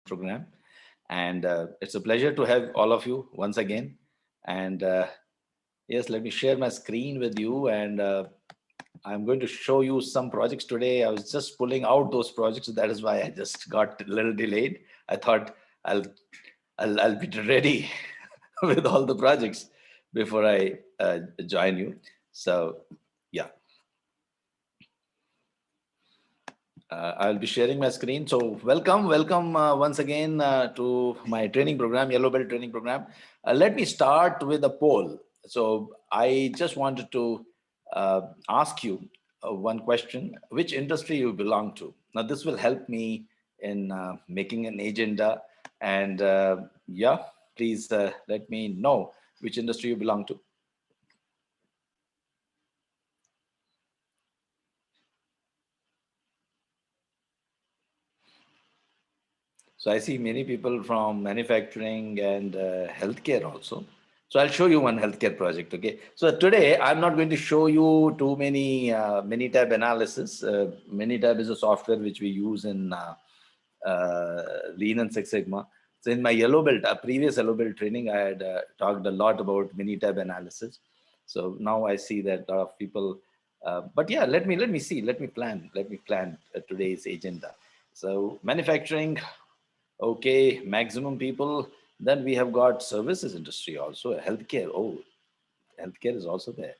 program. And it's a pleasure to have all of you once again. And yes, let me share my screen with you. And I'm going to show you some projects today. I was just pulling out those projects. That is why I just got a little delayed. I thought I'll I'll be ready with all the projects before I join you. So yeah. I'll be sharing my screen. So welcome once again to my training program, Yellow Belt training program. Let me start with a poll. So I just wanted to ask you one question: which industry you belong to? Now this will help me in making an agenda. And yeah, please let me know which industry you belong to. So I see many people from manufacturing and healthcare also. So I'll show you one healthcare project. Okay. So today I'm not going to show you too many Minitab analysis. Minitab is a software which we use in Lean and Six Sigma. So in my yellow belt, a previous yellow belt training, I had talked a lot about Minitab analysis. So now I see that a lot of people. But yeah, let me see. Let me plan today's agenda. So manufacturing. Okay, maximum people. Then we have got services industry also, healthcare. Oh, healthcare is also there.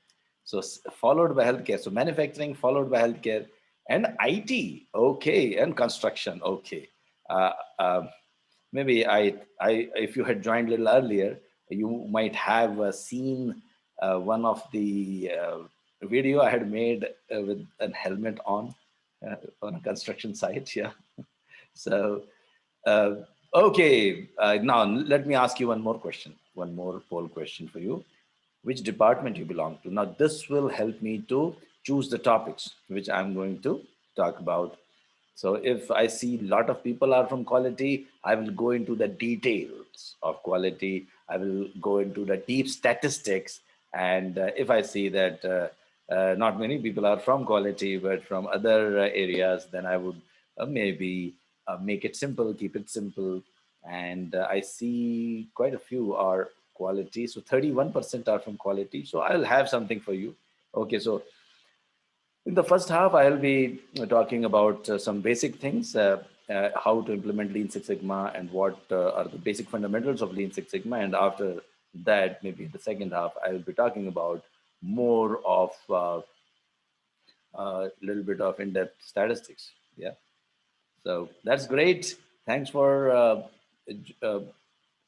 So followed by healthcare. So manufacturing followed by healthcare and IT. Okay, and construction. Okay. Uh, uh, Maybe if you had joined a little earlier, you might have seen one of the video I had made with a helmet on a construction site. Yeah. So uh, okay, now let me ask you one more question, one more poll question for you. Which department you belong to? Now, this will help me to choose the topics which I'm going to talk about. So if I see a lot of people are from quality, I will go into the details of quality. I will go into the deep statistics. And if I see that not many people are from quality, but from other areas, then I would maybe make it simple, keep it simple. And I see quite a few are quality. So 31% are from quality. So I'll have something for you. Okay, so in the first half, I'll be talking about some basic things, how to implement Lean Six Sigma and what are the basic fundamentals of Lean Six Sigma. And after that, maybe in the second half, I will be talking about more of a little bit of in-depth statistics. Yeah. So that's great. Thanks for uh,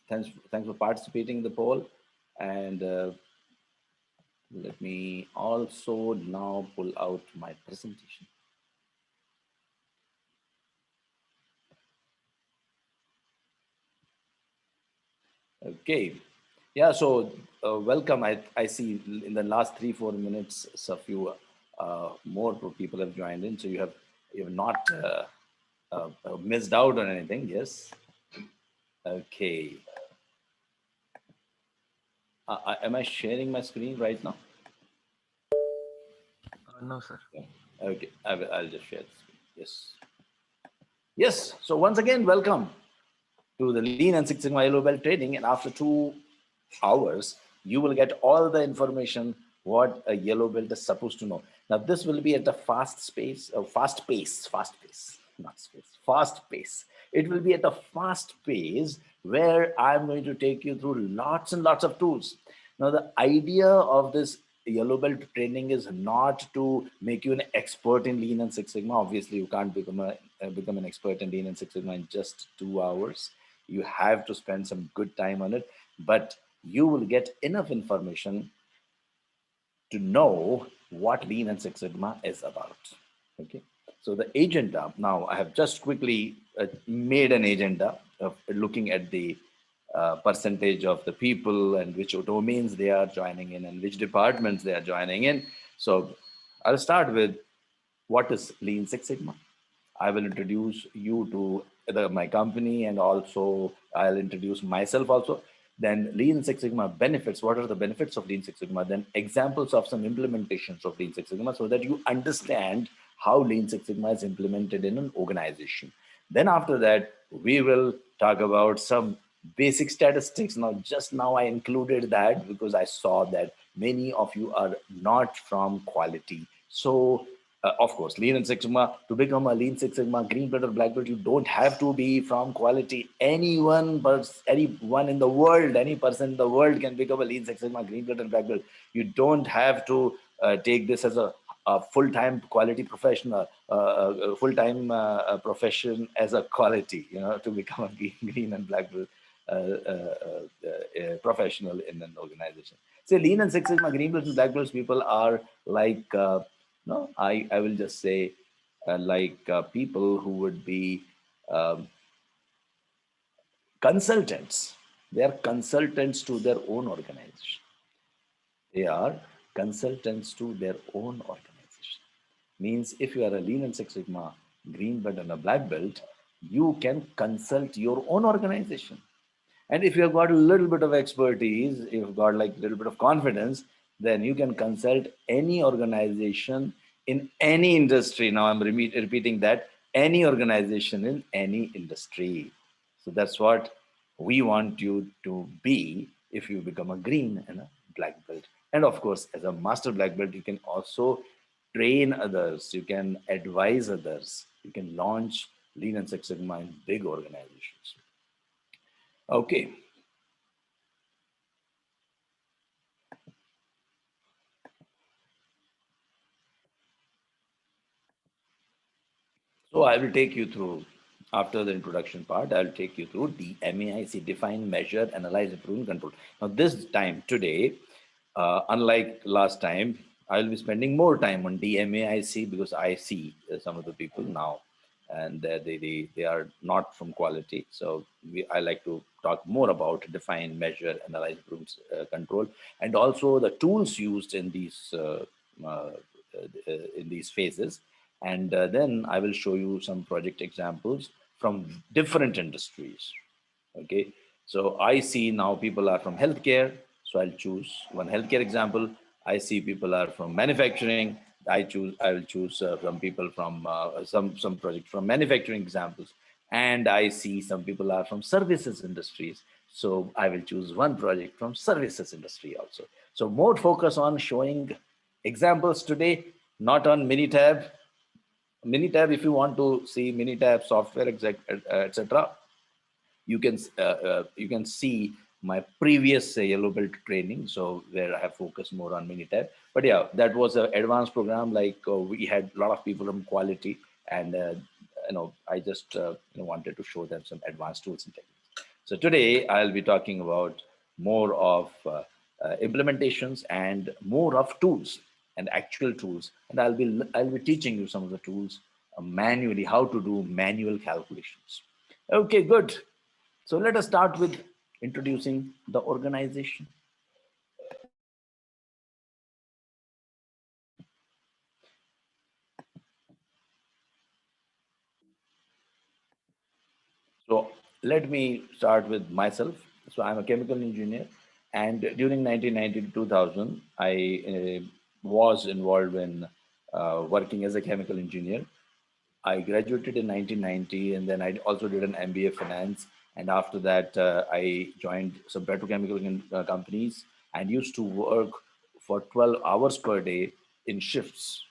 thanks for participating in the poll. And let me also now pull out my presentation. Okay. Yeah, so welcome. I see in the last 3-4 minutes, a few more people have joined in. So you have not missed out on anything. Yes. Okay. Am I sharing my screen right now? No, sir. Yeah. Okay. I'll just share the screen. Yes. Yes. So once again, welcome to the Lean and Six Sigma Yellow Belt training. And after 2 hours, you will get all the information what a yellow belt is supposed to know. Now, this will be at a fast pace, not space, fast pace. It will be at a fast pace where I'm going to take you through lots and lots of tools. Now, the idea of this yellow belt training is not to make you an expert in Lean and Six Sigma. Obviously, you can't become an expert in Lean and Six Sigma in just 2 hours. You have to spend some good time on it, but you will get enough information to know what Lean and Six Sigma is about. Okay. So the agenda, now I have just quickly made an agenda of looking at the percentage of the people and which domains they are joining in and which departments they are joining in. So I'll start with what is Lean Six Sigma. I will introduce you to my company, and also I'll introduce myself also. Then Lean Six Sigma benefits. What are the benefits of Lean Six Sigma? Then examples of some implementations of Lean Six Sigma so that you understand how Lean Six Sigma is implemented in an organization. Then after that, we will talk about some basic statistics. Now, just now I included that because I saw that many of you are not from quality. So, of course, Lean and Six Sigma, to become a Lean Six Sigma green belt or black belt, you don't have to be from quality. Anyone in the world, any person in the world can become a Lean Six Sigma green belt and black belt. You don't have to take this as a full-time quality professional, a full-time profession as a quality, to become a green and black belt professional in an organization. So Lean and Six Sigma, green belts and black belts people are like, no, I will just say like people who would be um, consultants. They are consultants to their own organization. They are consultants to their own organization. Means if you are a Lean and Six Sigma green belt and a black belt, you can consult your own organization. And if you've got a little bit of expertise, if you've got like a little bit of confidence, then you can consult any organization in any industry. Now I'm repeating that, any organization in any industry. So that's what we want you to be if you become a green and a black belt. And of course, as a master black belt, you can also train others, you can advise others, you can launch Lean and Six Sigma in big organizations. Okay. So I will take you through, after the introduction part, I'll take you through the MAIC, define, measure, analyze, improve, and control. Now this time today, unlike last time, I'll be spending more time on DMAIC because I see some of the people now and they are not from quality. So I like to talk more about define, measure, analyze, improve, control, and also the tools used in these phases. And then I will show you some project examples from different industries. Okay, so I see now people are from healthcare, so I'll choose one healthcare example. I see people are from manufacturing. I will choose from people from some project from manufacturing examples, and I see some people are from services industries. So I will choose one project from services industry also. So more focus on showing examples today, not on Minitab. Minitab, if you want to see Minitab software, etc., you can see my previous yellow belt training, so where I have focused more on Minitab. But yeah, that was an advanced program. Like we had a lot of people from quality, and I just wanted to show them some advanced tools and techniques. So today I'll be talking about more of implementations and more of tools and actual tools, and I'll be teaching you some of the tools manually, how to do manual calculations. Okay, good. So let us start with introducing the organization. So let me start with myself. So I'm a chemical engineer, and during 1990 to 2000, I was involved in working as a chemical engineer. I graduated in 1990, and then I also did an MBA finance. And after that, I joined some petrochemical companies and used to work for 12 hours per day in shifts,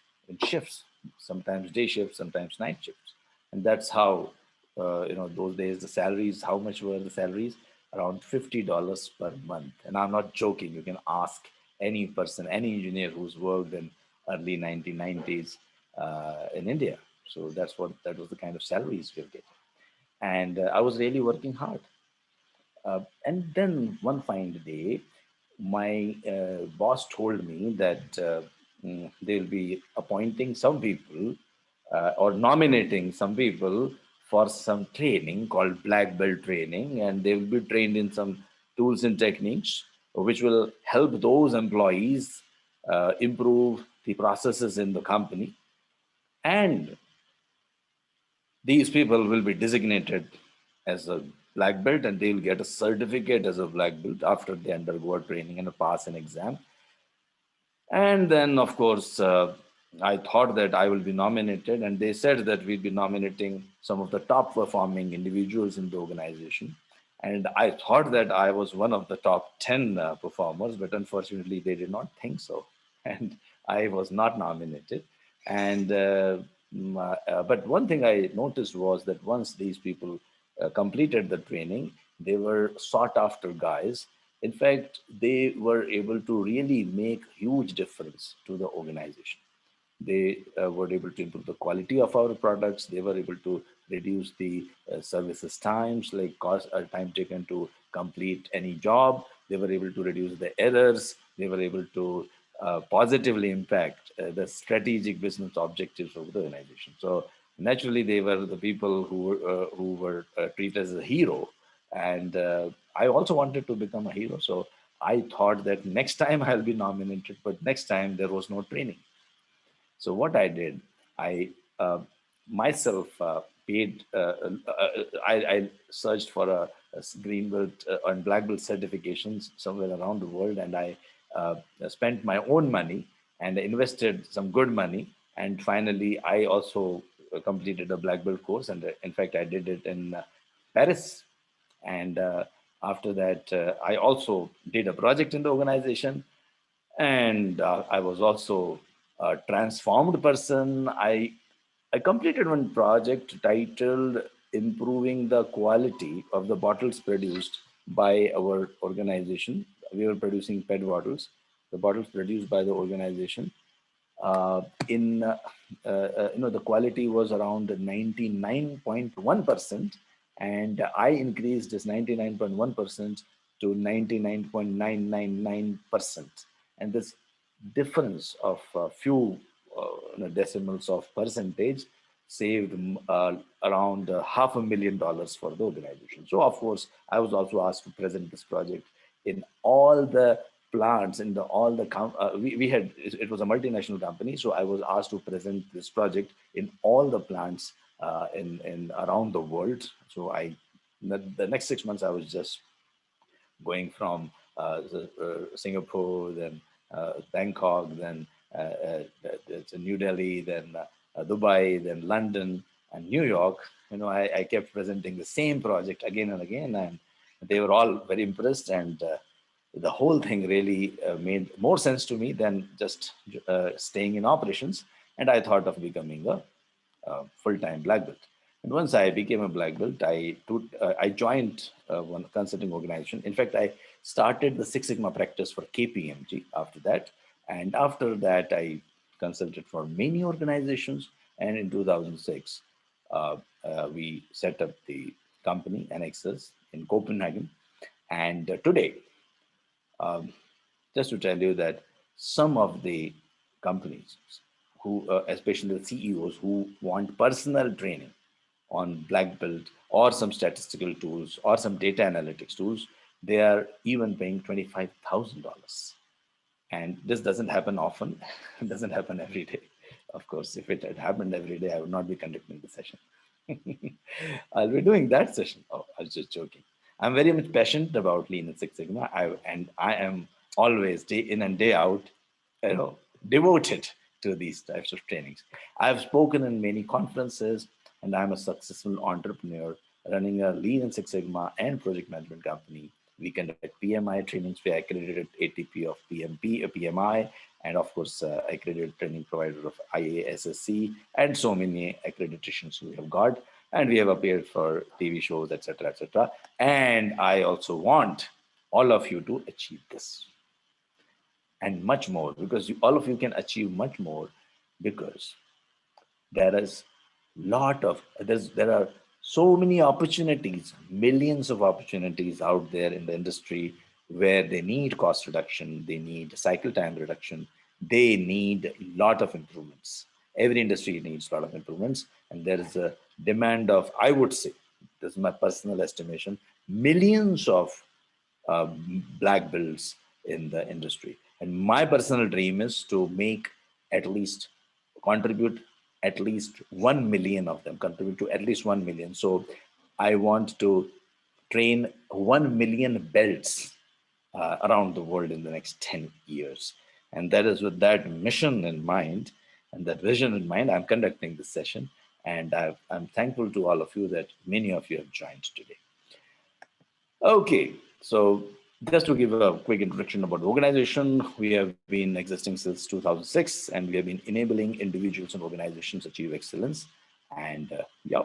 sometimes day shifts, sometimes night shifts. And that's how, those days, the salaries, how much were the salaries? Around $50 per month. And I'm not joking. You can ask any person, any engineer who's worked in early 1990s in India. So that was the kind of salaries we were getting. And I was really working hard. And then one fine day, my boss told me that they'll be appointing some people or nominating some people for some training called black belt training, and they will be trained in some tools and techniques which will help those employees improve the processes in the company. And these people will be designated as a black belt, and they will get a certificate as a black belt after they undergo a training and pass an exam. And then, of course, I thought that I will be nominated, and they said that we'd be nominating some of the top performing individuals in the organization. And I thought that I was one of the top 10 performers, but unfortunately, they did not think so. And I was not nominated. And but one thing I noticed was that once these people completed the training, they were sought after guys. In fact, they were able to really make huge difference to the organization. They were able to improve the quality of our products. They were able to reduce the services times, like cost time taken to complete any job. They were able to reduce the errors. They were able to positively impact the strategic business objectives of the organization. So naturally, they were the people who were treated as a hero. And I also wanted to become a hero. So I thought that next time I'll be nominated, but next time there was no training. So what I did, I myself paid. I searched for a green belt and black belt certifications somewhere around the world, and I spent my own money and invested some good money. And finally, I also completed a black belt course, and in fact, I did it in Paris. And after that, I also did a project in the organization, and I was also a transformed person. I completed one project titled "Improving the Quality of the Bottles Produced by Our Organization." We were producing PET bottles, the bottles produced by the organization. In the quality was around 99.1%, and I increased this 99.1% to 99.999%. And this difference of a few decimals of percentage saved around $500,000 for the organization. So of course, I was also asked to present this project in all the plants, in the all the we had, it was a multinational company, so I was asked to present this project in all the plants in around the world. So the next 6 months I was just going from Singapore, then Bangkok, then New Delhi, then Dubai, then London, and New York. I kept presenting the same project again and again, and they were all very impressed. And the whole thing really made more sense to me than just staying in operations. And I thought of becoming a full-time black belt. And once I became a black belt, I joined one consulting organization. In fact, I started the Six Sigma practice for KPMG after that. And after that, I consulted for many organizations. And in 2006, we set up the company Anexas in Copenhagen. And today, um, just to tell you that some of the companies who, especially the CEOs who want personal training on black belt or some statistical tools or some data analytics tools, they are even paying $25,000. And this doesn't happen often. It doesn't happen every day. Of course, if it had happened every day, I would not be conducting the session. I'll be doing that session. Oh, I was just joking. I'm very much passionate about Lean and Six Sigma. And I am always day in and day out, devoted to these types of trainings. I've spoken in many conferences, and I'm a successful entrepreneur running a Lean and Six Sigma and project management company. We conduct PMI trainings. We are accredited ATP of PMI, and of course, accredited training provider of IASSC, and so many accreditations we have got. And we have appeared for TV shows, etc., etc. And I also want all of you to achieve this and much more, because all of you can achieve much more, because there are so many opportunities, millions of opportunities out there in the industry, where they need cost reduction, they need cycle time reduction, they need a lot of improvements. Every industry needs a lot of improvements, and there is a demand of, I would say, this is my personal estimation, millions of black belts in the industry. And my personal dream is to make at least contribute at least 1 million of them, contribute to at least 1 million. So I want to train 1 million belts around the world in the next 10 years. And that is with that mission in mind And that vision in mind, I'm conducting this session. And I'm thankful to all of you that many of you have joined today. Okay, so just to give a quick introduction about the organization, we have been existing since 2006, and we have been enabling individuals and organizations achieve excellence. And yeah,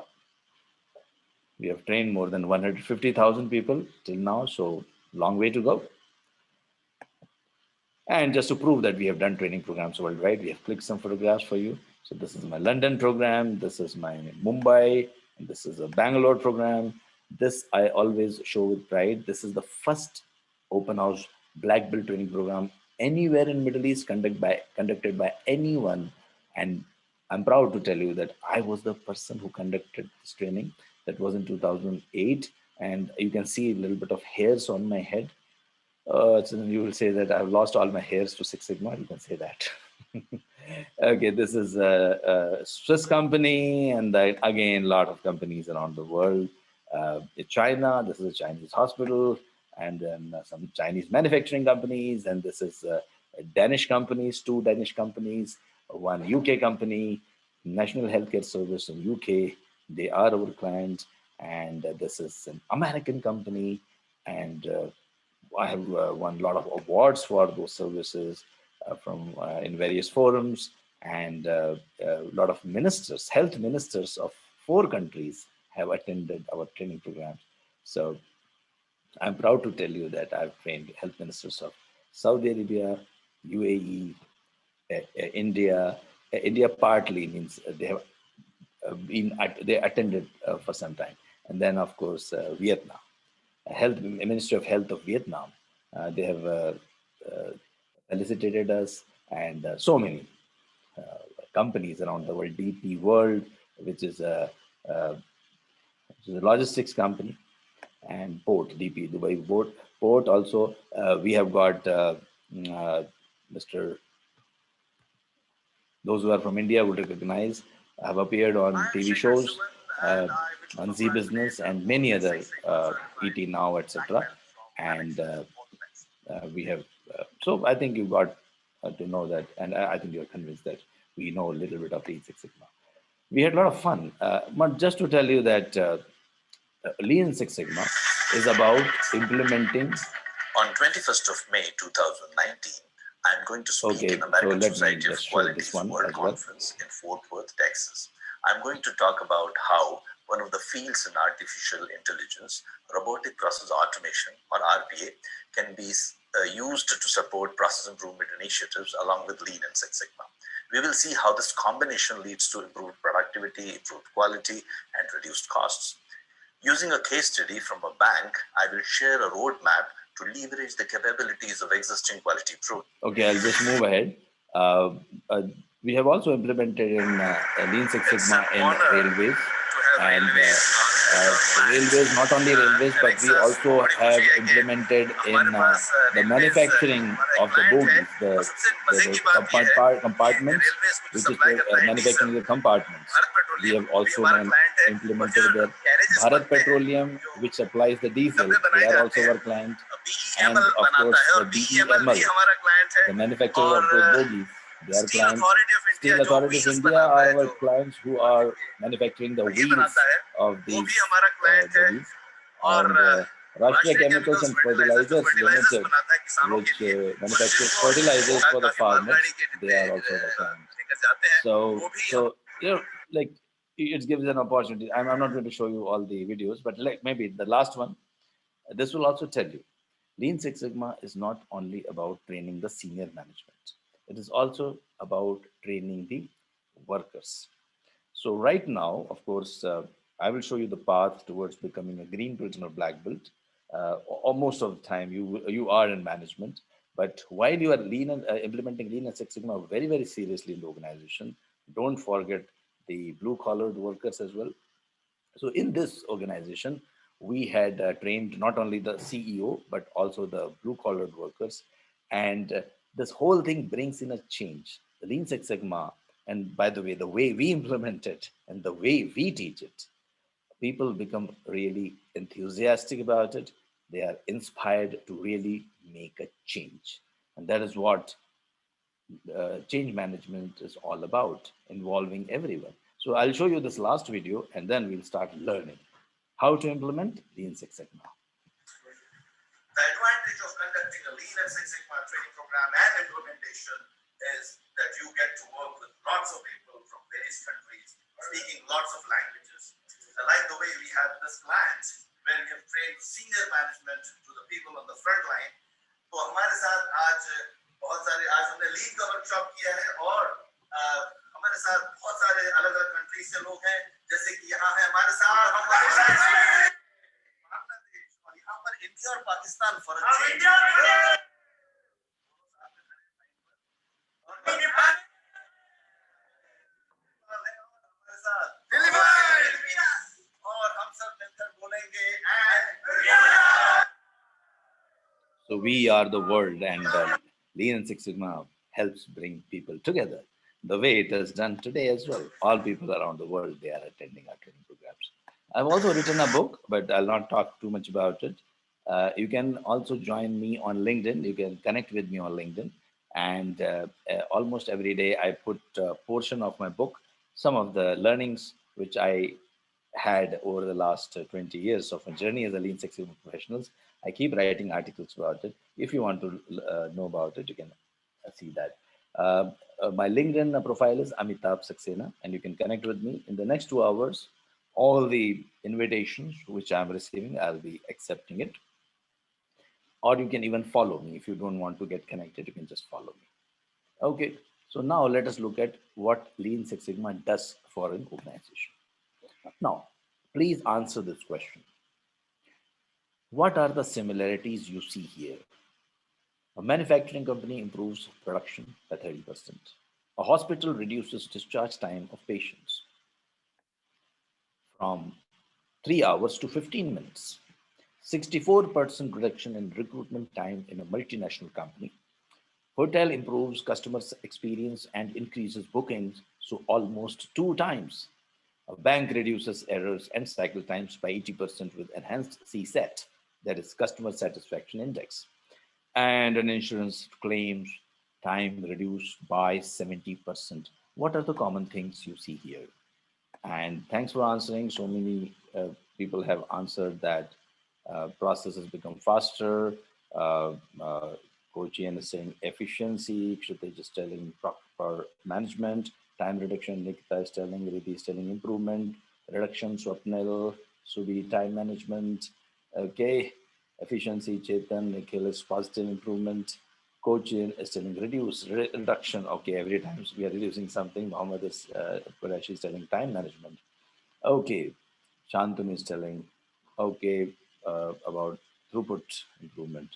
we have trained more than 150,000 people till now, so long way to go. And just to prove that we have done training programs worldwide, we have clicked some photographs for you. So this is my London program, this is my Mumbai, and this is a Bangalore program. This I always show with pride. This is the first open house black belt training program anywhere in Middle East conducted by anyone. And I'm proud to tell you that I was the person who conducted this training. That was in 2008. And you can see a little bit of hairs on my head. So you will say that I've lost all my hairs to Six Sigma. You can say that. Okay, this is a Swiss company, and again, a lot of companies around the world. In China, this is a Chinese hospital, and then some Chinese manufacturing companies, and this is Danish companies, two Danish companies, one UK company, National Healthcare Service in UK. They are our clients, and this is an American company, and I have won a lot of awards for those services from in various forums, and a lot of ministers, health ministers of 4 countries have attended our training programs. So I'm proud to tell you that I've trained health ministers of Saudi Arabia, UAE, India. India partly means they have they attended for some time, and then of course Vietnam. Ministry of Health of Vietnam. They have felicitated us, and so many companies around the world. DP World, which is a logistics company, and Port DP Dubai Port. Also, we have got Mr. Those who are from India would recognize. Have appeared on TV shows, on Z Business, and many other ET Now, etc. And we have so I think you got to know that, and I think you're convinced that we know a little bit of Lean Six Sigma. We had a lot of fun, but just to tell you that Lean Six Sigma is about implementing. On 21st of May 2019, I'm going to speak in American Society of Quality's World Conference in Fort Worth, Texas. I'm going to talk about how one of the fields in artificial intelligence, robotic process automation, or RPA, can be used to support process improvement initiatives along with Lean and Six Sigma. We will see how this combination leads to improved productivity, improved quality, and reduced costs. Using a case study from a bank, I will share a roadmap to leverage the capabilities of existing quality programs. Okay, I'll just move ahead. We have also implemented in Lean Six Sigma in railways, and railways, not only railways, but we also have implemented in the manufacturing of the bogies, the compartments, which is manufacturing the compartments. We have also implemented there. Bharat Petroleum, which supplies the diesel, they are also our client. And of course, the BEML, the manufacturer of those bogies, they are clients. Steel Authority of India are our clients who are manufacturing the wheels of these bogies. And Rashtriya Chemicals and Fertilizers Limited, which manufactures fertilizers for the farmers, they are also our clients. So like it gives an opportunity. I'm not going to show you all the videos, but like maybe the last one, this will also tell you Lean Six Sigma is not only about training the senior management. It is also about training the workers. So right now, of course, I will show you the path towards becoming a green belt or black belt. Or most of the time, you are in management. But while you are implementing Lean and Six Sigma very seriously in the organization, don't forget the blue-collared workers as well. So in this organization, we had trained not only the CEO, but also the blue-collared workers. And this whole thing brings in a change. The Lean Six Sigma, and by the way we implement it and the way we teach it, people become really enthusiastic about it. They are inspired to really make a change. And that is what change management is all about, involving everyone. So I'll show you this last video and then we'll start learning how to implement Lean Six Sigma. The advantage of conducting a Lean and Six Sigma training program and implementation is that you get to work with lots of people from various countries, speaking lots of languages. I like the way we have this plant where we have trained senior management to the people on the front line. तो हमारे साथ आज बहुत सारे आज हमने लीन का workshop किया है और हमारे साथ बहुत सारे अलग अलग कंट्री से लोग हैं, जैसे कि यहाँ है हमारे साथ बांग्लादेश और यहाँ पर इंडिया और पाकिस्तान फर्क So we are the world, and Lean and Six Sigma helps bring people together the way it is done today as well. All people around the world, they are attending our training programs. I've also written a book, but I'll not talk too much about it. You can also join me on LinkedIn. You can connect with me on LinkedIn. And almost every day I put a portion of my book, some of the learnings which I had over the last 20 years of my journey as a Lean Six Sigma professionals. I keep writing articles about it. If you want to know about it, you can see that. My LinkedIn profile is Amitabh Saxena, and you can connect with me. In the next 2 hours, all the invitations which I'm receiving, I'll be accepting it. Or you can even follow me. If you don't want to get connected, you can just follow me. Okay, so now let us look at what Lean Six Sigma does for an organization. Now, please answer this question. What are the similarities you see here? A manufacturing company improves production by 30%. A hospital reduces discharge time of patients from 3 hours to 15 minutes. 64% reduction in recruitment time in a multinational company. Hotel improves customer experience and increases bookings, so almost 2 times. A bank reduces errors and cycle times by 80% with enhanced CSAT, that is Customer Satisfaction Index. And an insurance claims time reduced by 70%. What are the common things you see here? And thanks for answering. So many people have answered that processes become faster. Kochian is saying efficiency. Kshitij is telling proper management. Time reduction. Nikita is telling. Riddhi is telling improvement. Reduction. Swapnil. Subi, time management. Okay. Efficiency. Chetan. Nikhil is positive improvement. Kochian is telling reduction. Okay. Every time we are reducing something. Mohammed is Qureshi is telling time management. Okay. Shantanu is telling, okay, about throughput improvement.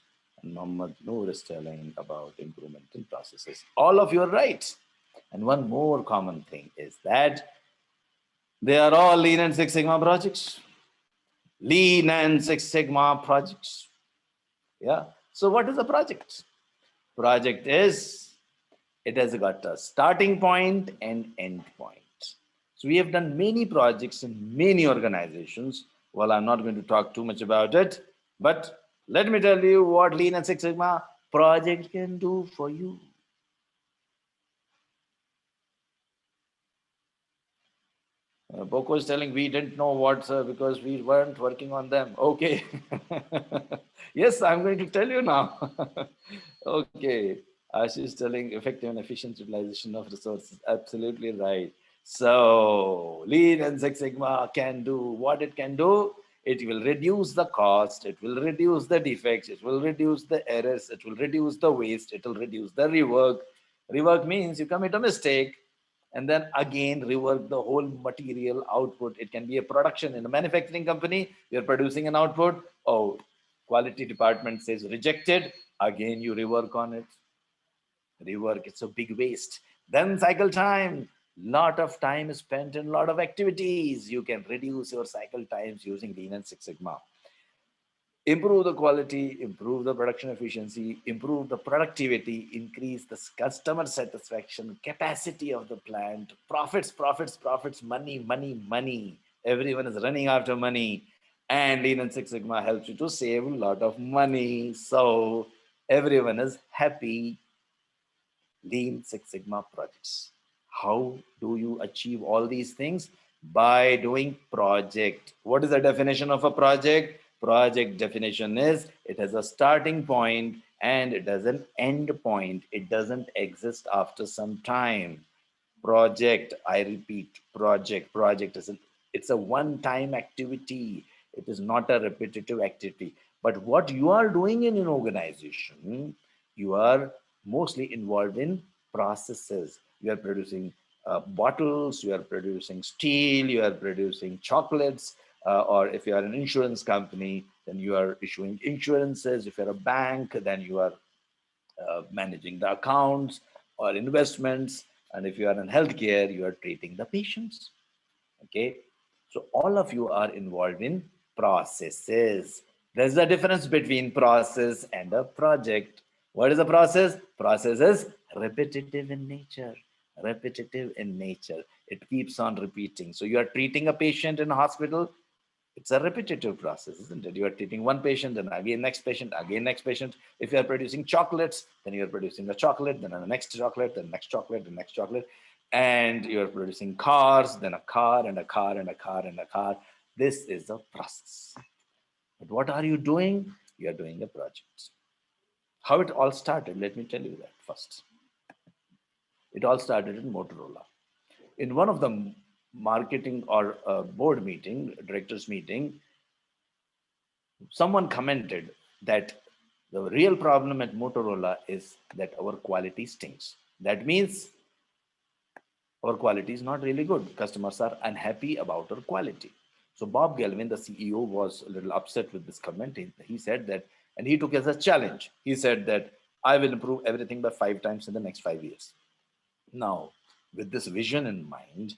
And Mohammed Noor is telling about improvement in processes. All of you are right. And one more common thing is that they are all Lean and Six Sigma projects. Lean and Six Sigma projects. Yeah. So what is a project? Project is, it has got a starting point and end point. So we have done many projects in many organizations. Well, I'm not going to talk too much about it, but let me tell you what Lean and Six Sigma project can do for you. Boko is telling we didn't know what, because we weren't working on them. Okay. Yes, I'm going to tell you now. Okay. Ashish is telling effective and efficient utilization of resources. Absolutely right. So Lean and Six Sigma can do what it can do. It will reduce the cost. It will reduce the defects. It will reduce the errors. It will reduce the waste. It will reduce the rework. Rework means you commit a mistake and then again rework the whole material output. It can be a production in a manufacturing company. You're producing an output. Oh, quality department says rejected. Again, you rework on it. Rework, it's a big waste. Then cycle time. Lot of time is spent in a lot of activities. You can reduce your cycle times using Lean and Six Sigma. Improve the quality, improve the production efficiency, improve the productivity, increase the customer satisfaction, capacity of the plant, profits, profits, profits, money, money, money. Everyone is running after money. And Lean and Six Sigma helps you to save a lot of money. So everyone is happy. Lean Six Sigma projects. How do you achieve all these things? By doing project. What is the definition of a project? Project definition is it has a starting point and it has an end point. It doesn't exist after some time. Project, I repeat, project is it's a one time activity. It is not a repetitive activity. But what you are doing in an organization, you are mostly involved in processes. You are producing bottles, you are producing steel, you are producing chocolates, or if you are an insurance company, then you are issuing insurances. If you're a bank, then you are managing the accounts or investments. And if you are in healthcare, you are treating the patients. Okay. So all of you are involved in processes. There's a difference between process and a project. What is a process? Process is repetitive in nature. Repetitive in nature. It keeps on repeating. So you are treating a patient in a hospital. It's a repetitive process, isn't it? You are treating one patient, then again next patient, again next patient. If you are producing chocolates, then you are producing a chocolate, then the next chocolate, then next chocolate, the next chocolate. And you are producing cars, then a car and a car and a car and a car. This is a process. But what are you doing? You are doing a project. How it all started, let me tell you that first. It all started in Motorola. In one of the marketing or board meeting, directors meeting, someone commented that the real problem at Motorola is that our quality stinks. That means our quality is not really good. Customers are unhappy about our quality. So Bob Galvin, the CEO, was a little upset with this comment. He said that, and he took it as a challenge. He said that I will improve everything by 5 times in the next 5 years. Now, with this vision in mind,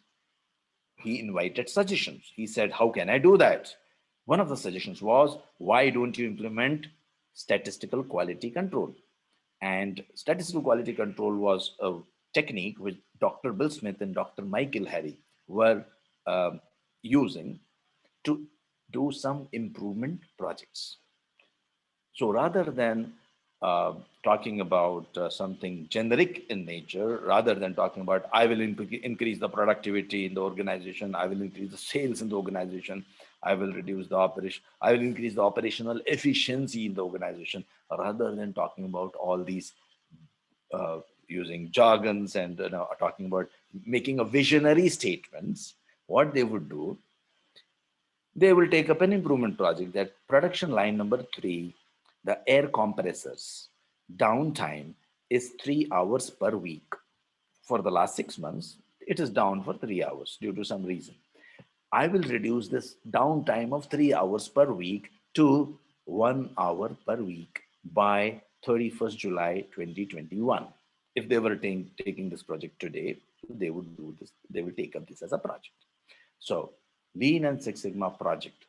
he invited suggestions. He said, how can I do that? One of the suggestions was, why don't you implement statistical quality control? And statistical quality control was a technique which Dr. Bill Smith and Dr. Michael Harry were using to do some improvement projects. So rather than talking about something generic in nature, rather than talking about I will increase the productivity in the organization, I will increase the sales in the organization, I will reduce the operation, I will increase the operational efficiency in the organization, rather than talking about all these using jargons and talking about making a visionary statements, what they would do, they will take up an improvement project that production line number 3, the air compressors, downtime is 3 hours per week. For the last 6 months, it is down for 3 hours due to some reason. I will reduce this downtime of 3 hours per week to 1 hour per week by 31st July 2021. If they were taking this project today, they would do this, they will take up this as a project. So Lean and Six Sigma project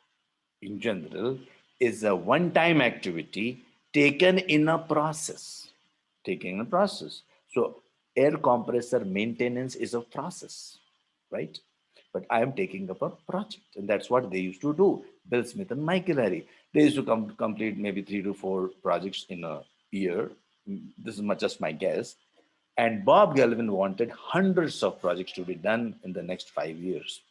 in general is a one-time activity taken in a process. So air compressor maintenance is a process, right? But I am taking up a project, and that's what they used to do. Bill Smith and Michael Harry, they used to complete maybe 3 to 4 projects in a year. This is just my guess. And Bob Galvin wanted hundreds of projects to be done in the next 5 years.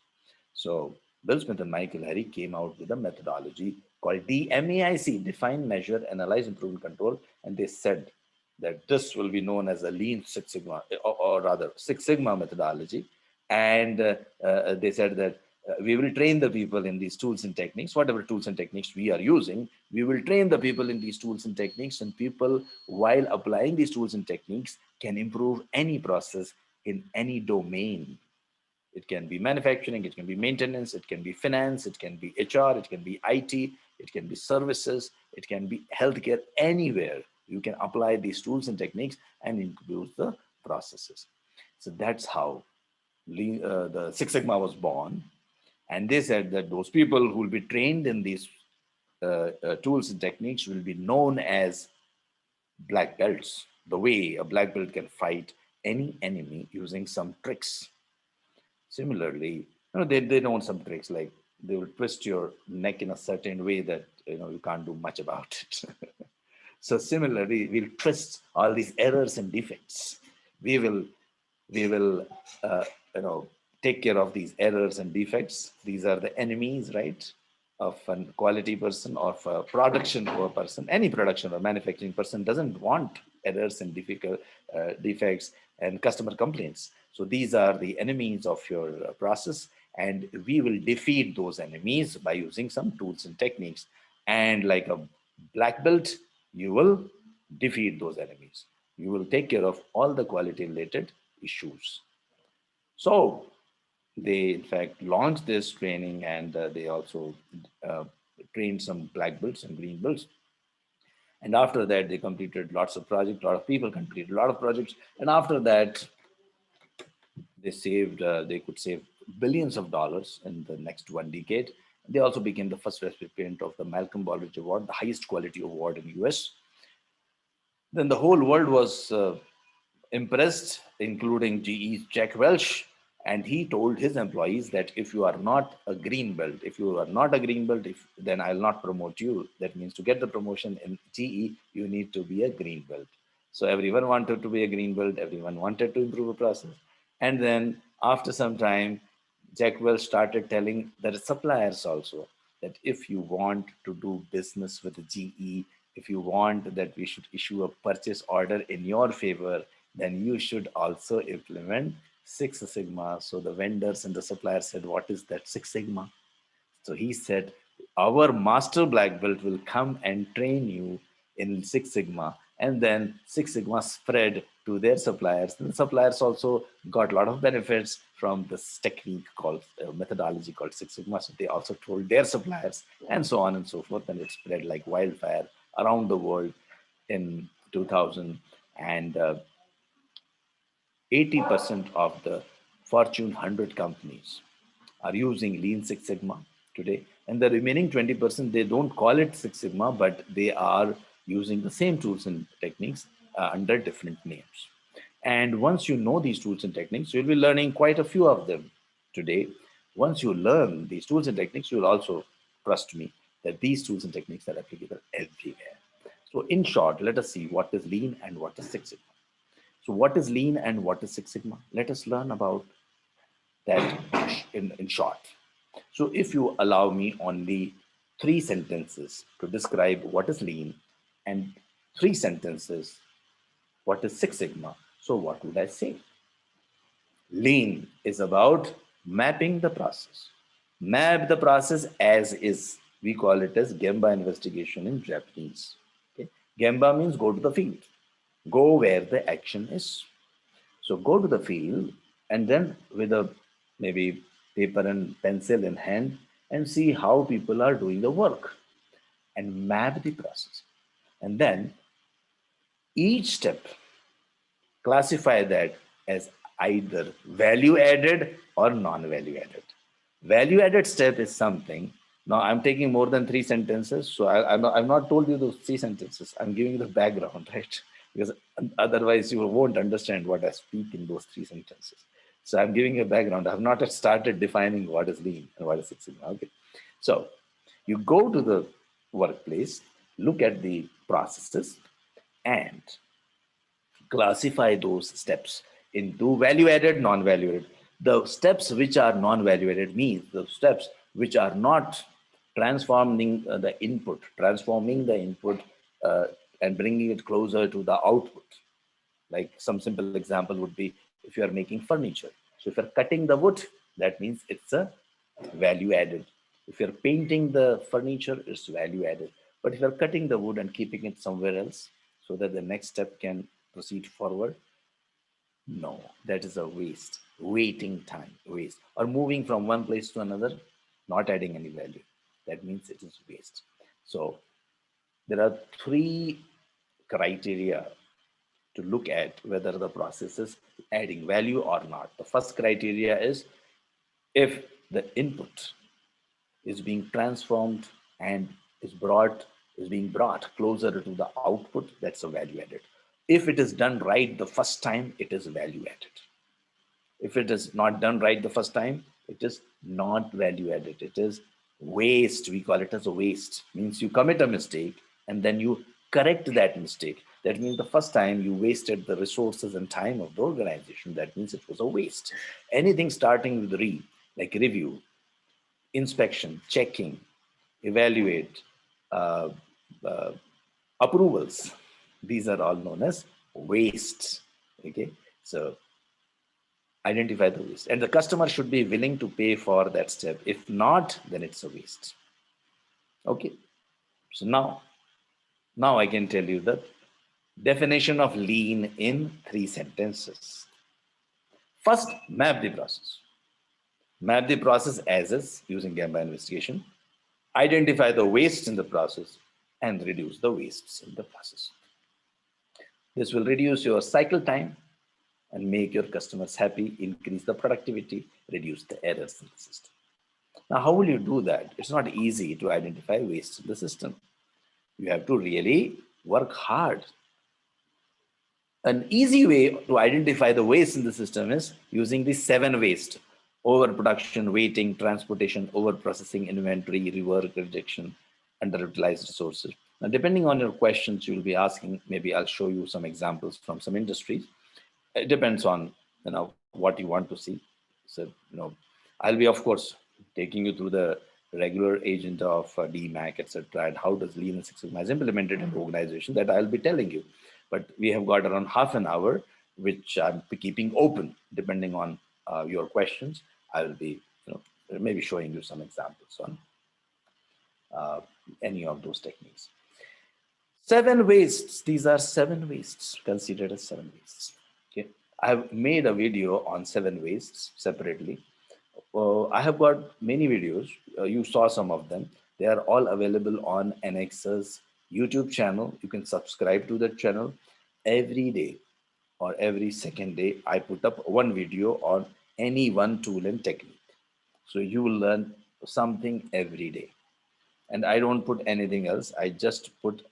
So Bill Smith and Michael Harry came out with a methodology called DMAIC, Define, Measure, Analyze, Improve, and Control. And they said that this will be known as a Lean Six Sigma, or rather Six Sigma methodology. And they said that we will train the people in these tools and techniques, whatever tools and techniques we are using, we will train the people in these tools and techniques, and people, while applying these tools and techniques, can improve any process in any domain. It can be manufacturing, it can be maintenance, it can be finance, it can be HR, it can be IT, it can be services, it can be healthcare, anywhere. You can apply these tools and techniques and improve the processes. So that's how the Six Sigma was born. And they said that those people who will be trained in these tools and techniques will be known as black belts, the way a black belt can fight any enemy using some tricks. Similarly, they know some tricks, like they will twist your neck in a certain way that you can't do much about it. So similarly, we'll twist all these errors and defects we will uh, take care of these errors and defects. These are the enemies, right, of a quality person, of a production or person. Any production or manufacturing person doesn't want errors and defects and customer complaints. So these are the enemies of your process, and we will defeat those enemies by using some tools and techniques. And like a black belt, you will defeat those enemies. You will take care of all the quality related issues. So they in fact launched this training, and they also uh, trained some black belts and green belts. And after that, they completed lots of projects. A lot of people completed a lot of projects. And after that, they could save billions of dollars in the next 1 decade. They also became the first recipient of the Malcolm Baldrige Award, the highest quality award in the US. Then the whole world was impressed, including GE's Jack Welch. And he told his employees that if you are not a green belt, then I'll not promote you. That means to get the promotion in GE, you need to be a green belt. So everyone wanted to be a green belt. Everyone wanted to improve the process. And then after some time, Jack Welch started telling the suppliers also that if you want to do business with GE, if you want that we should issue a purchase order in your favor, then you should also implement Six Sigma. So the vendors and the suppliers said, what is that Six Sigma? So he said, our master black belt will come and train you in Six Sigma. And then Six Sigma spread to their suppliers. And the suppliers also got a lot of benefits from this technique called methodology called Six Sigma. So they also told their suppliers, and so on and so forth. And it spread like wildfire around the world in 2000. And 80% of the Fortune 100 companies are using Lean Six Sigma today. And the remaining 20%, they don't call it Six Sigma, but they are using the same tools and techniques under different names. And once you know these tools and techniques, you'll be learning quite a few of them today. Once you learn these tools and techniques, you'll also trust me that these tools and techniques are applicable everywhere. So in short, let us see what is Lean and what is Six Sigma. So what is Lean and what is Six Sigma? Let us learn about that in short. So if you allow me only 3 sentences to describe what is Lean and 3 sentences what is Six Sigma, so what would I say? Lean is about mapping the process. Map the process as is. We call it as Gemba investigation in Japanese. Okay? Gemba means go to the field. Go where the action is. So go to the field and then with a maybe paper and pencil in hand and see how people are doing the work and map the process. And then each step, classify that as either value added or non-value added. Value added step is something. Now I'm taking more than 3 sentences, so I've not told you those 3 sentences. I'm giving you the background, right? Because otherwise you won't understand what I speak in those 3 sentences. So I'm giving you a background. I have not yet started defining what is Lean and what is Six Sigma. Okay, so you go to the workplace, look at the processes, and classify those steps into value added, non value added. The steps which are non value added means the steps which are not transforming the input and bringing it closer to the output. Like some simple example would be if you are making furniture. So if you're cutting the wood, that means it's a value added. If you're painting the furniture, it's value added. But if you're cutting the wood and keeping it somewhere else so that the next step can proceed forward, no, that is a waste, waiting time, waste, or moving from one place to another, not adding any value. That means it is waste. So there are 3 criteria to look at whether the process is adding value or not. The first criteria is if the input is being transformed and is being brought closer to the output, that's a value added. If it is done right the first time, it is value added. If it is not done right the first time, it is not value added. It is waste. We call it as a waste. Means you commit a mistake and then you correct that mistake. That means the first time you wasted the resources and time of the organization. That means it was a waste. Anything starting with like review, inspection, checking, evaluate, uh, uh, approvals, these are all known as wastes. Okay, so identify the waste, and the customer should be willing to pay for that step. If not, then it's a waste. Okay, so now I can tell you the definition of lean in 3 sentences. First, map the process. Map the process as is using Gemba investigation. Identify the wastes in the process and reduce the wastes in the process. This will reduce your cycle time and make your customers happy, increase the productivity, reduce the errors in the system. Now, how will you do that? It's not easy to identify waste in the system. You have to really work hard. An easy way to identify the waste in the system is using the 7 waste: overproduction, waiting, transportation, overprocessing, inventory, rework, rejection, underutilized resources. Now, depending on your questions you'll be asking, maybe I'll show you some examples from some industries. It depends on what you want to see. So I'll be, of course, taking you through the regular agent of DMAC, etc., and how does Lean and Six Sigma is implemented in the organization. That I'll be telling you. But we have got around half an hour, which I'm keeping open depending on your questions. I will be maybe showing you some examples on any of those techniques. 7 wastes. These are 7 wastes considered as 7 wastes. Okay, I have made a video on 7 wastes separately. I have got many videos. You saw some of them. They are all available on Anexas YouTube channel. You can subscribe to that channel. Every day or every second day, I put up one video on any one tool and technique. So you will learn something every day. And I don't put anything else. I just put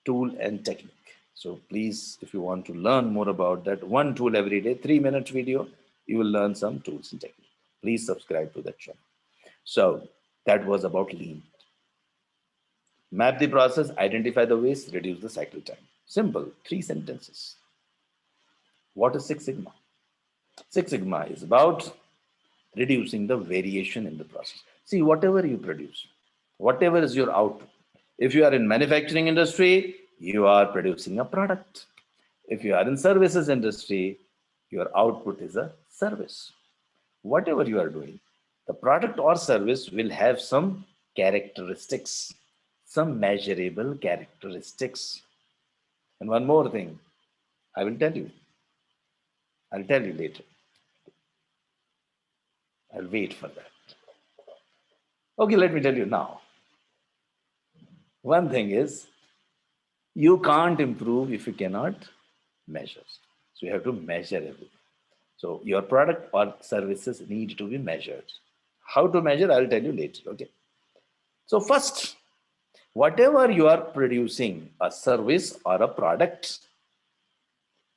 tool and technique. So please, if you want to learn more about that one tool every day, 3-minute video, you will learn some tools and technique. Please subscribe to that channel. So that was about lean. Map the process, identify the waste, reduce the cycle time. Simple, 3 sentences. What is Six Sigma? Six Sigma is about reducing the variation in the process. See, whatever you produce, whatever is your output. If you are in manufacturing industry, you are producing a product. If you are in services industry, your output is a service. Whatever you are doing, the product or service will have some characteristics, some measurable characteristics. And one more thing, I will tell you. I'll tell you later. I'll wait for that. Okay, let me tell you now. One thing is, you can't improve if you cannot measure. So you have to measure everything. So your product or services need to be measured. How to measure, I'll tell you later, okay? So first, whatever you are producing, a service or a product,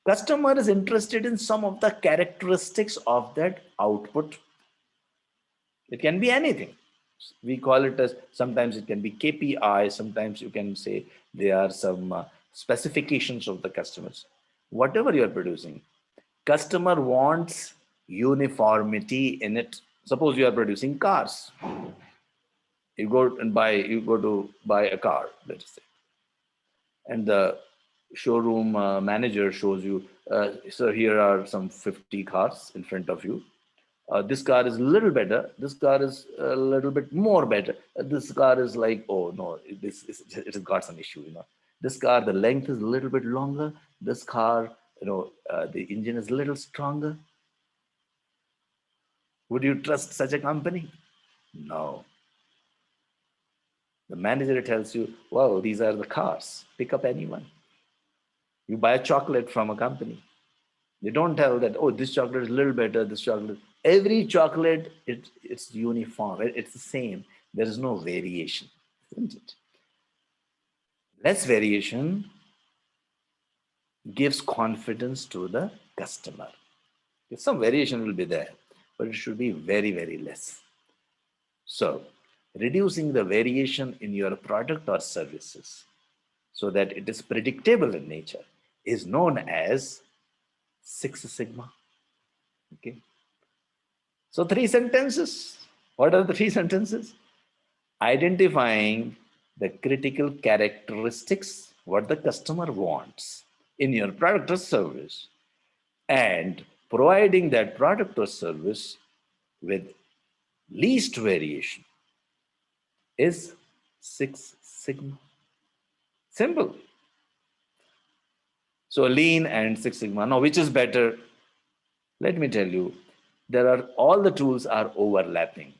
customer is interested in some of the characteristics of that output. It can be anything. We call it as, sometimes it can be KPI, sometimes you can say there are some specifications of the customers. Whatever you are producing, customer wants uniformity in it. Suppose you are producing cars. You go to buy a car, let's say. And the showroom manager shows you, so here are some 50 cars in front of you. This car is a little better. This car is a little bit more better. This car is like, oh no, it has got some issue, This car, the length is a little bit longer. This car, the engine is a little stronger. Would you trust such a company? No. The manager tells you, wow, these are the cars. Pick up anyone. You buy a chocolate from a company. They don't tell that, oh, this chocolate is a little better, this chocolate. Every chocolate, it's uniform. It's the same. There is no variation, isn't it? Less variation gives confidence to the customer. Some variation will be there, but it should be very, very less. So, reducing the variation in your product or services so that it is predictable in nature is known as Six Sigma. Okay. So 3 sentences. What are the 3 sentences? Identifying the critical characteristics, what the customer wants in your product or service, and providing that product or service with least variation is Six Sigma. Simple. So Lean and Six Sigma. Now, which is better? Let me tell you, all the tools are overlapping.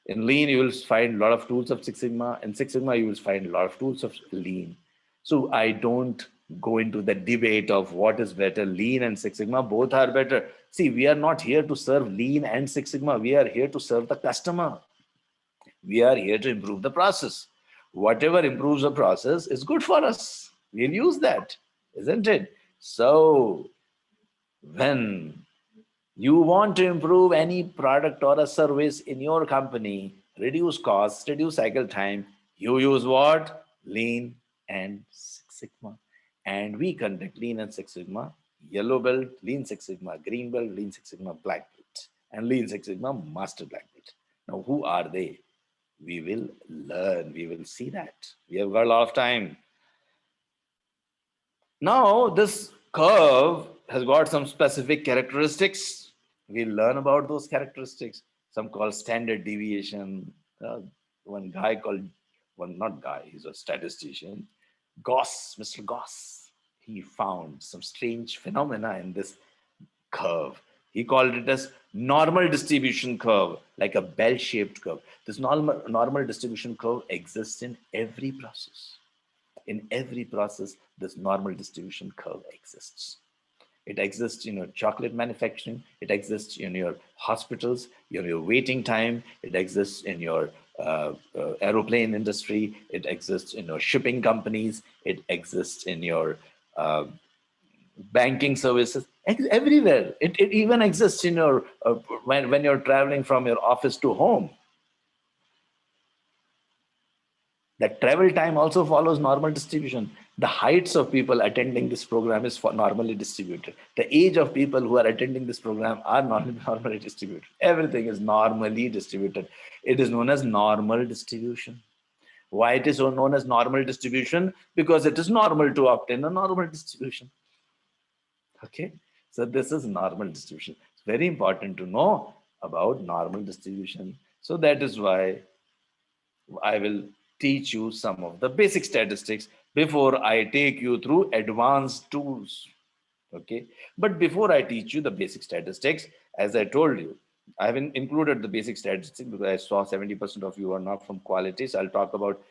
In Lean, you will find a lot of tools of Six Sigma. In Six Sigma, you will find a lot of tools of Lean. So I don't go into the debate of what is better, Lean and Six Sigma. Both are better. See, we are not here to serve Lean and Six Sigma. We are here to serve the customer. We are here to improve the process. Whatever improves the process is good for us. We'll use that, isn't it? So when you want to improve any product or a service in your company, reduce costs, reduce cycle time, you use what? Lean and Six Sigma. And we conduct Lean and Six Sigma, yellow belt, Lean Six Sigma, green belt, Lean Six Sigma, black belt, and Lean Six Sigma, master black belt. Now, who are they? We will learn, we will see that. We have got a lot of time. Now, this curve has got some specific characteristics. We'll learn about those characteristics. Some called standard deviation. One guy called, not guy, he's a statistician, Mr. Goss, he found some strange phenomena in this curve. He called it as normal distribution curve, like a bell-shaped curve. This normal distribution curve exists in every process. In every process, this normal distribution curve exists. It exists in your chocolate manufacturing. It exists in your hospitals, your waiting time. It exists in your aeroplane industry. It exists in your shipping companies. It exists in your banking services. Everywhere. It even exists in your when you're traveling from your office to home. That travel time also follows normal distribution. The heights of people attending this program is normally distributed. The age of people who are attending this program are normally distributed. Everything is normally distributed. It is known as normal distribution. Why it is known as normal distribution? Because it is normal to obtain a normal distribution. Okay, so this is normal distribution. It's very important to know about normal distribution. So that is why I will teach you some of the basic statistics before I take you through advanced tools. Okay, but before I teach you the basic statistics, as I told you, I haven't included the basic statistics because I saw 70% of you are not from quality. So I'll talk about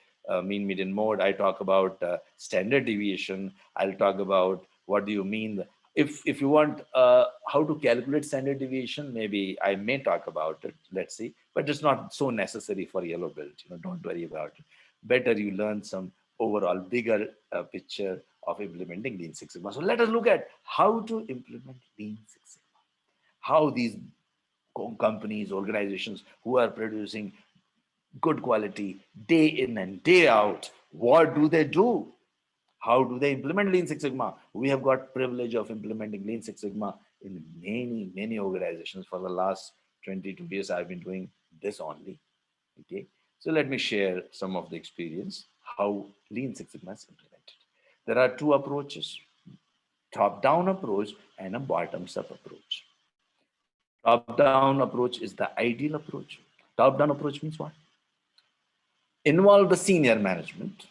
mean, median, mode. I talk about standard deviation. I'll talk about what do you mean. If you want how to calculate standard deviation, maybe I may talk about it. Let's see, but it's not so necessary for yellow belt. Don't worry about it. Better you learn some overall bigger picture of implementing Lean Six Sigma. So let us look at how to implement Lean Six Sigma. How these companies, organizations who are producing good quality day in and day out, what do they do? How do they implement Lean Six Sigma? We have got privilege of implementing Lean Six Sigma in many organizations. For the last 22 years, I've been doing this only. Okay, so let me share some of the experience how Lean Six Sigma is implemented. There are two approaches: top-down approach and a bottoms-up approach. Top-down approach is the ideal approach. Top-down approach means what? Involve the senior management,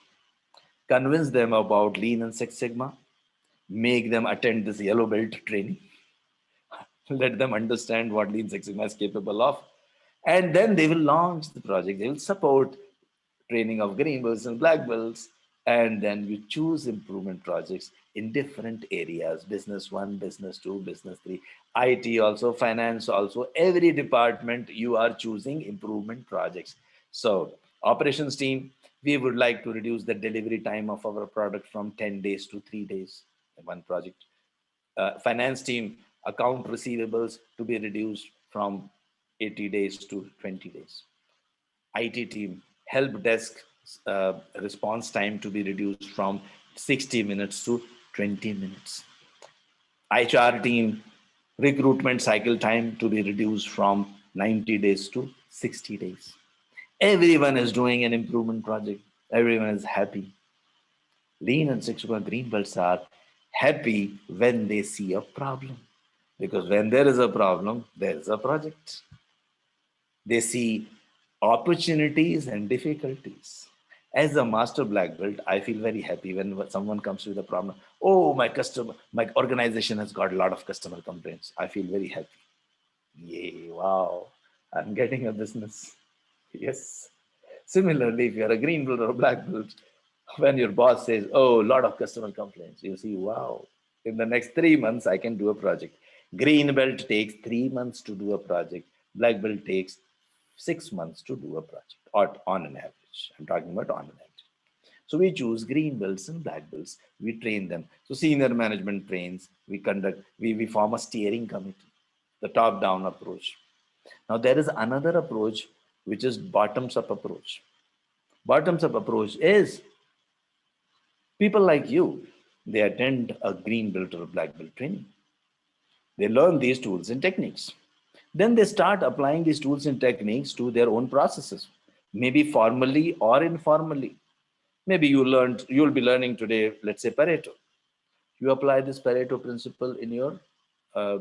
convince them about Lean and Six Sigma, make them attend this yellow belt training, let them understand what Lean Six Sigma is capable of, and then they will launch the project. They will support training of green belts and black belts, and then you choose improvement projects in different areas: business one, business two, business three, IT also, finance also. Every department you are choosing improvement projects. So operations team, we would like to reduce the delivery time of our product from 10 days to 3 days in one project. Finance team, account receivables to be reduced from 80 days to 20 days. IT team, help desk response time to be reduced from 60 minutes to 20 minutes. HR team, recruitment cycle time to be reduced from 90 days to 60 days. Everyone is doing an improvement project. Everyone is happy. Lean and Six Sigma green belts are happy when they see a problem. Because when there is a problem, there is a project. They see opportunities and difficulties. As a master black belt, I feel very happy when someone comes with a problem. Oh, my organization has got a lot of customer complaints. I feel very happy. Yay, wow, I'm getting a business. Yes. Similarly, if you're a green belt or a black belt, when your boss says, oh, a lot of customer complaints, you see, wow, in the next 3 months, I can do a project. Green belt takes 3 months to do a project. Black belt takes 6 months to do a project, or on an average. I'm talking about on an average. So we choose green belts and black belts. We train them. So senior management trains, we form a steering committee, the top-down approach. Now there is another approach, which is bottoms-up approach. Bottoms-up approach is people like you, they attend a green belt or a black belt training. They learn these tools and techniques. Then they start applying these tools and techniques to their own processes, maybe formally or informally. Maybe you'll be learning today, let's say Pareto. You apply this Pareto principle in your uh,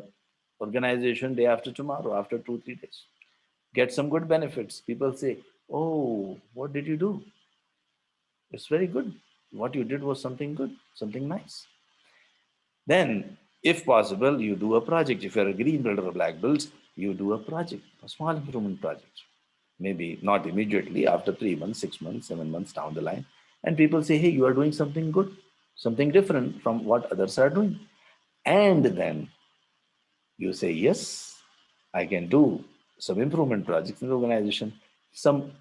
organization day after tomorrow, after 2-3 days. Get some good benefits. People say, oh, what did you do? It's very good. What you did was something good, something nice. Then, if possible, you do a project. If you're a green belt or a black belt, you do a project, a small improvement project. Maybe not immediately, after 3 months, 6 months, 7 months down the line. And people say, hey, you are doing something good, something different from what others are doing. And then you say, yes, I can do some improvement projects in the organization. Some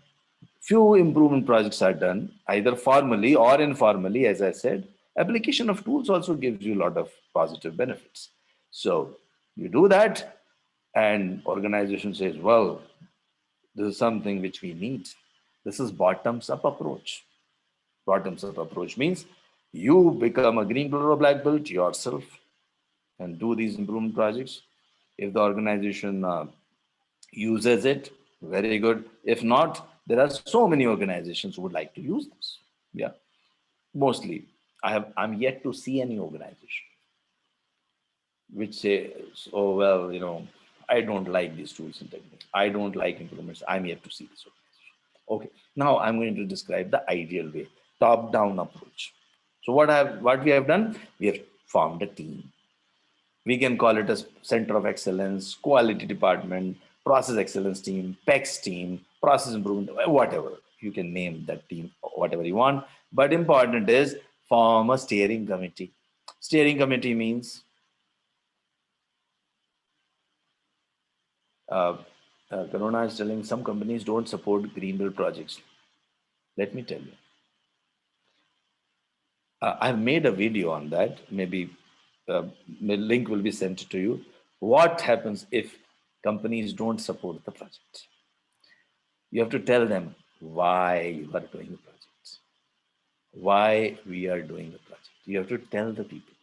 few improvement projects are done either formally or informally. As I said, application of tools also gives you a lot of positive benefits. So you do that, and organization says, well, this is something which we need. This is bottoms up approach. Bottoms up approach means you become a green belt or a black belt yourself and do these improvement projects. If the organization uses it, very good. If not, there are so many organizations who would like to use this. Yeah, mostly. I'm yet to see any organization which says, oh, well, I don't like these tools and techniques. I don't like improvements. I'm yet to see this organization. Okay, now I'm going to describe the ideal way, top-down approach. So what we have done, we have formed a team. We can call it a center of excellence, quality department, process excellence team, PEX team, process improvement, whatever. You can name that team whatever you want. But important is form a steering committee. Steering committee means Karuna is telling some companies don't support green belt projects. Let me tell you. I've made a video on that. Maybe the link will be sent to you. What happens if companies don't support the project? You have to tell them why you are doing the project, why we are doing the project. You have to tell the people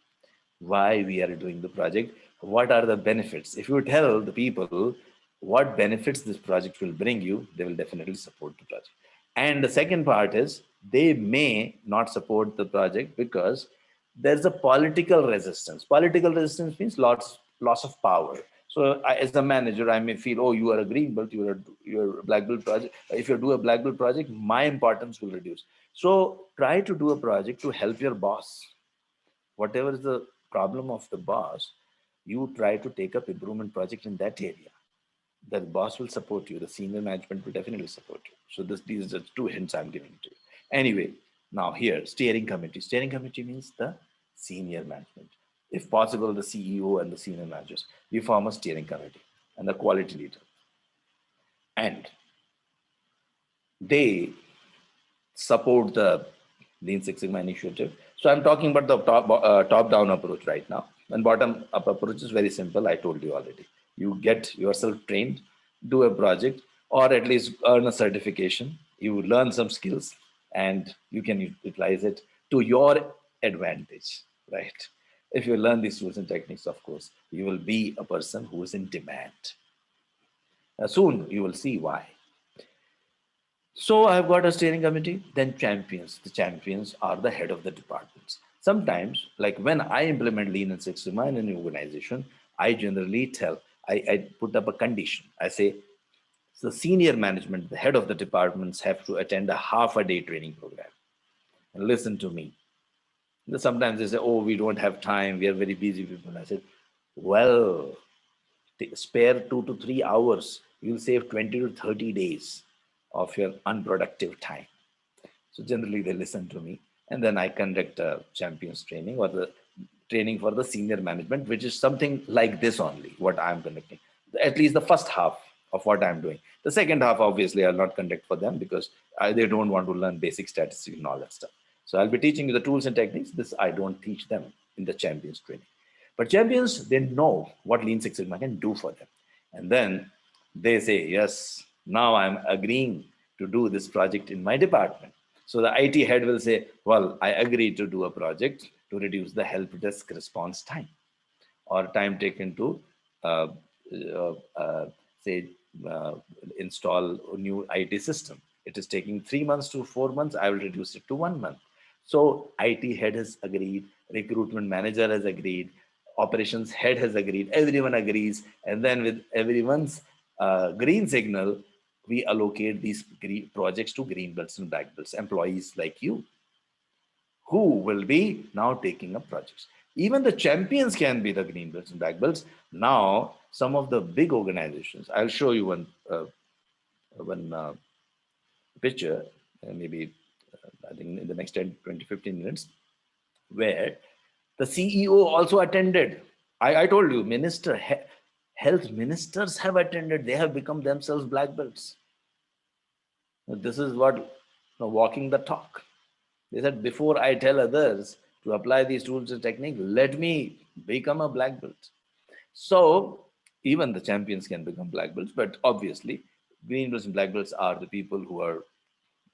why we are doing the project, what are the benefits. If you tell the people what benefits this project will bring you, they will definitely support the project. And the second part is they may not support the project because there's a political resistance. Political resistance means loss of power. So as a manager, I may feel, oh, you are a green belt, you're a black belt project. If you do a black belt project, my importance will reduce. So try to do a project to help your boss. Whatever is the problem of the boss, you try to take up improvement project in that area. The boss will support you. The senior management will definitely support you. So these are the two hints I'm giving to you. Anyway, now here, steering committee. Steering committee means the senior management. If possible, the CEO and the senior managers. We form a steering committee and the quality leader. And they support the Lean Six Sigma initiative. So I'm talking about the top-down approach right now. And bottom-up approach is very simple. I told you already. You get yourself trained, do a project, or at least earn a certification. You learn some skills, and you can utilize it to your advantage. right? If you learn these tools and techniques, of course, you will be a person who is in demand. Soon you will see why. So I've got a steering committee, then champions. The champions are the head of the departments. Sometimes, like when I implement Lean and Six Sigma in an organization, I generally I put up a condition. I say, the senior management, the head of the departments have to attend a half a day training program. And listen to me. Sometimes they say, oh, we don't have time. We are very busy people. I said, well, spare 2 to 3 hours. You'll save 20 to 30 days of your unproductive time. So generally they listen to me, and then I conduct a champions training or the training for the senior management, which is something like this only, what I'm conducting. At least the first half of what I'm doing. The second half, obviously, I'll not conduct for them because they don't want to learn basic statistics and all that stuff. So I'll be teaching you the tools and techniques. This I don't teach them in the champions training. But champions, they know what Lean Six Sigma can do for them. And then they say, yes, now I'm agreeing to do this project in my department. So the IT head will say, well, I agree to do a project to reduce the help desk response time or time taken to uh, uh, uh, say uh, install a new IT system. It is taking 3 months to 4 months. I will reduce it to 1 month. So IT head has agreed, recruitment manager has agreed, operations head has agreed, everyone agrees. And then with everyone's green signal, we allocate these projects to green belts and black belts, employees like you, who will be now taking up projects. Even the champions can be the green belts and black belts. Now, some of the big organizations, I'll show you one picture, maybe I think in the next 10, 20, 15 minutes, where the CEO also attended. I told you, health ministers have attended. They have become themselves black belts. This is what walking the talk. They said, before I tell others to apply these tools and techniques, let me become a black belt. So even the champions can become black belts, but obviously green belts and black belts are the people who are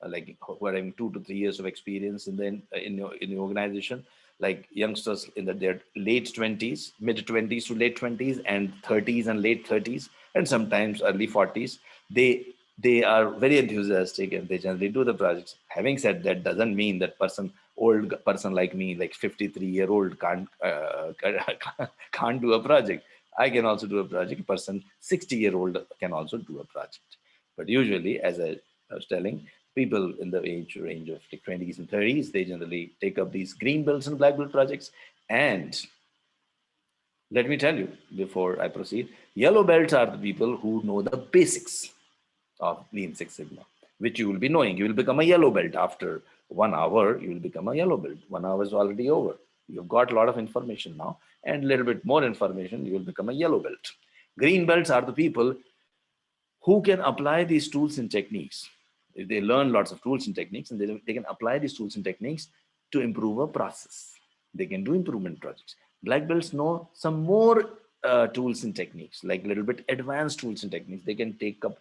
like who are having 2 to 3 years of experience in the organization, like youngsters in their late 20s, mid 20s to late 20s, and 30s and late 30s, and sometimes early 40s. They are very enthusiastic and they generally do the projects. Having said that, doesn't mean that old person like me, like 53-year-old, can't do a project. I can also do a project. Person 60-year-old can also do a project. But usually, as I was telling, people in the age range of like 20s and 30s, they generally take up these green belts and black belt projects. And let me tell you, before I proceed, yellow belts are the people who know the basics of Lean Six Sigma, which you will be knowing. You will become a yellow belt after 1 hour. You will become a yellow belt. 1 hour is already over. You've got a lot of information now, and a little bit more information. You will become a yellow belt. Green belts are the people who can apply these tools and techniques. If they learn lots of tools and techniques, and they can apply these tools and techniques to improve a process. They can do improvement projects. Black belts know some more tools and techniques, like a little bit advanced tools and techniques. They can take up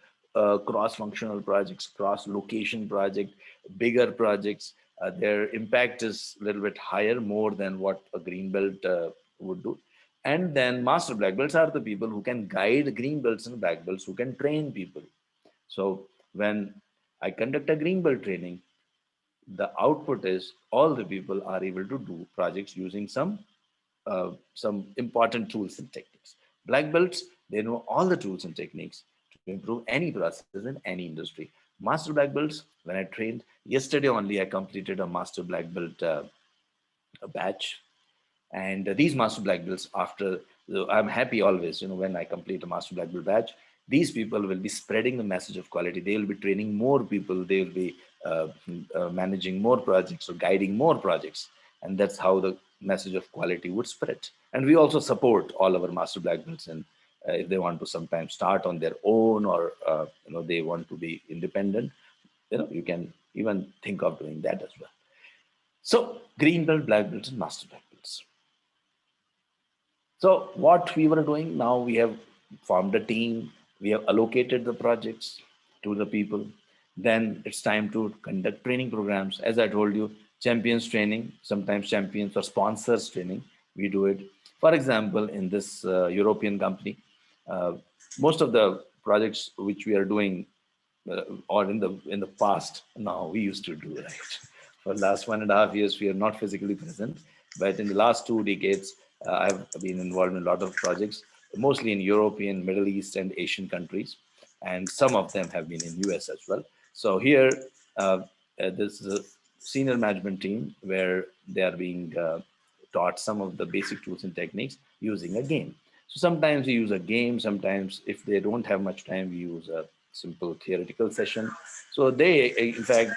cross-functional projects, cross-location project, bigger projects. Their impact is a little bit higher, more than what a green belt would do. And then master black belts are the people who can guide green belts and black belts, who can train people. So when I conduct a green belt training, the output is all the people are able to do projects using some important tools and techniques. Black belts, they know all the tools and techniques to improve any processes in any industry. Master black belts, when I trained yesterday only, I completed a master black belt batch. And these master black belts, after I'm happy always, when I complete a master black belt batch, these people will be spreading the message of quality. They will be training more people. They will be managing more projects or guiding more projects. And that's how the message of quality would spread. And we also support all our master black belts. And if they want to sometimes start on their own, or they want to be independent, you can even think of doing that as well. So green belt, black belts, and master black belts. So what we were doing, now we have formed a team, we have allocated the projects to the people. Then it's time to conduct training programs. As I told you, champions training, sometimes champions or sponsors training. We do it. For example, in this European company, uh, most of the projects which we are doing, or in the past, now we used to do, right? For the last 1.5 years, we are not physically present, but in the last 2 decades, I've been involved in a lot of projects, mostly in European, Middle East, and Asian countries, and some of them have been in US as well. So here, this is a senior management team where they are being taught some of the basic tools and techniques using a game. So sometimes we use a game, sometimes if they don't have much time, we use a simple theoretical session. So they, in fact,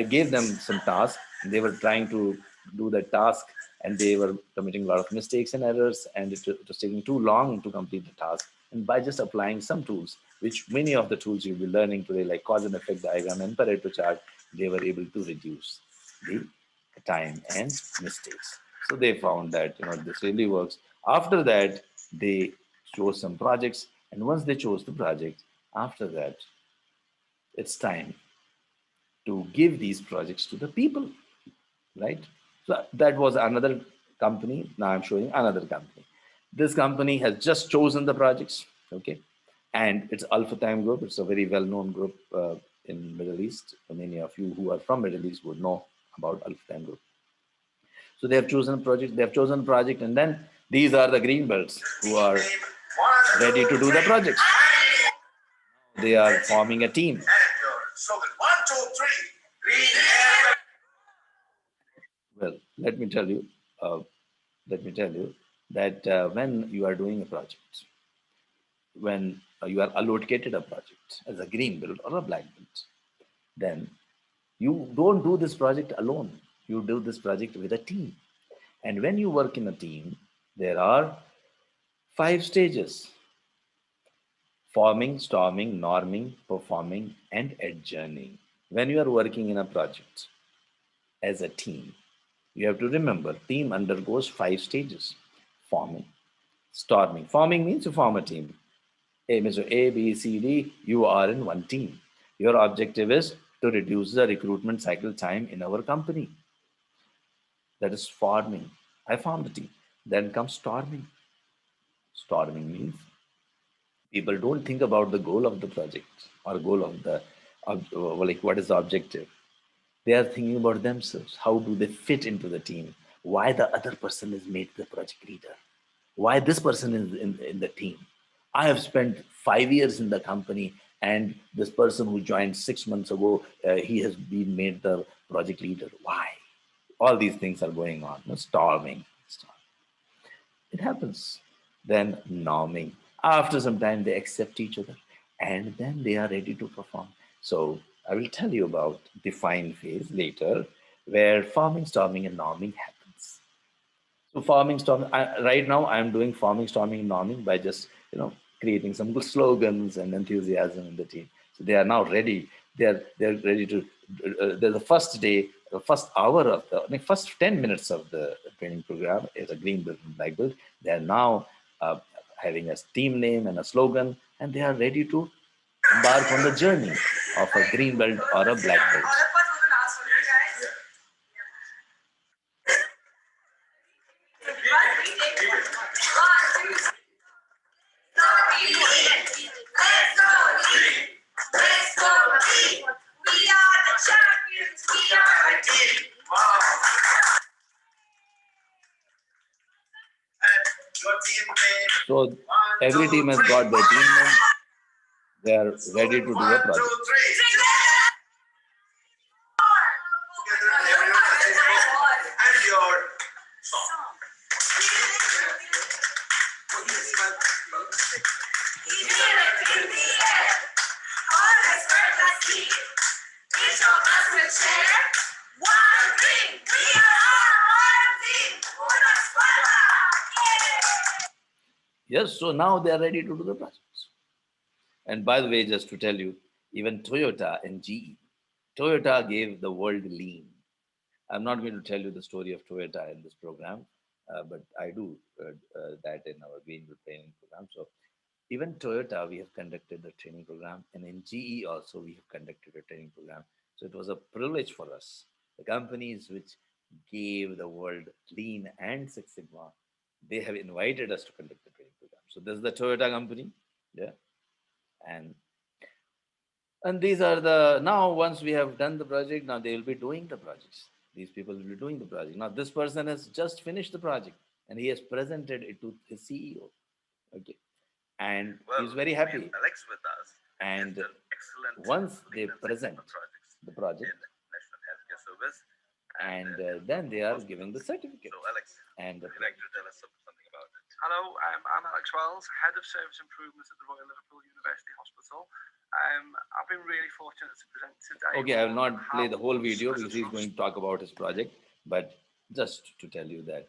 I gave them some tasks. They were trying to do the task, and they were committing a lot of mistakes and errors, and it was taking too long to complete the task. And by just applying some tools, which many of the tools you'll be learning today, like cause and effect diagram and Pareto chart, they were able to reduce the time and mistakes. So they found that this really works. After that, they chose some projects, and once they chose the project, after that, it's time to give these projects to the people, right? So that was another company. Now I'm showing another company. This company has just chosen the projects, okay, and it's Alpha Time Group. It's a very well-known group in Middle East. Many of you who are from Middle East would know about Alpha Time Group. So they have chosen a project. They have chosen a project, and then these are the green belts who are ready to do the project. They are forming a team. Well, uh, let me tell you that when you are doing a project, when you are allocated a project as a green belt or a black belt, then you don't do this project alone. You do this project with a team. And when you work in a team, there are 5 stages: forming, storming, norming, performing, and adjourning. When you are working in a project as a team, you have to remember team undergoes 5 stages: forming, storming. Forming means you form a team. A means A, B, C, D, you are in one team. Your objective is to reduce the recruitment cycle time in our company. That is forming. I formed the team. Then comes storming. Storming means people don't think about the goal of the project or goal of the like what is the objective. They are thinking about themselves. How do they fit into the team? Why the other person is made the project leader? Why this person is in the team? I have spent 5 years in the company, and this person who joined 6 months ago, he has been made the project leader. Why? All these things are going on. No, storming. It happens. Then norming. After some time, they accept each other, and then they are ready to perform. So I will tell you about define phase later, where forming, storming, and norming happens. So farming storming. Right now, I'm doing farming storming and norming by just creating some good slogans and enthusiasm in the team. So they are now ready. They're ready to. The first day, the first hour of the first 10 minutes of the training program is a green belt and black belt. They are now having a team name and a slogan, and they are ready to embark on the journey of a green belt or a black belt. So every team has got their team name. They are ready to do a project. Yes, so now they are ready to do the projects. And by the way, just to tell you, even Toyota and GE, Toyota gave the world lean. I'm not going to tell you the story of Toyota in this program, but I do that in our Greenville training program. So even Toyota, we have conducted the training program, and in GE also we have conducted a training program. So it was a privilege for us The companies which gave the world Lean and Six Sigma, they have invited us to conduct the training program. So this is the Toyota company, yeah, and these are the, now once we have done the project, now they will be doing the projects. These people will be doing the project. Now this person has just finished the project and he has presented it to his CEO. Okay, and well, he's very happy. Alex with us, and once they present the project in National Healthcare Service, and then they are giving the certificate. So Alex, and would you like to tell us something about it? Hello, I'm Alex Wells, Head of Service Improvements at the Royal Liverpool University Hospital. I've been really fortunate to present today. Okay, I will not play the whole video because he's going to talk about his project, but just to tell you that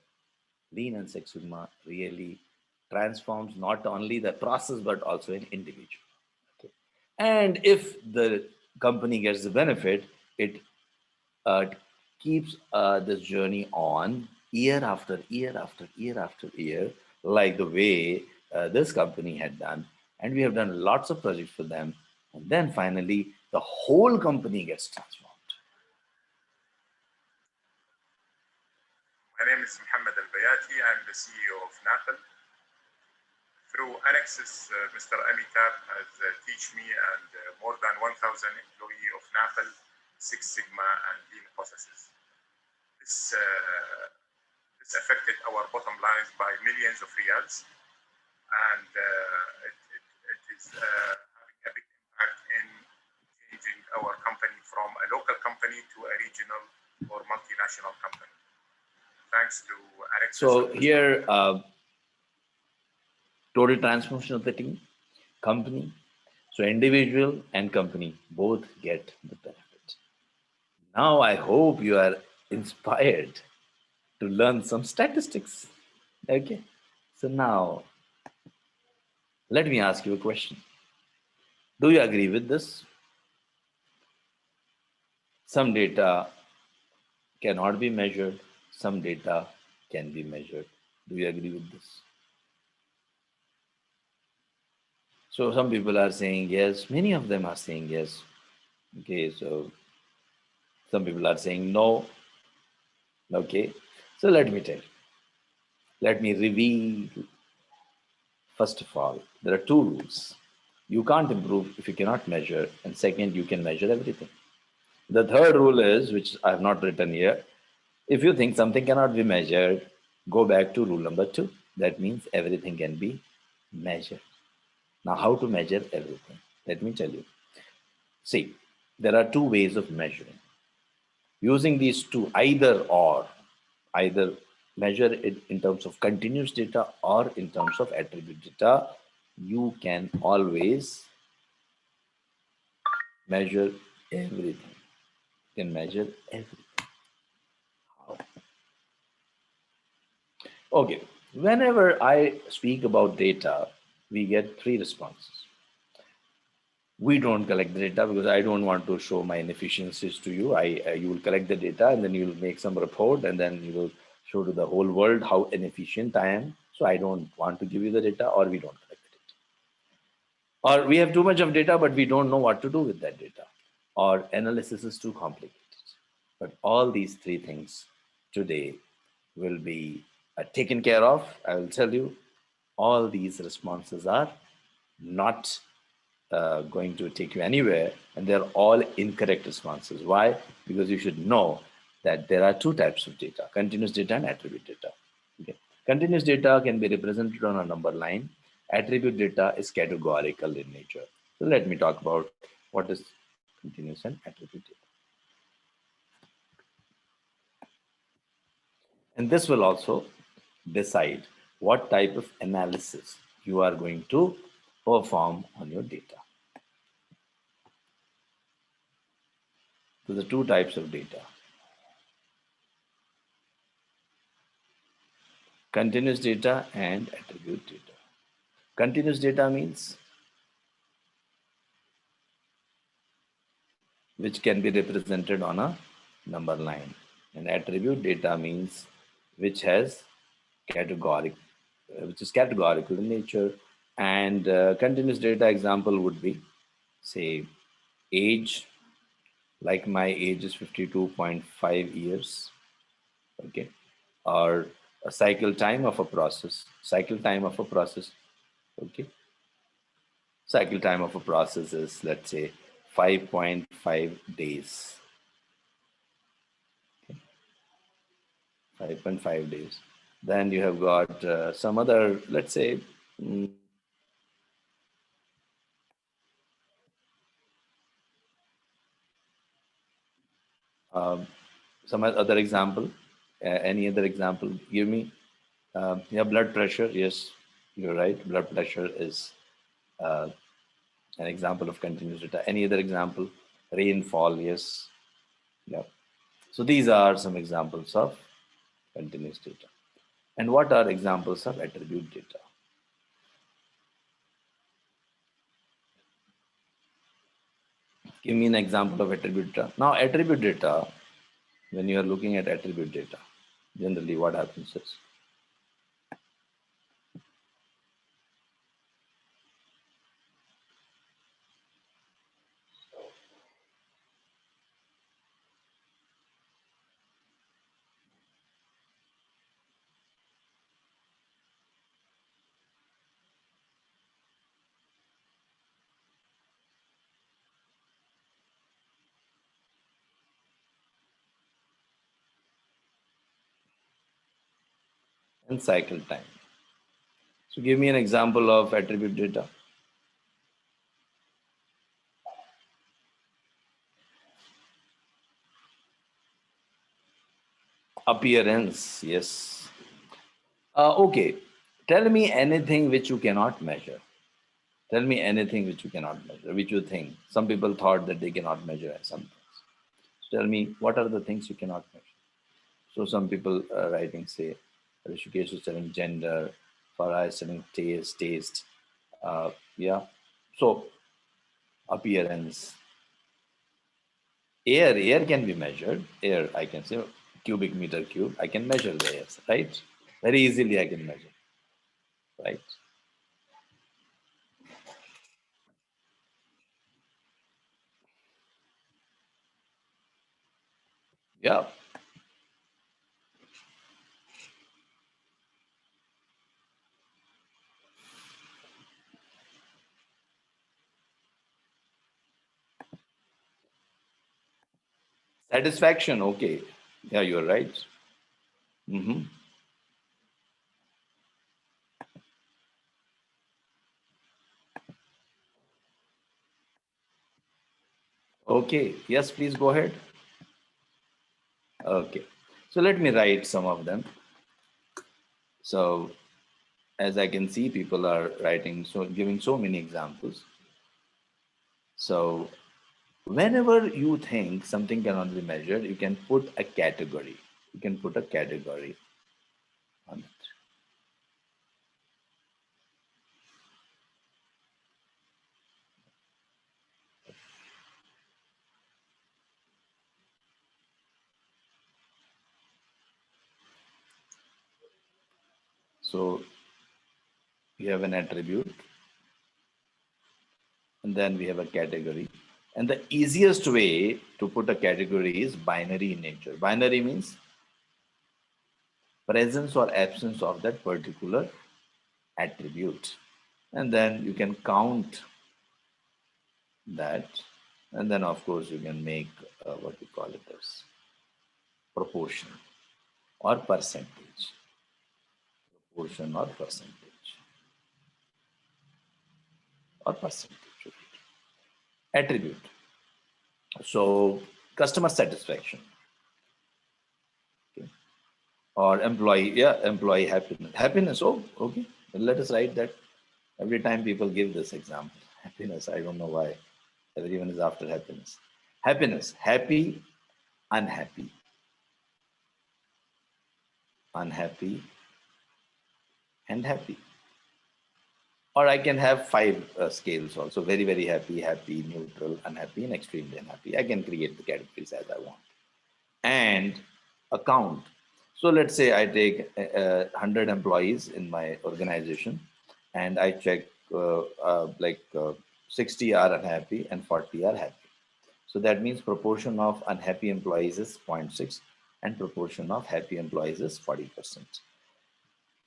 Lean and Six Sigma really transforms not only the process but also an individual. Okay. And if the company gets the benefit, it uh, keeps this journey on year after year after year after year, like the way this company had done. And we have done lots of projects for them. And then finally, the whole company gets transformed. My name is Mohammed Al-Bayati. I'm the CEO of NAPL. Through Anexas, Mr. Amitabh has taught me and more than 1,000 employees of NAPL, Six Sigma and Lean processes. This affected our bottom lines by millions of riyals, and it is having a big impact in changing our company from a local company to a regional or multinational company. Thanks to Anexas. So here, total transformation of the team, company. So individual and company both get the benefit. Now I hope you are inspired to learn some statistics. Okay. So now let me ask you a question. Do you agree with this? Some data cannot be measured, some data can be measured. Do you agree with this? So some people are saying yes, many of them are saying yes. Okay, so some people are saying no. Okay, so let me tell you. Let me reveal. First of all, there are two rules. You can't improve if you cannot measure, and second, you can measure everything. The third rule is, which I have not written here, if you think something cannot be measured, go back to rule number 2. That means everything can be measured. Now, how to measure everything? Let me tell you. See, there are two ways of measuring. Using these two, either or, either measure it in terms of continuous data or in terms of attribute data, you can always measure everything. You can measure everything. How? Okay, whenever I speak about data, we get 3 responses. We don't collect the data because I don't want to show my inefficiencies to you. You will collect the data and then you will make some report and then you will show to the whole world how inefficient I am. So I don't want to give you the data, or we don't collect the data. Or we have too much of data, but we don't know what to do with that data. Or analysis is too complicated. But all these 3 things today will be taken care of. I will tell you, all these responses are not going to take you anywhere, and they're all incorrect responses. Why? Because you should know that there are 2 types of data: continuous data and attribute data. Okay. Continuous data can be represented on a number line. Attribute data is categorical in nature. So let me talk about what is continuous and attribute data. And this will also decide what type of analysis you are going to perform on your data. So the 2 types of data: continuous data and attribute data. Continuous data means which can be represented on a number line, and attribute data means which has which is categorical in nature. And continuous data example would be, say, age, like my age is 52.5 years, okay, or a cycle time of a process, okay, cycle time of a process is, let's say, 5.5 days, 5.5 days. Then you have got some other, let's say, mm, some other example, any other example, give me. Yeah, blood pressure, yes, you're right. Blood pressure is an example of continuous data. Any other example? Rainfall, yes. Yeah. So these are some examples of continuous data. And what are examples of attribute data? Give me an example of attribute data. Now, attribute data, when you are looking at attribute data, generally what happens is, and cycle time. So give me an example of attribute data. Appearance, yes. Okay, tell me anything which you cannot measure. Tell me anything which you cannot measure, which you think. Some people thought that they cannot measure some things. Tell me, what are the things you cannot measure? So some people writing say, Rishikesh is telling gender, Farah is telling taste. Yeah. So appearance. Air can be measured. Air, I can say cubic meter cube. I can measure the air, right? Very easily I can measure, right? Yeah. Satisfaction, okay. Yeah, you're right. Mm-hmm. Okay. Yes, please go ahead. Okay. So let me write some of them. So as I can see, people are writing, so giving so many examples. So whenever you think something cannot be measured, you can put a category. You can put a category on it. So we have an attribute, and then we have a category. And the easiest way to put a category is binary in nature. Binary means presence or absence of that particular attribute. And then you can count that. And then, of course, you can make what we call it as proportion or percentage. Proportion or percentage. Or percentage. Attribute. So, customer satisfaction. Okay. Or employee, yeah, employee happiness. Happiness, oh, okay. Well, let us write that. Every time people give this example. Happiness, I don't know why. Everyone is after happiness. Happiness, happy, unhappy. Unhappy, and happy. Or I can have five scales also. Very, very happy, happy, neutral, unhappy, and extremely unhappy. I can create the categories as I want. And account. So let's say I take 100 employees in my organization and I check 60 are unhappy and 40 are happy. So that means proportion of unhappy employees is 0.6 and proportion of happy employees is 40%.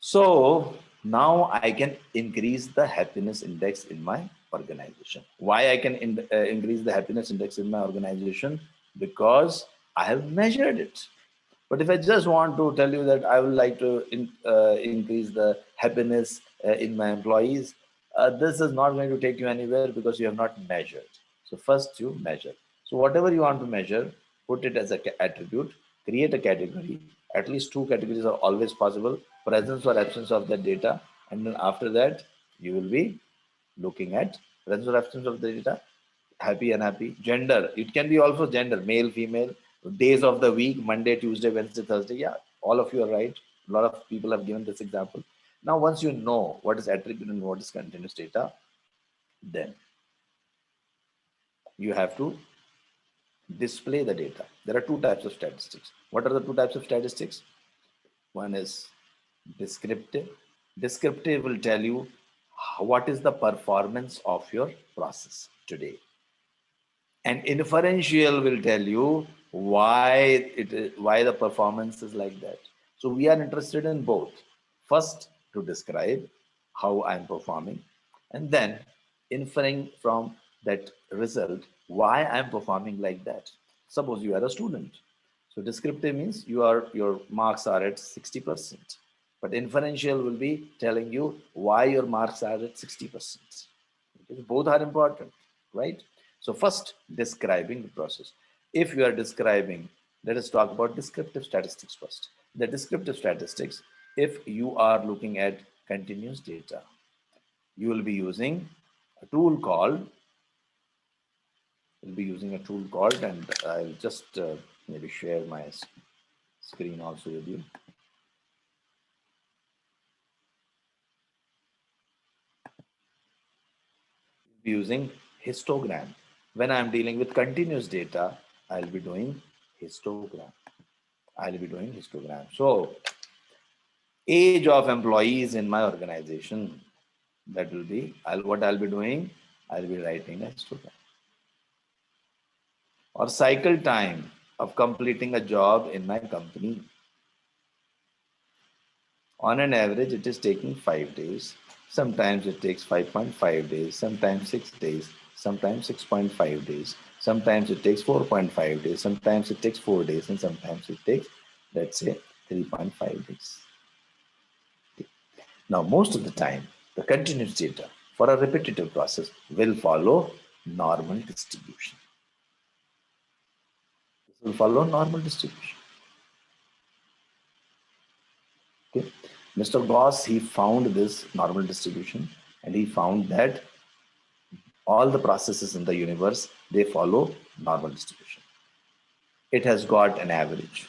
So now I can increase the happiness index in my organization. Why I can increase the happiness index in my organization? Because I have measured it. But if I just want to tell you that I would like to increase the happiness in my employees, this is not going to take you anywhere because you have not measured. So first you measure. So whatever you want to measure, put it as an attribute, create a category. At least two categories are always possible, presence or absence of the data. And then after that, you will be looking at presence or absence of the data, happy, unhappy, gender. It can be also gender, male, female, days of the week, Monday, Tuesday, Wednesday, Thursday. Yeah, all of you are right. A lot of people have given this example. Now, once you know what is attribute and what is continuous data, then you have to display the data. There are two types of statistics. What are the two types of statistics? One is descriptive. Descriptive will tell you what is the performance of your process today. And inferential will tell you why the performance is like that. So we are interested in both. First, to describe how I'm performing, and then inferring from that result why I'm performing like that. Suppose you are a student. So descriptive means your marks are at 60%. But inferential will be telling you why your marks are at 60%. Because both are important, right? So first, describing the process. If you are describing, let us talk about descriptive statistics first. The descriptive statistics, if you are looking at continuous data, you will be using a tool called, and I'll just maybe share my screen also with you. Using histogram. When I'm dealing with continuous data, I'll be doing histogram. So age of employees in my organization, that will be, what I'll be doing, I'll be writing a histogram. Or cycle time of completing a job in my company. On an average, it is taking 5 days. Sometimes it takes 5.5 days, sometimes 6 days, sometimes 6.5 days, sometimes it takes 4.5 days, sometimes it takes 4 days, and sometimes it takes, let's say, 3.5 days. Now, most of the time, the continuous data for a repetitive process will follow normal distribution. This will follow normal distribution. Okay. Mr. Gauss, he found this normal distribution, and he found that all the processes in the universe, they follow normal distribution. It has got an average.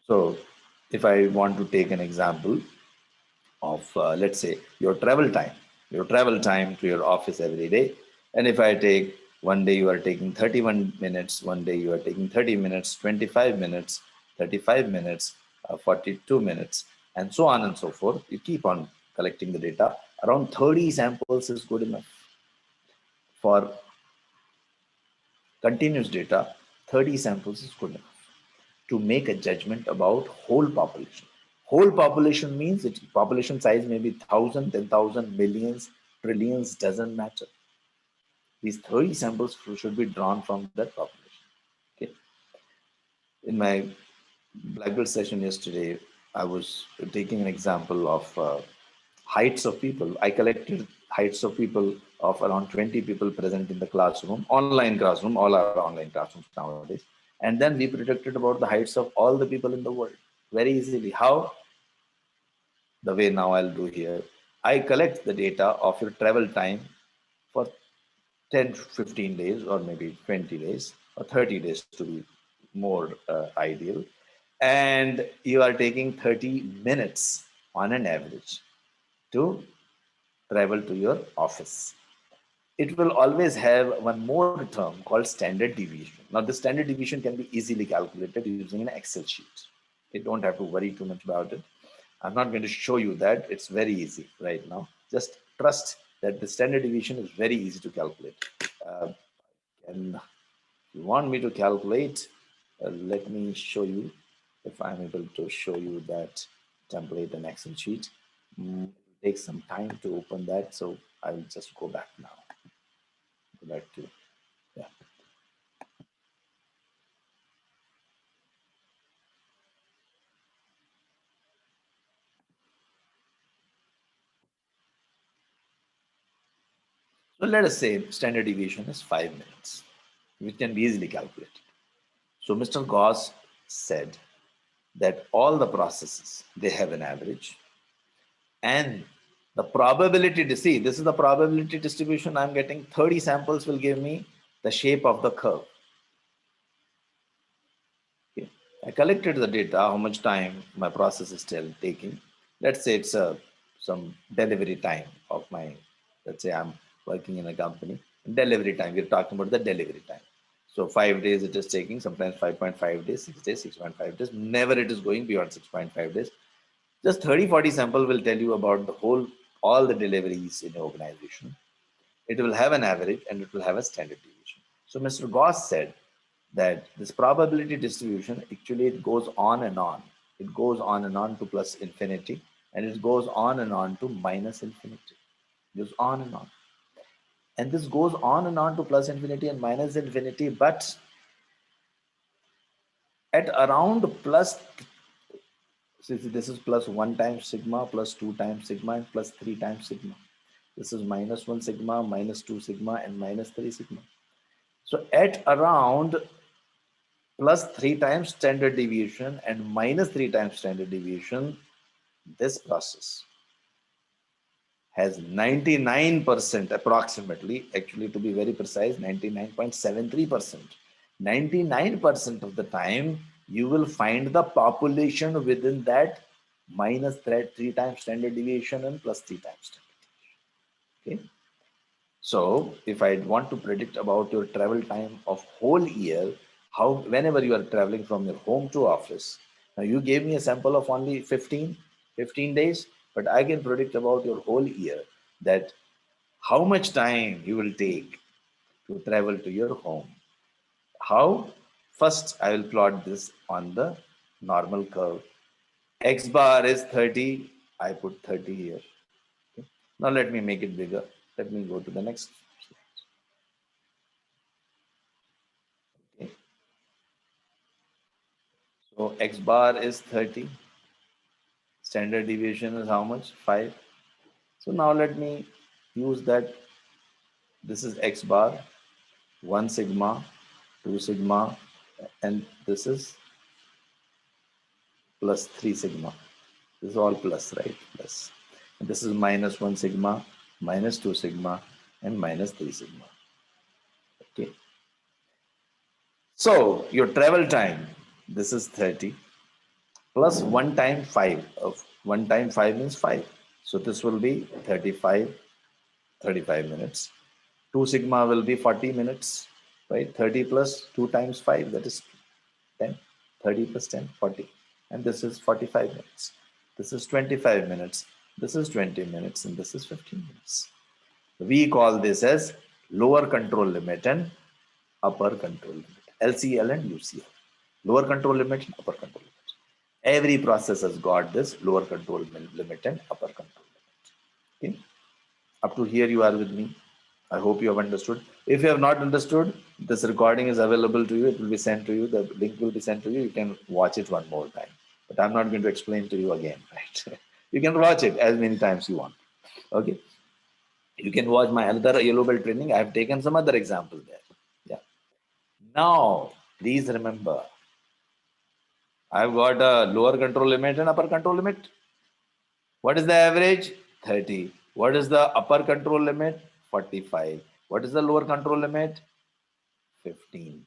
So if I want to take an example of, let's say, your travel time to your office every day. And if I take one day you are taking 31 minutes, one day you are taking 30 minutes, 25 minutes, 35 minutes, 42 minutes, and so on and so forth. You keep on collecting the data. Around 30 samples is good enough. For continuous data, 30 samples is good enough to make a judgment about whole population. Whole population means its population size may be 1,000, 10,000, millions, trillions, doesn't matter. These 30 samples should be drawn from that population. Okay. In my black belt session yesterday, I was taking an example of heights of people. I collected heights of people of around 20 people present in the classroom, online classroom, all our online classrooms nowadays. And then we predicted about the heights of all the people in the world very easily. How? The way now I'll do here. I collect the data of your travel time for 10, 15 days, or maybe 20 days, or 30 days to be more ideal. And you are taking 30 minutes on an average to travel to your office. It will always have one more term called standard deviation. Now, the standard deviation can be easily calculated using an Excel sheet. You don't have to worry too much about it. I'm not going to show you that. It's very easy right now. Just trust that the standard deviation is very easy to calculate. And You want me to calculate? Let me show you if I'm able to show you that template and Excel sheet. It takes some time to open that, so I'll just go back now. Go back to, yeah. So let us say standard deviation is 5 minutes, which can be easily calculated. So Mr. Gauss said that all the processes, they have an average, and the probability to see, this is the probability distribution. I'm getting 30 samples will give me the shape of the curve. Okay. I collected the data, how much time my process is still taking. Let's say it's some delivery time of my, let's say I'm working in a company. Delivery time, we're talking about the delivery time. So 5 days it is taking, sometimes 5.5 days, 6 days, 6.5 days. Never it is going beyond 6.5 days. Just 30, 40 sample will tell you about the whole, all the deliveries in your organization. It will have an average and it will have a standard deviation. So Mr. Gauss said that this probability distribution, actually it goes on and on. It goes on and on to plus infinity, and it goes on and on to minus infinity. It goes on and on. And this goes on and on to plus infinity and minus infinity, but at around plus, so this is plus 1 times sigma, plus 2 times sigma, and plus 3 times sigma. This is minus 1 sigma, minus 2 sigma, and minus 3 sigma. So at around plus 3 times standard deviation and minus 3 times standard deviation, this process has 99% approximately, actually to be very precise, 99.73%. 99% of the time, you will find the population within that minus 3 times standard deviation and plus 3 times standard deviation. Okay. So if I want to predict about your travel time of whole year, how whenever you are traveling from your home to office, now you gave me a sample of only 15 days, but I can predict about your whole year that how much time you will take to travel to your home. How? First, I will plot this on the normal curve. X bar is 30. I put 30 here. Okay. Now let me make it bigger. Let me go to the next slide. Okay. So X bar is 30. Standard deviation is how much? 5. So now let me use that. This is X bar, 1 sigma, 2 sigma, and this is plus 3 sigma. This is all plus, right? Plus. And this is minus 1 sigma, minus 2 sigma, and minus 3 sigma. Okay. So your travel time, this is 30 plus 1 time 5. Of 1 time 5 means 5. So this will be 35 minutes. 2 sigma will be 40 minutes, right? 30 plus 2 times 5, that is 10. 30 plus 10, 40. And this is 45 minutes. This is 25 minutes. This is 20 minutes. And this is 15 minutes. We call this as lower control limit and upper control limit. LCL and UCL. Lower control limit and upper control limit. Every process has got this lower control limit and upper control limit. Okay. Up to here you are with me. I hope you have understood. If you have not understood, this recording is available to you. It will be sent to you. The link will be sent to you. You can watch it one more time. But I'm not going to explain to you again, right? You can watch it as many times you want. Okay. You can watch my other yellow belt training. I have taken some other examples there. Yeah. Now, please remember, I've got a lower control limit and upper control limit. What is the average? 30. What is the upper control limit? 45. What is the lower control limit? 15.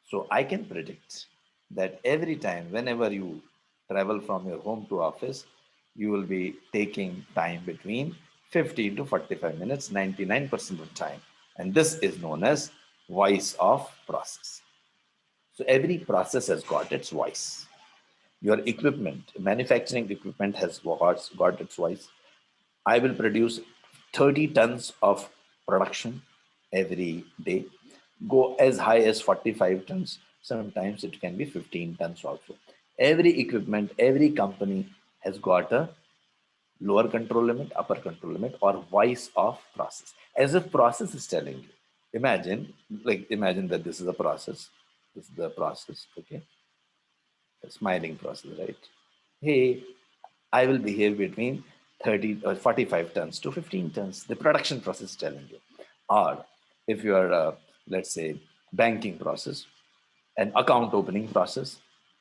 So I can predict that every time, whenever you travel from your home to office, you will be taking time between 15 to 45 minutes, 99% of the time. And this is known as voice of process. So every process has got its voice. Your equipment, manufacturing equipment has got its voice. I will produce 30 tons of production every day. go as high as 45 tons. Sometimes it can be 15 tons also. Every equipment, every company has got a lower control limit, upper control limit, or voice of process. As if process is telling you. Imagine that this is a process. This is the process, okay? A smiling process, right? Hey, I will behave between 30 or 45 tons to 15 tons. The production process is telling you. Or if you are, let's say, banking process, an account opening process.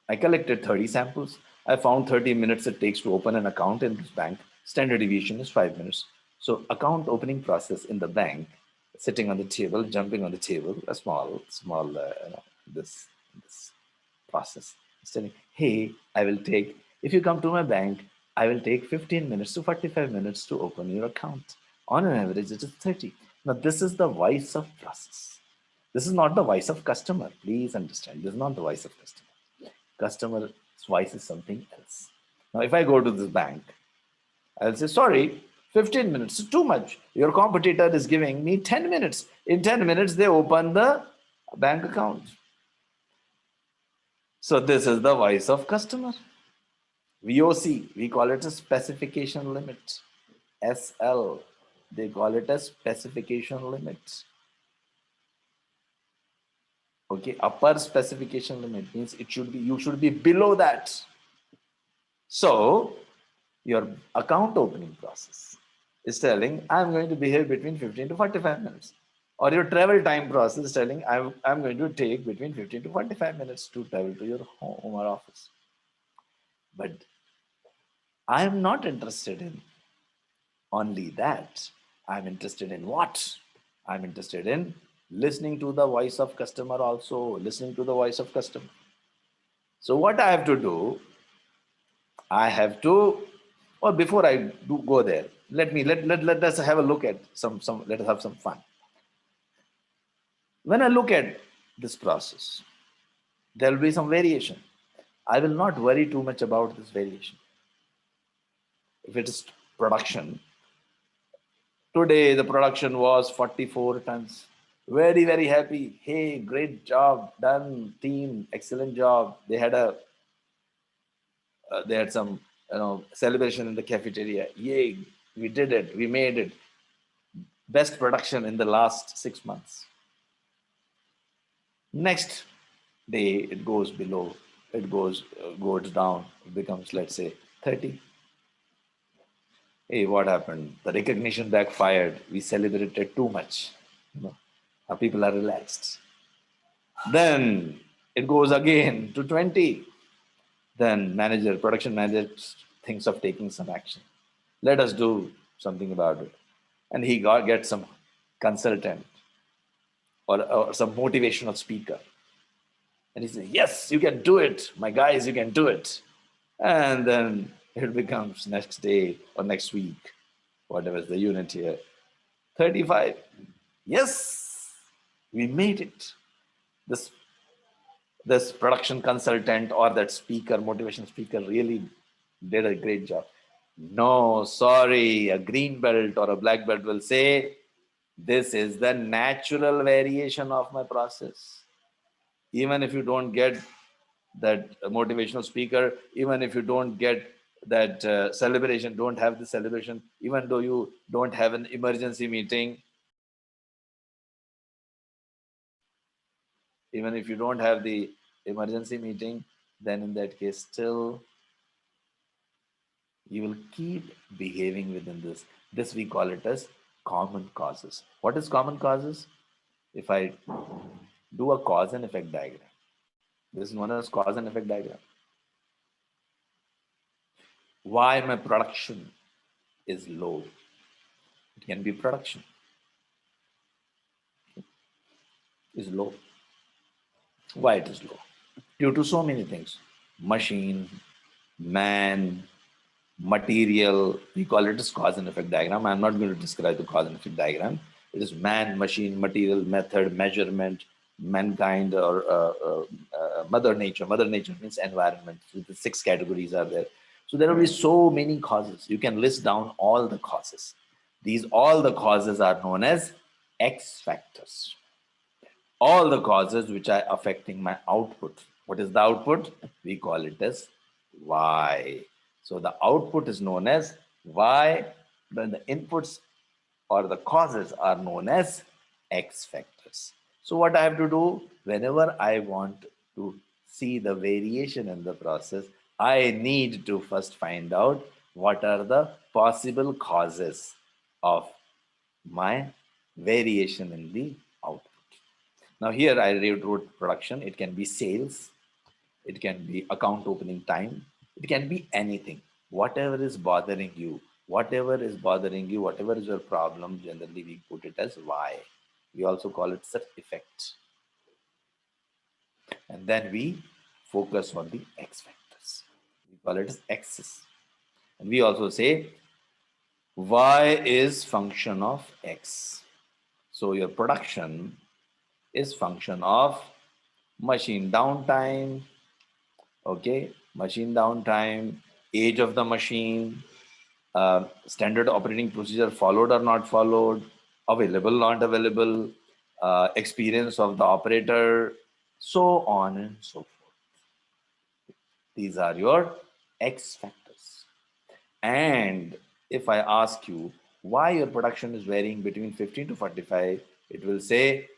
I collected 30 samples. I found 30 minutes it takes to open an account in this bank. Standard deviation is 5 minutes. So account opening process in the bank, sitting on the table, jumping on the table, a small, this process. It's telling, hey, I will take, if you come to my bank, I will take 15 minutes to 45 minutes to open your account. On an average, it is 30. Now, this is the voice of process. This is not the voice of customer. Please understand. This is not the voice of customer. Customer's voice is something else. Now, if I go to this bank, I'll say, sorry, 15 minutes is too much. Your competitor is giving me 10 minutes. In 10 minutes, they open the bank account. So this is the voice of customer. VOC, we call it a specification limit. SL, they call it a specification limit. Okay, upper specification limit means you should be below that. So your account opening process is telling, I'm going to behave between 15 to 45 minutes. Or your travel time process is telling, I'm going to take between 15 to 45 minutes to travel to your home or office. But I am not interested in only that. I'm interested in what? I'm interested in listening to the voice of customer also, listening to the voice of customer. So what I have to do, I have to, or before I do go there, let us have a look at let us have some fun. When I look at this process, there will be some variation. I will not worry too much about this variation. If it is production, today the production was 44 tons. Very, very happy. Hey, great job done, team, excellent job. They had some celebration in the cafeteria. Yay, we did it, we made it. Best production in the last 6 months. Next day it goes below, it goes down, it becomes, let's say, 30. Hey, what happened? The recognition backfired. We celebrated too much. Our people are relaxed. Then it goes again to 20. Then production manager thinks of taking some action. Let us do something about it. And he gets some consultant or some motivational speaker. And he says, yes, you can do it. My guys, you can do it. And then it becomes next day or next week, whatever is the unit here, 35. Yes, we made it. This production consultant or that speaker, motivation speaker, really did a great job. No, sorry, a green belt or a black belt will say, this is the natural variation of my process. Even if you don't get that motivational speaker, even if you don't get that celebration, don't have the celebration, even though you don't have an emergency meeting, even if you don't have the emergency meeting, then in that case, still you will keep behaving within this. This we call it as common causes. What is common causes? If I do a cause and effect diagram, this is known as cause and effect diagram. Why my production is low? It can be production is low. Why it is low? Due to so many things. Machine, man, material. We call it as cause and effect diagram. I'm not going to describe the cause and effect diagram. It is man, machine, material, method, measurement, mankind, or mother nature. Mother nature means environment. So the 6 categories are there. So there will be so many causes. You can list down all the causes. All the causes are known as X factors. all the causes which are affecting my output. What is the output? We call it as Y. So the output is known as Y, when the inputs or the causes are known as X factors. So what I have to do whenever I want to see the variation in the process, I need to first find out what are the possible causes of my variation in the output. Now here I wrote production. It can be sales, it can be account opening time, it can be anything. Whatever is bothering you, whatever is your problem, generally we put it as Y. We also call it set effect. And then we focus on the X factors. We call it as X's. And we also say Y is function of X. So your production is function of machine downtime, okay, machine downtime, age of the machine, standard operating procedure followed or not followed, available, not available, experience of the operator, so on and so forth. These are your X factors. And if I ask you why your production is varying between 15 to 45, it will say,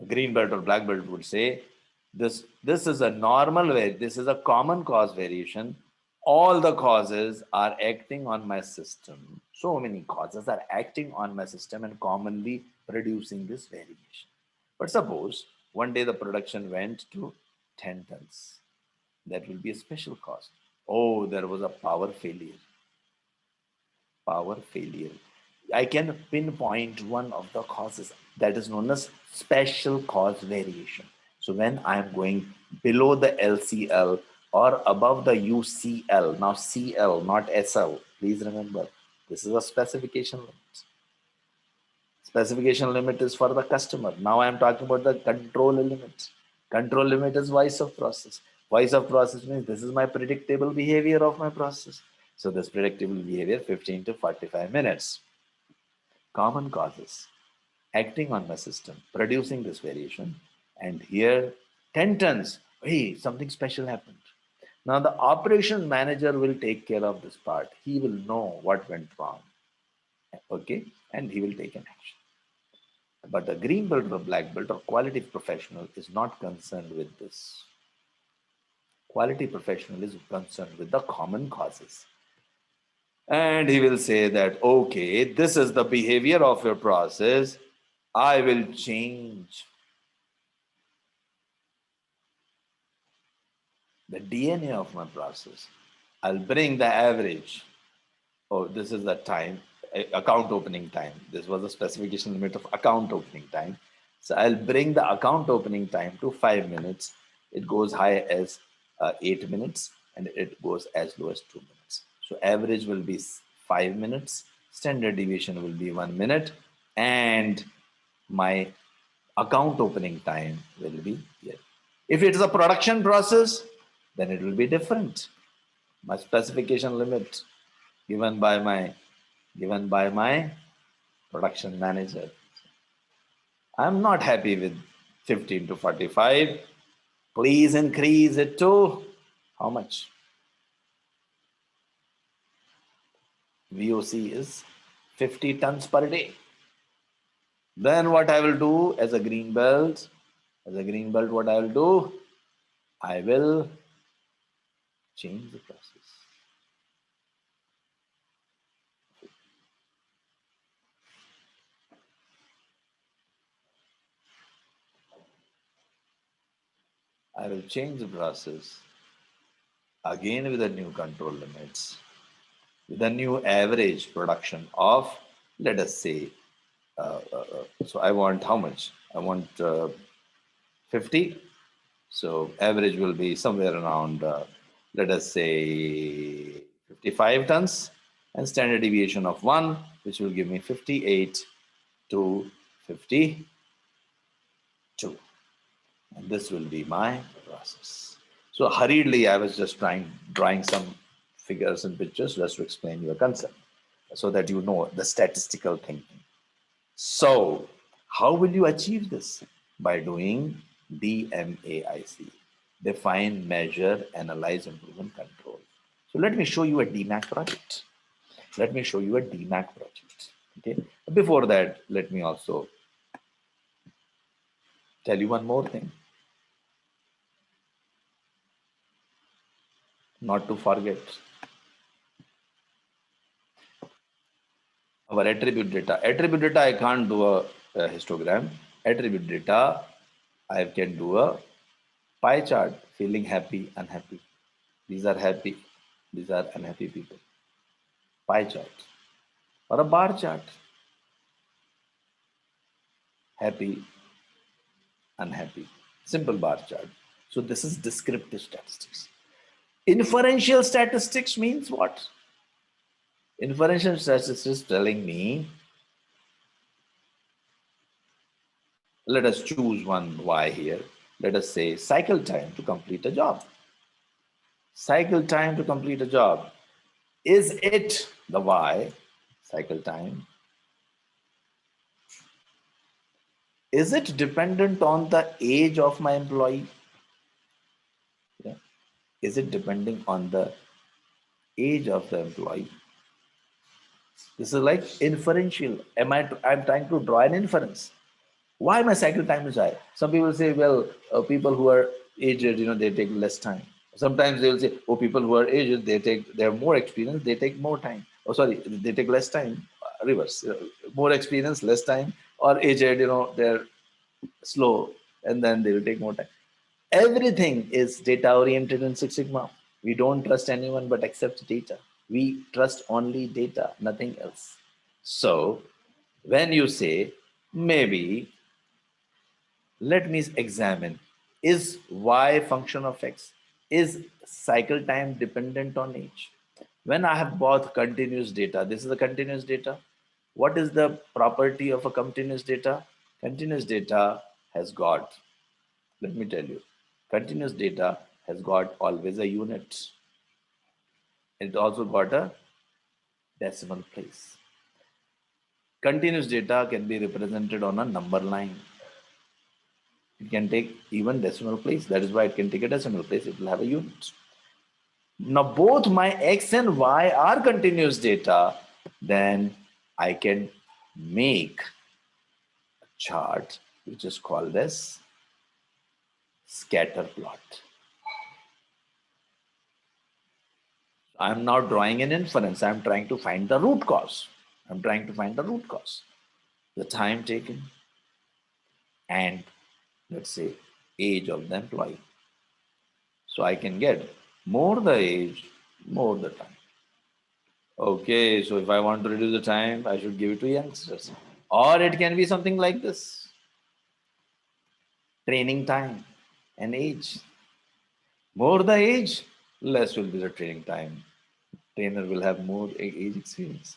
green belt or black belt would say, this is a normal way, this is a common cause variation. All the causes are acting on my system. So many causes are acting on my system and commonly producing this variation. But suppose one day the production went to 10 tons. That will be a special cause. Oh, there was a power failure. Power failure. I can pinpoint one of the causes that is known as special cause variation. So when I'm going below the LCL or above the UCL, now CL, not SL, please remember, this is a specification limit. Specification limit is for the customer. Now I'm talking about the control limit. Control limit is voice of process. Voice of process means this is my predictable behavior of my process. So this predictable behavior, 15 to 45 minutes. Common causes acting on my system, producing this variation. And here, 10 tons, hey, something special happened. Now the operations manager will take care of this part. He will know what went wrong, okay? And he will take an action. But the green belt or black belt or quality professional is not concerned with this. Quality professional is concerned with the common causes. And he will say that, okay, this is the behavior of your process. I will change the DNA of my process. I'll bring the average. Oh, this is the time, account opening time. This was the specification limit of account opening time. So I'll bring the account opening time to 5 minutes. It goes high as 8 minutes and it goes as low as 2 minutes. So average will be 5 minutes. Standard deviation will be 1 minute. And my account opening time will be here. If it is a production process, then it will be different. My specification limit given by my production manager. I'm not happy with 15 to 45. Please increase it to how much? VOC is 50 tons per day. Then what I will do as a green belt, what I will do, I will change the process. I will change the process again with the new control limits, with a new average production of, let us say, so I want how much? I want 50. So average will be somewhere around, let us say, 55 tons, and standard deviation of 1, which will give me 58 to 52. And this will be my process. So hurriedly, I was just drawing some figures and pictures just to explain your concept so that you know the statistical thinking. So how will you achieve this? by doing DMAIC. Define, measure, analyze, improvement, control. So let me show you a DMAC project. Let me show you a DMAC project. Okay. Before that, let me also tell you one more thing. Not to forget. Our attribute data. Attribute data, I can't do a histogram. Attribute data, I can do a pie chart, feeling happy, unhappy. These are happy, these are unhappy people. Pie chart. Or a bar chart. Happy, unhappy. Simple bar chart. So this is descriptive statistics. Inferential statistics means what? Inferential statistics is telling me, let us choose one Y here. Let us say cycle time to complete a job. Cycle time to complete a job. Is it the Y, cycle time? Is it dependent on the age of my employee? Yeah. Is it depending on the age of the employee? This is like inferential. I'm trying to draw an inference. Why my cycle time is high? Some people say, well, people who are aged, they take less time. Sometimes they will say, oh, people who are aged, they have more experience, they take more time. Oh, sorry, they take less time. Reverse, more experience, less time, or aged, they're slow, and then they will take more time. Everything is data oriented in Six Sigma. We don't trust anyone but accept data. We trust only data, nothing else. So when you say, maybe, let me examine, is Y function of X? Is cycle time dependent on age? When I have both continuous data, this is the continuous data. What is the property of a continuous data? Continuous data has got, let me tell you, continuous data has got always a unit. It also got a decimal place. Continuous data can be represented on a number line. It can take even decimal place. That is why it can take a decimal place. It will have a unit. Now both my X and Y are continuous data. Then I can make a chart which is called as scatter plot. I'm now drawing an inference. I'm trying to find the root cause. I'm trying to find the root cause. The time taken and, let's say, age of the employee. So I can get more the age, more the time. Okay, so if I want to reduce the time, I should give it to youngsters. Or it can be something like this. Training time and age. More the age, less will be the training time. Trainer will have more age experience.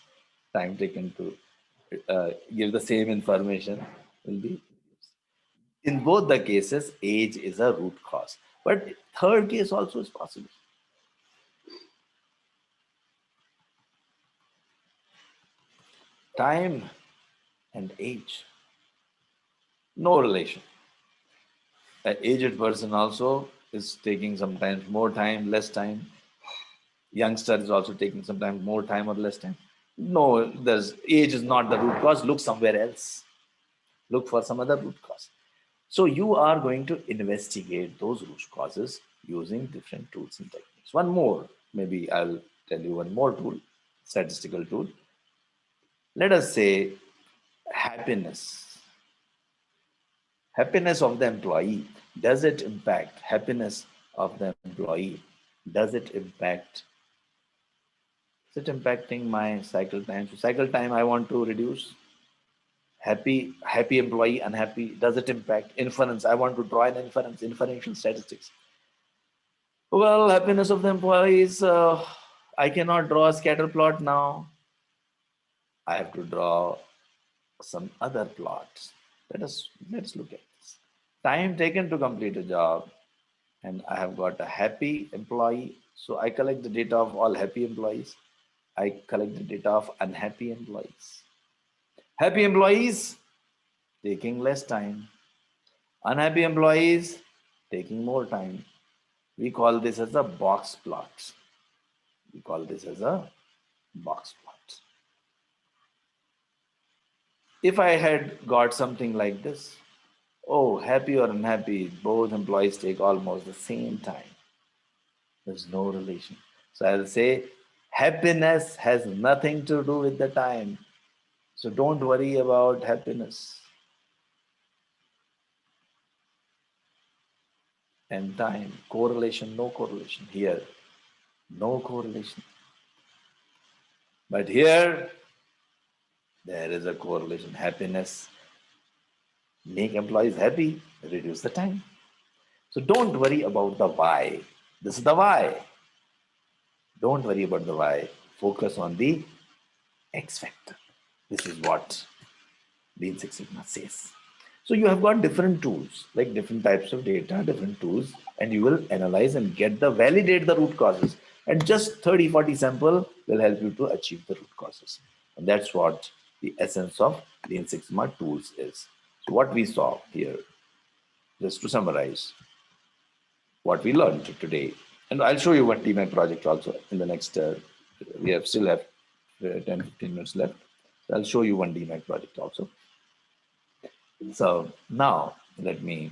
Time taken to give the same information will be. In both the cases, age is a root cause. But third case also is possible. Time and age. No relation. An aged person also is taking sometimes more time, less time. Youngster is also taking sometimes more time or less time. No, there's age is not the root cause. Look somewhere else. Look for some other root cause. So you are going to investigate those root causes using different tools and techniques. One more, maybe I'll tell you one more tool, statistical tool. Let us say happiness. Happiness of the employee. Does it impact happiness of the employee? Does it impact? Is it impacting my cycle time? So cycle time I want to reduce. Happy employee, unhappy. Does it impact inference? I want to draw an inference, inferential statistics. Well, happiness of the employees. I cannot draw a scatter plot now. I have to draw some other plots. Let's look at this. Time taken to complete a job, and I have got a happy employee. So I collect the data of all happy employees. I collect the data of unhappy employees. Happy employees taking less time. Unhappy employees taking more time. We call this as a box plot. We call this as a box plot. If I had got something like this, oh, happy or unhappy, both employees take almost the same time. There's no relation. So I'll say happiness has nothing to do with the time. So don't worry about happiness and time. Correlation, no correlation. Here, no correlation. But here, there is a correlation. Happiness, make employees happy, reduce the time. So don't worry about the why. This is the why. Don't worry about the why. Focus on the X factor. This is what Lean Six Sigma says. So you have got different tools, like different types of data, different tools, and you will analyze and validate the root causes. And just 30, 40 sample will help you to achieve the root causes. And that's what the essence of Lean Six Sigma tools is. So what we saw here, just to summarize what we learned today. And I'll show you one DMAC project also in the next, we have still have 10, 15 minutes left. So I'll show you one DMAC project also. So now let me,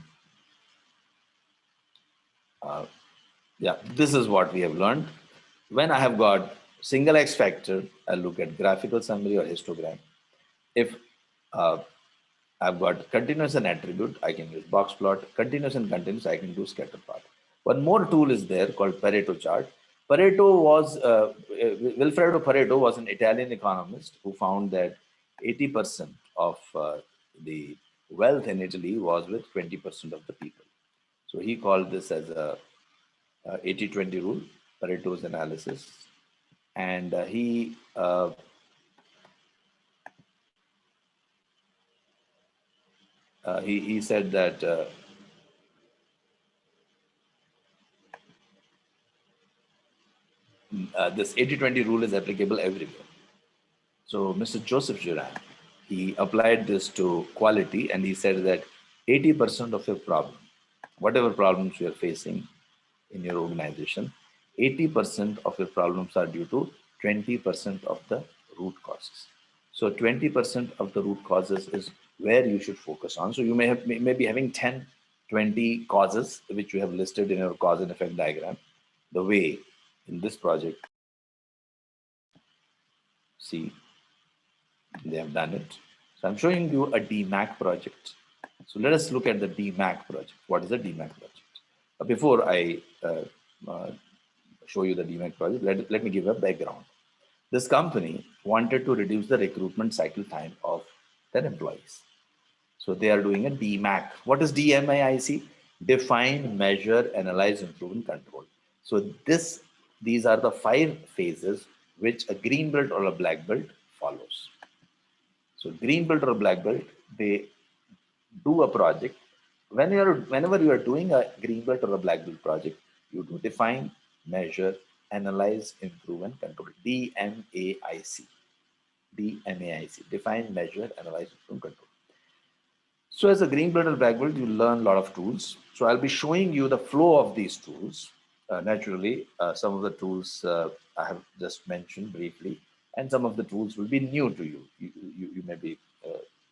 this is what we have learned. When I have got single X factor, I'll look at graphical summary or histogram. If I've got continuous and attribute, I can use box plot. Continuous and continuous, I can do scatter plot. One more tool is there called Pareto chart. Pareto was, Wilfredo Pareto was an Italian economist who found that 80% of the wealth in Italy was with 20% of the people. So he called this as a 80-20 rule, Pareto's analysis. And he said that this 80-20 rule is applicable everywhere. So Mr. Joseph Juran, he applied this to quality and he said that 80% of your problem, whatever problems you are facing in your organization, 80% of your problems are due to 20% of the root causes. So 20% of the root causes is where you should focus on. So you may be having 10, 20 causes, which you have listed in your cause and effect diagram. The way in this project, see, they have done it. So I'm showing you a DMAC project. So let us look at the DMAC project. What is a DMAC project? Before I show you the DMAC project, let me give a background. This company wanted to reduce the recruitment cycle time of their employees. So they are doing a DMAC. What is DMAIC? Define, measure, analyze, improve, and control. So these are the 5 phases which a green belt or a black belt follows. So green belt or black belt, they do a project. Whenever you are doing a green belt or a black belt project, you do define, measure, analyze, improve, and control. DMAIC. DMAIC. Define, measure, analyze, improve, control. So as a green belt or black belt, you learn a lot of tools. So I'll be showing you the flow of these tools. Naturally, some of the tools I have just mentioned briefly, and some of the tools will be new to you. You may be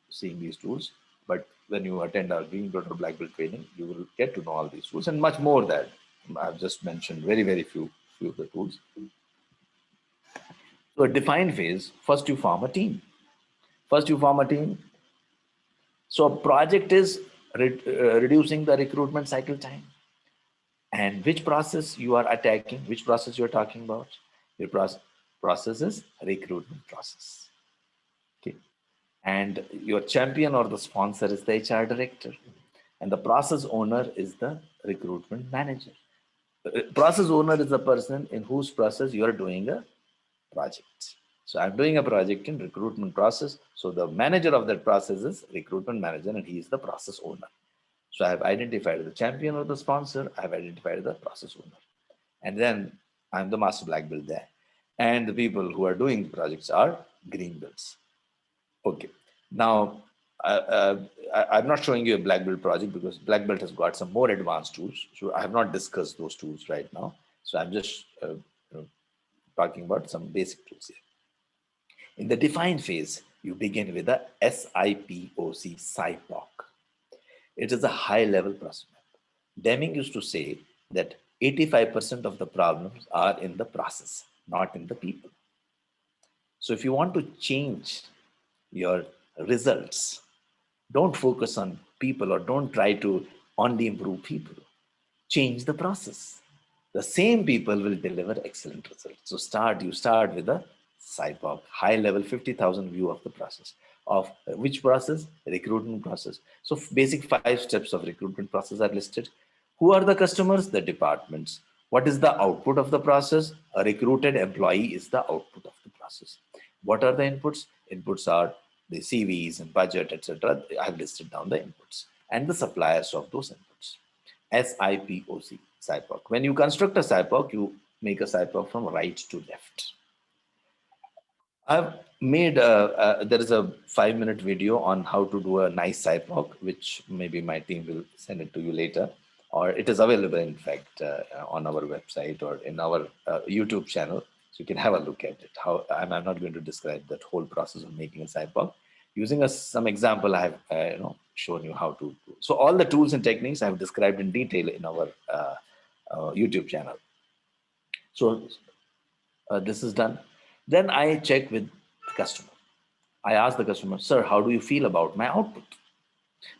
seeing these tools, but when you attend our green belt or black belt training, you will get to know all these tools and much more that I've just mentioned. Very few of the tools. So a define phase, first you form a team. So a project is reducing the recruitment cycle time. And which process you are attacking, which process you're talking about? Your process is recruitment process. Okay. And your champion or the sponsor is the HR director. And the process owner is the recruitment manager. The process owner is the person in whose process you are doing a project. So I'm doing a project in recruitment process. So the manager of that process is recruitment manager and he is the process owner. So I have identified the champion or the sponsor. I have identified the process owner. And then I'm the master black belt there. And the people who are doing the projects are green belts. Okay. Now, I'm not showing you a black belt project because black belt has got some more advanced tools. So I have not discussed those tools right now. So I'm just talking about some basic tools here. In the define phase, you begin with a SIPOC, SIPOC. It is a high-level process map. Deming used to say that 85% of the problems are in the process, not in the people. So if you want to change your results, don't focus on people or don't try to only improve people. Change the process. The same people will deliver excellent results. So you start with a SIPOC, high level 50,000 view of the process. Of which process? Recruitment process. So basic 5 steps of recruitment process are listed. Who are the customers? The departments. What is the output of the process? A recruited employee is the output of the process. What are the inputs? Inputs are the CVs and budget, etc. I have listed down the inputs and the suppliers of those inputs. SIPOC, SIPOC. When you construct a SIPOC, you make a SIPOC from right to left. I've made there is a 5-minute video on how to do a nice SIPOC, which maybe my team will send it to you later, or it is available in fact on our website or in our YouTube channel. So you can have a look at it. I'm not going to describe that whole process of making a SIPOC. Using some example, I have shown you how to do. So all the tools and techniques I have described in detail in our YouTube channel. So this is done. Then I check with the customer. I ask the customer, sir, how do you feel about my output?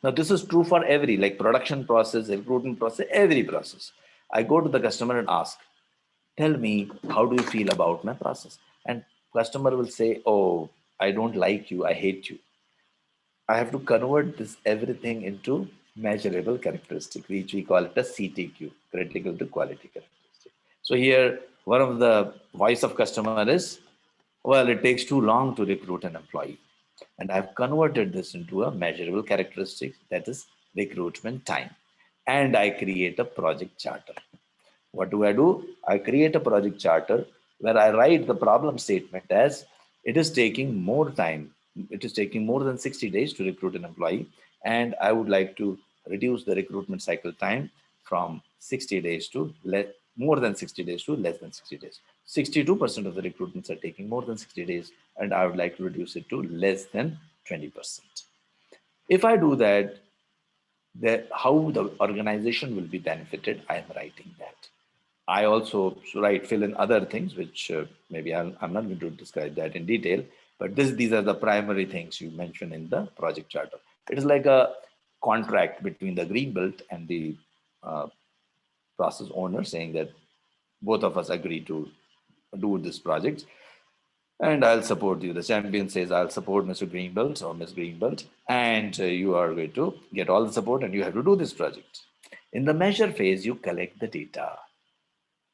Now this is true for every, like production process, recruitment process, every process. I go to the customer and ask, tell me, how do you feel about my process? And customer will say, oh, I don't like you, I hate you. I have to convert this everything into measurable characteristic, which we call it a CTQ, critical to quality characteristic. So here, one of the voice of customer is, well, it takes too long to recruit an employee. And I've converted this into a measurable characteristic, that is recruitment time. And I create a project charter. What do? I create a project charter where I write the problem statement as it is taking more time. It is taking more than 60 days to recruit an employee. And I would like to reduce the recruitment cycle time from 60 days to more than 60 days to less than 60 days. 62% of the recruitments are taking more than 60 days, and I would like to reduce it to less than 20%. If I do that, how the organization will be benefited, I am writing that. I also fill in other things, which maybe I'm not going to describe that in detail, but these are the primary things you mentioned in the project charter. It is like a contract between the green belt and the process owner, saying that both of us agree to do this project and I'll support you. The champion says, I'll support Mr. Greenbelt or Ms. Greenbelt, and you are going to get all the support and you have to do this project. In the measure phase, you collect the data,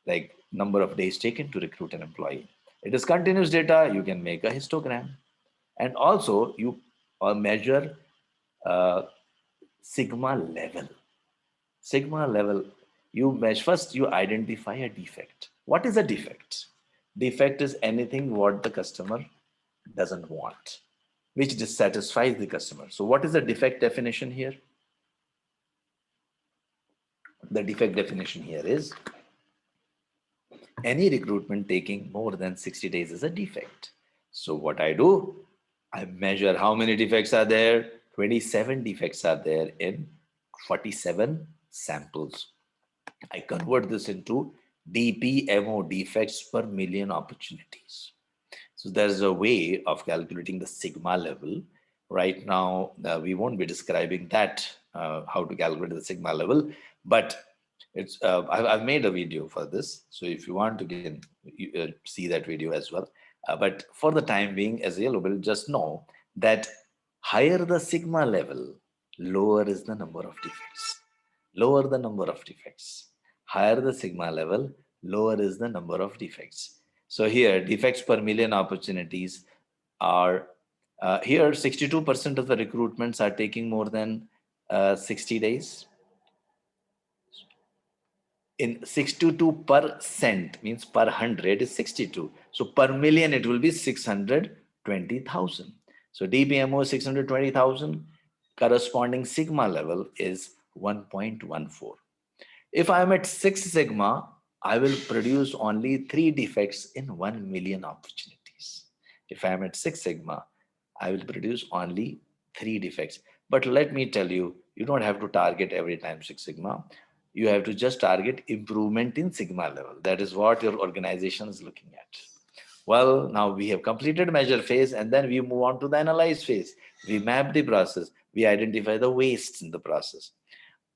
like number of days taken to recruit an employee. It is continuous data. You can make a histogram. And also you measure sigma level. Sigma level, you measure, first you identify a defect. What is a defect? Defect is anything what the customer doesn't want, which dissatisfies the customer. So what is the defect definition here? The defect definition here is any recruitment taking more than 60 days is a defect. So what I do, I measure how many defects are there. 27 defects are there in 47 samples. I convert this into DPMO, defects per million opportunities. So there's a way of calculating the sigma level. Right now, we won't be describing that, how to calculate the sigma level, but it's I've made a video for this. So if you want to see that video as well. But for the time being, as yellow belt, just know that higher the sigma level, lower is the number of defects. Lower the number of defects. Higher the sigma level, lower is the number of defects. So here, defects per million opportunities are, here 62% of the recruitments are taking more than 60 days. In 62% means per 100 is 62. So per million, it will be 620,000. So DPMO is 620,000. corresponding sigma level is 1.14. If I am at 6 sigma, I will produce only 3 defects in 1 million opportunities. If I am at 6 sigma, I will produce only 3 defects. But let me tell you, you don't have to target every time 6 sigma. You have to just target improvement in sigma level. That is what your organization is looking at. Well, now we have completed measure phase, and then we move on to the analyze phase. We map the process. We identify the wastes in the process.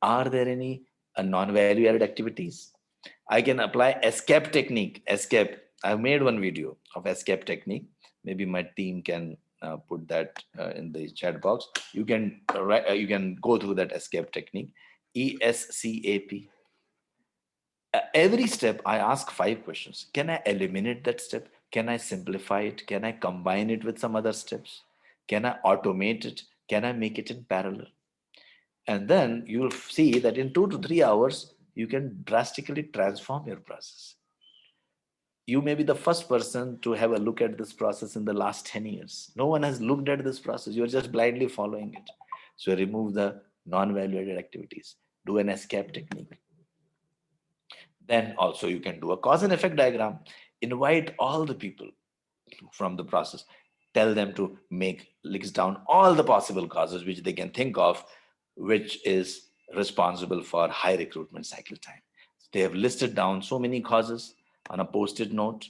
Are there any non-value added activities? I can apply ESCAP technique. ESCAP, I've made one video of ESCAP technique. Maybe my team can put that in the chat box. You can go through that ESCAP technique. ESCAP. Every step I ask 5 questions. Can I eliminate that step? Can I simplify it? Can I combine it with some other steps? Can I automate it? Can I make it in parallel? And then you'll see that in 2 to 3 hours, you can drastically transform your process. You may be the first person to have a look at this process in the last 10 years. No one has looked at this process. You're just blindly following it. So remove the non-value added activities. Do an ESCAP technique. Then also you can do a cause and effect diagram. Invite all the people from the process. Tell them to list down all the possible causes which they can think of, which is responsible for high recruitment cycle time. They have listed down so many causes on a post-it note.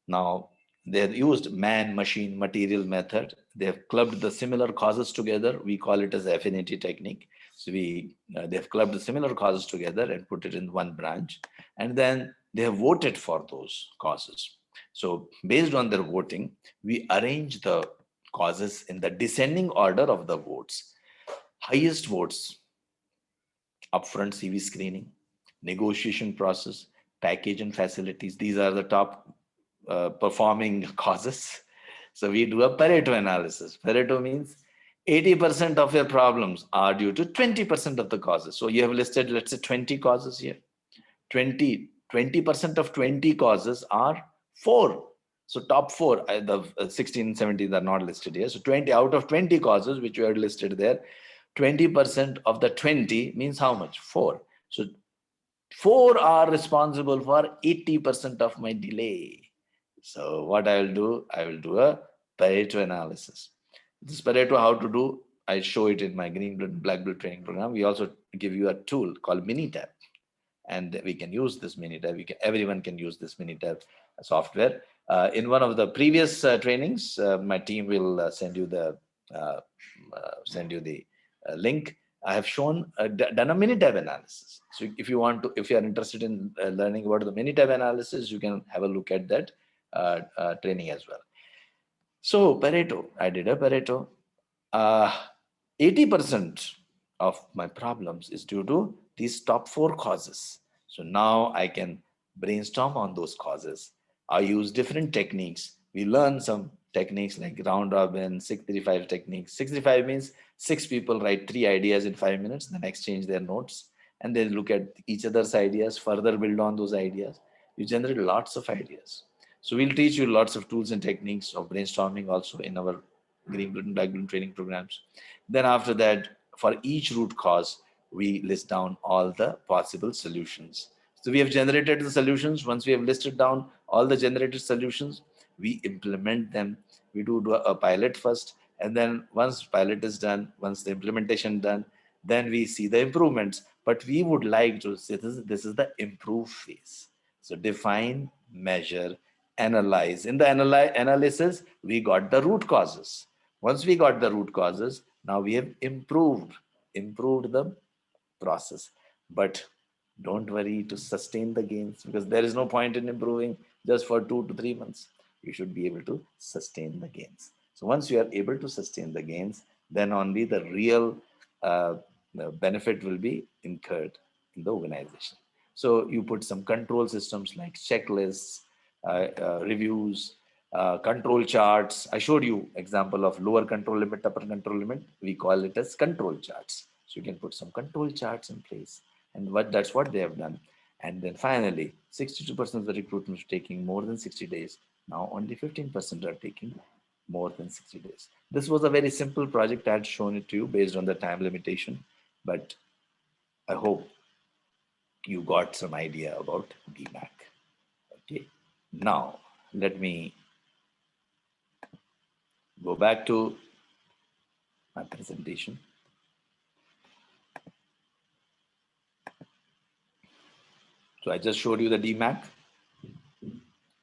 Now they have used man, machine, material method. They have clubbed the similar causes together. We call it as affinity technique. So they have clubbed the similar causes together and put it in one branch. And then they have voted for those causes. So based on their voting, we arrange the causes in the descending order of the votes. Highest votes, upfront CV screening, negotiation process, package and facilities. These are the top performing causes. So we do a Pareto analysis. Pareto means 80% of your problems are due to 20% of the causes. So you have listed, let's say 20 causes here. 20% of 20 causes are 4. So top 4, the 16, 17 are not listed here. So 20 out of 20 causes which you had listed there, 20% of the 20 means how much? 4. So 4 are responsible for 80% of my delay. So what I will do a Pareto analysis. This Pareto, how to do, I show it in my green belt, black belt training program. We also give you a tool called Minitab. And we can use this Minitab. Everyone can use this Minitab software. In one of the previous trainings, my team will send you the link. I have done a Minitab analysis. So if you are interested in learning about the Minitab analysis, you can have a look at that training as well. So Pareto, I did a Pareto. 80% of my problems is due to these top 4 causes. So now I can brainstorm on those causes. I use different techniques. We learn some techniques like round robin, 635 technique. 635 means 6 people write 3 ideas in 5 minutes, then exchange their notes, and they look at each other's ideas, further build on those ideas. You generate lots of ideas. So we'll teach you lots of tools and techniques of brainstorming also in our green belt and black belt training programs. Then after that, for each root cause, we list down all the possible solutions. So we have generated the solutions. Once we have listed down all the generated solutions, we implement them. We do a pilot first, and then once pilot is done, once the implementation done, then we see the improvements. But we would like to say this is the improve phase. So define, measure, analyze. In the analysis, we got the root causes. Once we got the root causes, now we have improved the process. But don't worry to sustain the gains, because there is no point in improving just for 2 to 3 months. You should be able to sustain the gains. So once you are able to sustain the gains, then only the real benefit will be incurred in the organization. So you put some control systems like checklists, reviews, control charts. I showed you example of lower control limit, upper control limit. We call it as control charts. So you can put some control charts in place, and that's what they have done. And then finally, 62% of the recruitment is taking more than 60 days. Now only 15% are taking more than 60 days. This was a very simple project. I had shown it to you based on the time limitation, but I hope you got some idea about DMAC. Okay, now let me go back to my presentation. So I just showed you the DMAC,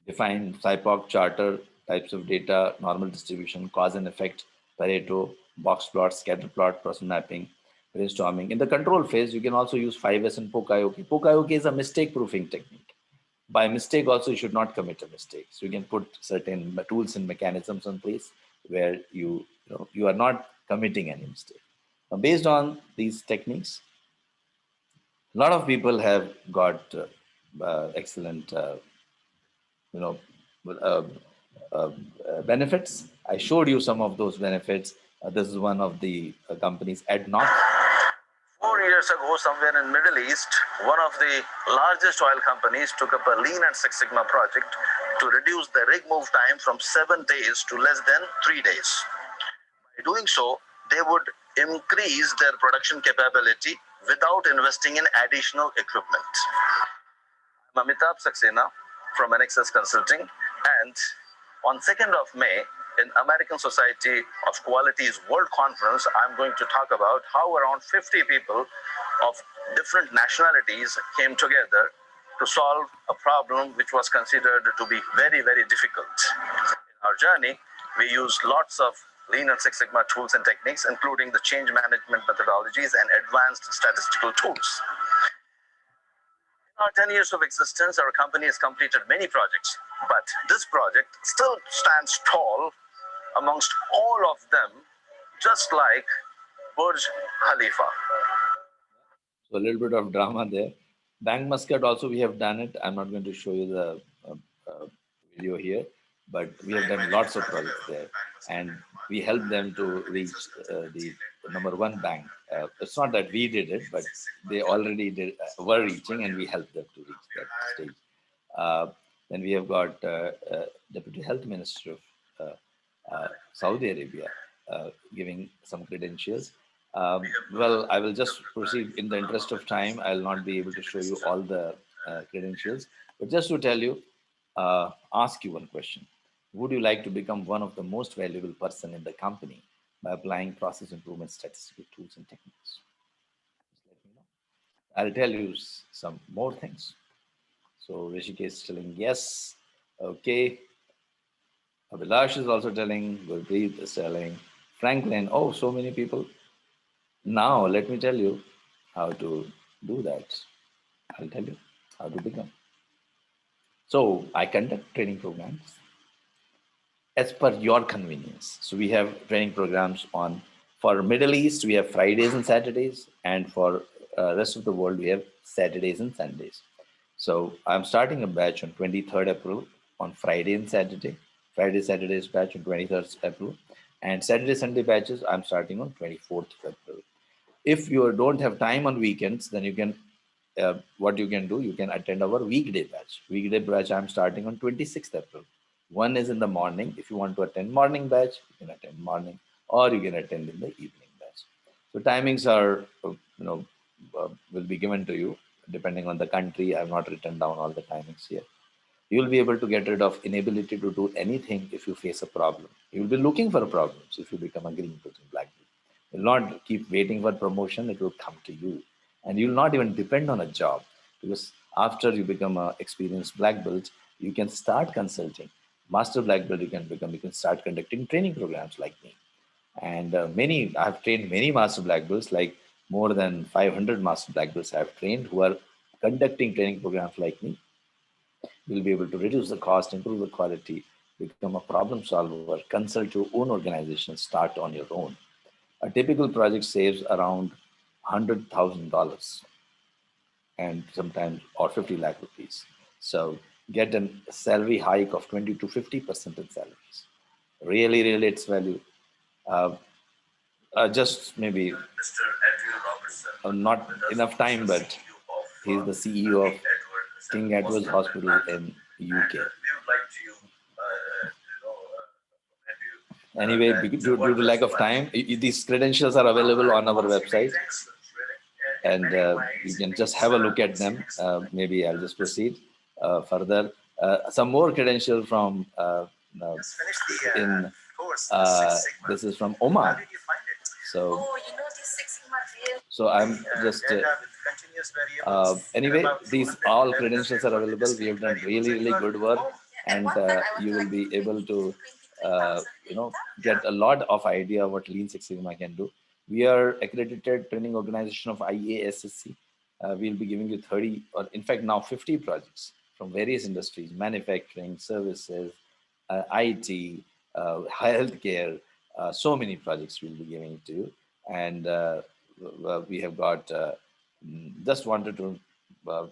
define SIPOC charter, types of data, normal distribution, cause and effect, Pareto, box plot, scatter plot, process mapping, brainstorming. In the control phase, you can also use 5S and Pokayoke. Pokayoke is a mistake proofing technique. By mistake also, you should not commit a mistake. So you can put certain tools and mechanisms in place where you are not committing any mistake. Now, based on these techniques, a lot of people have got excellent you know, uh, benefits. I showed you some of those benefits. This is one of the companies, ADNOC. 4 years ago, somewhere in Middle East, one of the largest oil companies took up a Lean and Six Sigma project to reduce the rig move time from 7 days to less than 3 days. By doing so, they would increase their production capability without investing in additional equipment. I'm Amitabh Saxena from Anexas Consulting, and on 2nd of May, in American Society of Quality's World Conference, I'm going to talk about how around 50 people of different nationalities came together to solve a problem which was considered to be very, very difficult. In our journey, we used lots of Lean and Six Sigma tools and techniques, including the change management methodologies and advanced statistical tools. In our 10 years of existence, our company has completed many projects, but this project still stands tall amongst all of them, just like Burj Khalifa. So a little bit of drama there. Bank Muscat also we have done it. I'm not going to show you the video here, but we have done lots of projects there, and we helped them to reach the #1 bank. It's not that we did it, but they already were reaching, and we helped them to reach that stage. Then we have got Deputy Health Minister of Saudi Arabia giving some credentials. Well, I will just proceed in the interest of time. I'll not be able to show you all the credentials, but just to tell you, ask you one question. Would you like to become one of the most valuable person in the company by applying process improvement statistical tools and techniques? Just let me know. I'll tell you some more things. So Rishikesh is telling yes. Okay. Abhilash is also telling. Gurpreet is telling. Franklin. Oh, so many people. Now, let me tell you how to do that. I'll tell you how to become. So, I conduct training programs as per your convenience. So, we have training programs on, for Middle East, we have Fridays and Saturdays, and for rest of the world, we have Saturdays and Sundays. So, I'm starting a batch on 23rd April on Friday and Saturday. Friday, Saturday's batch on 23rd April. And Saturday, Sunday batches, I'm starting on 24th April. If you don't have time on weekends, then you can, what you can do, you can attend our weekday batch. Weekday batch, I'm starting on 26th April. One is in the morning. If you want to attend morning batch, you can attend morning, or you can attend in the evening batch. So timings are, will be given to you depending on the country. I have not written down all the timings here. You will be able to get rid of inability to do anything if you face a problem. You will be looking for problems if you become a green belt and black belt. You will not keep waiting for promotion, it will come to you. And you will not even depend on a job, because after you become an experienced black belt, you can start consulting. Master black belt you can start conducting training programs like me. And I have trained many master black belts, like more than 500 master black belts I have trained who are conducting training programs like me. You'll be able to reduce the cost, improve the quality, become a problem solver, consult your own organization, start on your own. A typical project saves around $100,000 and sometimes or 50 lakh rupees. So get a salary hike of 20 to 50% in salaries. Really, really, it's value. Just maybe not enough time, but he's the CEO of King Edward's Hospital in UK. Anyway, due to lack of time, these credentials are available on our website, and you can just have a look at them. Maybe I'll just proceed further. Some more credentials from in this is from Oman. So, so I'm just anyway, these all credentials are available. We have done really good work, and you will be able to get a lot of idea what Lean Six Sigma can do. We are accredited training organization of IASSC. We'll be giving you 30, or in fact now 50 projects from various industries: manufacturing, services, IT, healthcare. So many projects we'll be giving it to you, and we have got. Just wanted to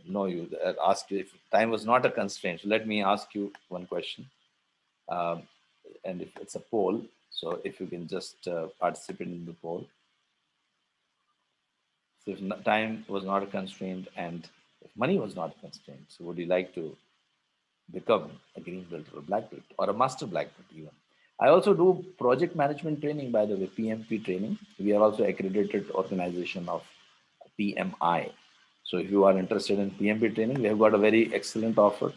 know you, ask you if time was not a constraint. So let me ask you one question, and if it's a poll, so if you can just participate in the poll. So if time was not a constraint and if money was not a constraint, so would you like to become a green belt or a black belt or a master black belt even? I also do project management training, by the way, PMP training. We are also accredited organization of PMI. So if you are interested in PMP training, we have got a very excellent offer.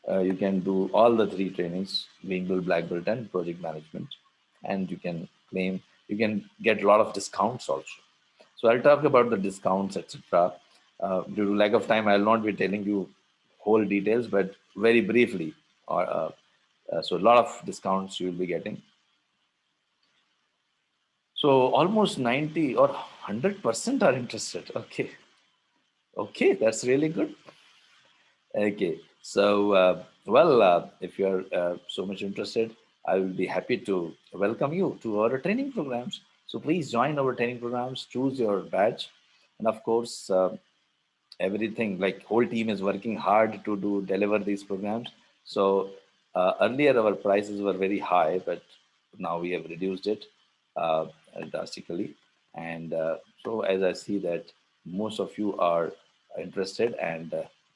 You can do all the 3 trainings, green belt, black belt, and project management, and you can claim, you can get a lot of discounts also. So I'll talk about the discounts, etc. Due to lack of time, I'll not be telling you whole details, but very briefly. So a lot of discounts you will be getting. So almost 90 or 100% are interested. Okay, that's really good. Okay, so if you're so much interested, I will be happy to welcome you to our training programs. So please join our training programs, choose your badge, and of course, everything, like whole team is working hard to deliver these programs. So earlier our prices were very high, but now we have reduced it drastically. And so as I see that most of you are interested, and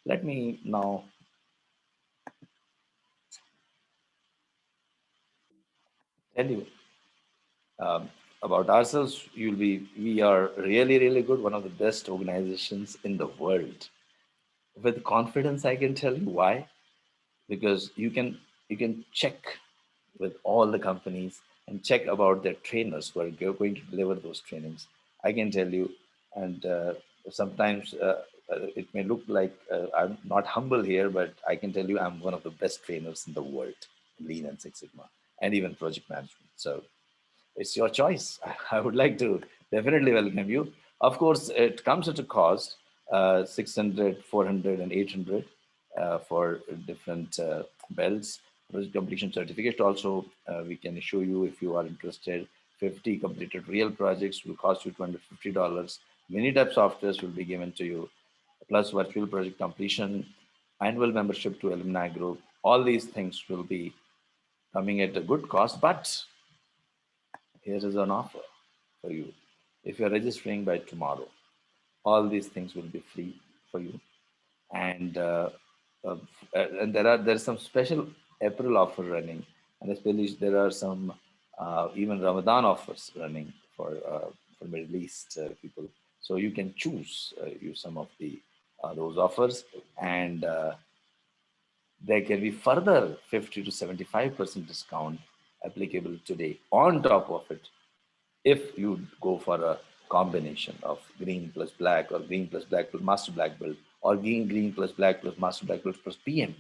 let me now tell you about ourselves. We are really good, one of the best organizations in the world. With confidence, I can tell you why. Because you can check with all the companies and check about their trainers who are going to deliver those trainings. I can tell you, and sometimes it may look like I'm not humble here, but I can tell you I'm one of the best trainers in the world, Lean and Six Sigma, and even project management. So it's your choice. I would like to definitely welcome you. Of course, it comes at a cost, 600, 400, and 800 for different belts. Project completion certificate also we can issue you if you are interested. 50 completed real projects will cost you $250. Minitab softwares will be given to you, plus virtual project completion, annual membership to alumni group. All these things will be coming at a good cost, but here is an offer for you. If you're registering by tomorrow, all these things will be free for you. And and there's some special April offer running, and especially there are some even Ramadan offers running for Middle East people. So you can choose use some of the those offers, and there can be further 50 to 75% discount applicable today on top of it, if you go for a combination of green plus black, or green plus black plus master black belt, or green plus black plus master black belt plus PMP.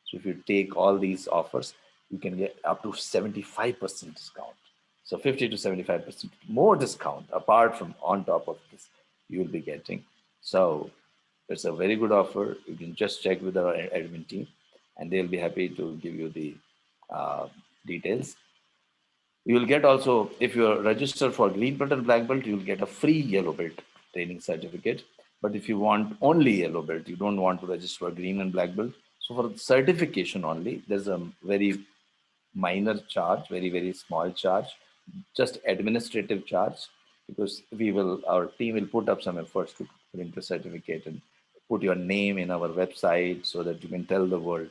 So if you take all these offers, you can get up to 75% discount. So 50 to 75% more discount apart from on top of this you will be getting. So it's a very good offer. You can just check with our admin team, and they'll be happy to give you the details. You will get also, if you are registered for green belt and black belt, you will get a free yellow belt training certificate. But if you want only yellow belt, you don't want to register for green and black belt. So for certification only, there's a very minor charge, very small charge, just administrative charge, because our team will put up some efforts to print the certificate and put your name in our website so that you can tell the world,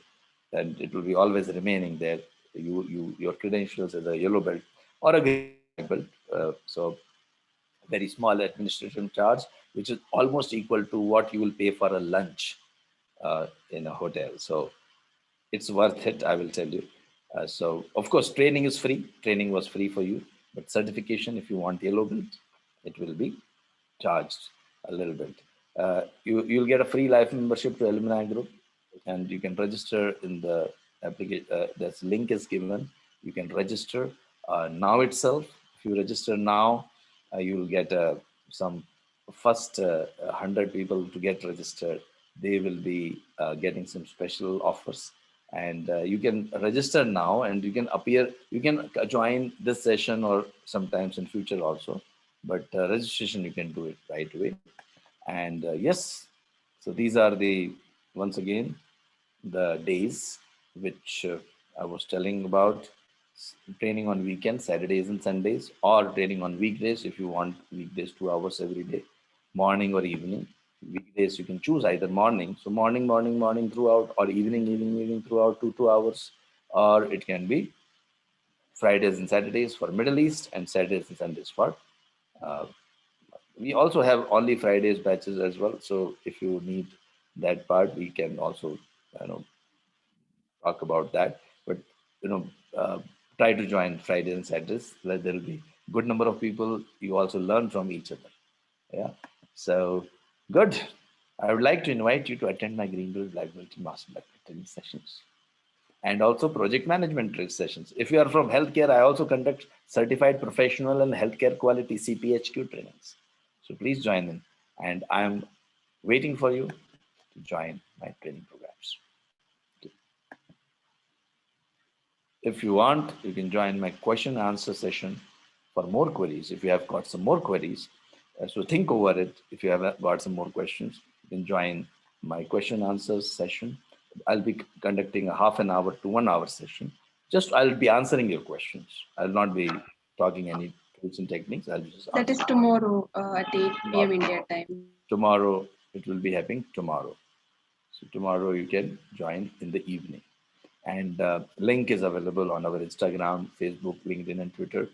and it will be always remaining there. Your credentials as a yellow belt. or a green black belt. So very small administration charge, which is almost equal to what you will pay for a lunch in a hotel. So it's worth it, I will tell you. So of course, training is free. Training was free for you, but certification, if you want yellow belt, it will be charged a little bit. You'll get a free life membership to Alumni Group, and you can register in the application. This link is given. You can register now itself. If you register now, you will get some first 100 people to get registered. They will be getting some special offers, and you can register now, and you can appear. You can join this session or sometimes in future also, but registration you can do it right away. And yes, so these are the, once again, the days which I was telling about. Training on weekends, Saturdays and Sundays, or training on weekdays if you want weekdays 2 hours every day, morning or evening. Weekdays you can choose either morning, so morning throughout, or evening throughout 2 hours, or it can be Fridays and Saturdays for Middle East and Saturdays and Sundays for uh, we also have only Fridays batches as well. So if you need that part, we can also, you know, talk about that. But you know, uh, try to join Fridays and Saturdays. There will be good number of people. You also learn from each other. Yeah. So good. I would like to invite you to attend my Green Belt, Black Belt, and Master Black Belt training sessions, and also project management sessions. If you are from healthcare, I also conduct certified professional and healthcare quality CPHQ trainings. So please join in. And I'm waiting for you to join my training programs. If you want, you can join my question and answer session for more queries. If you have got some more queries, so think over it. If you have got some more questions, you can join my question answers session. I'll be conducting a half an hour to 1 hour session. Just I'll be answering your questions. I'll not be talking any tools and techniques. I'll just That is answer. tomorrow at 8 p.m. India time. Tomorrow, it will be happening tomorrow. So tomorrow you can join in the evening. And link is available on our Instagram, Facebook, LinkedIn, and Twitter.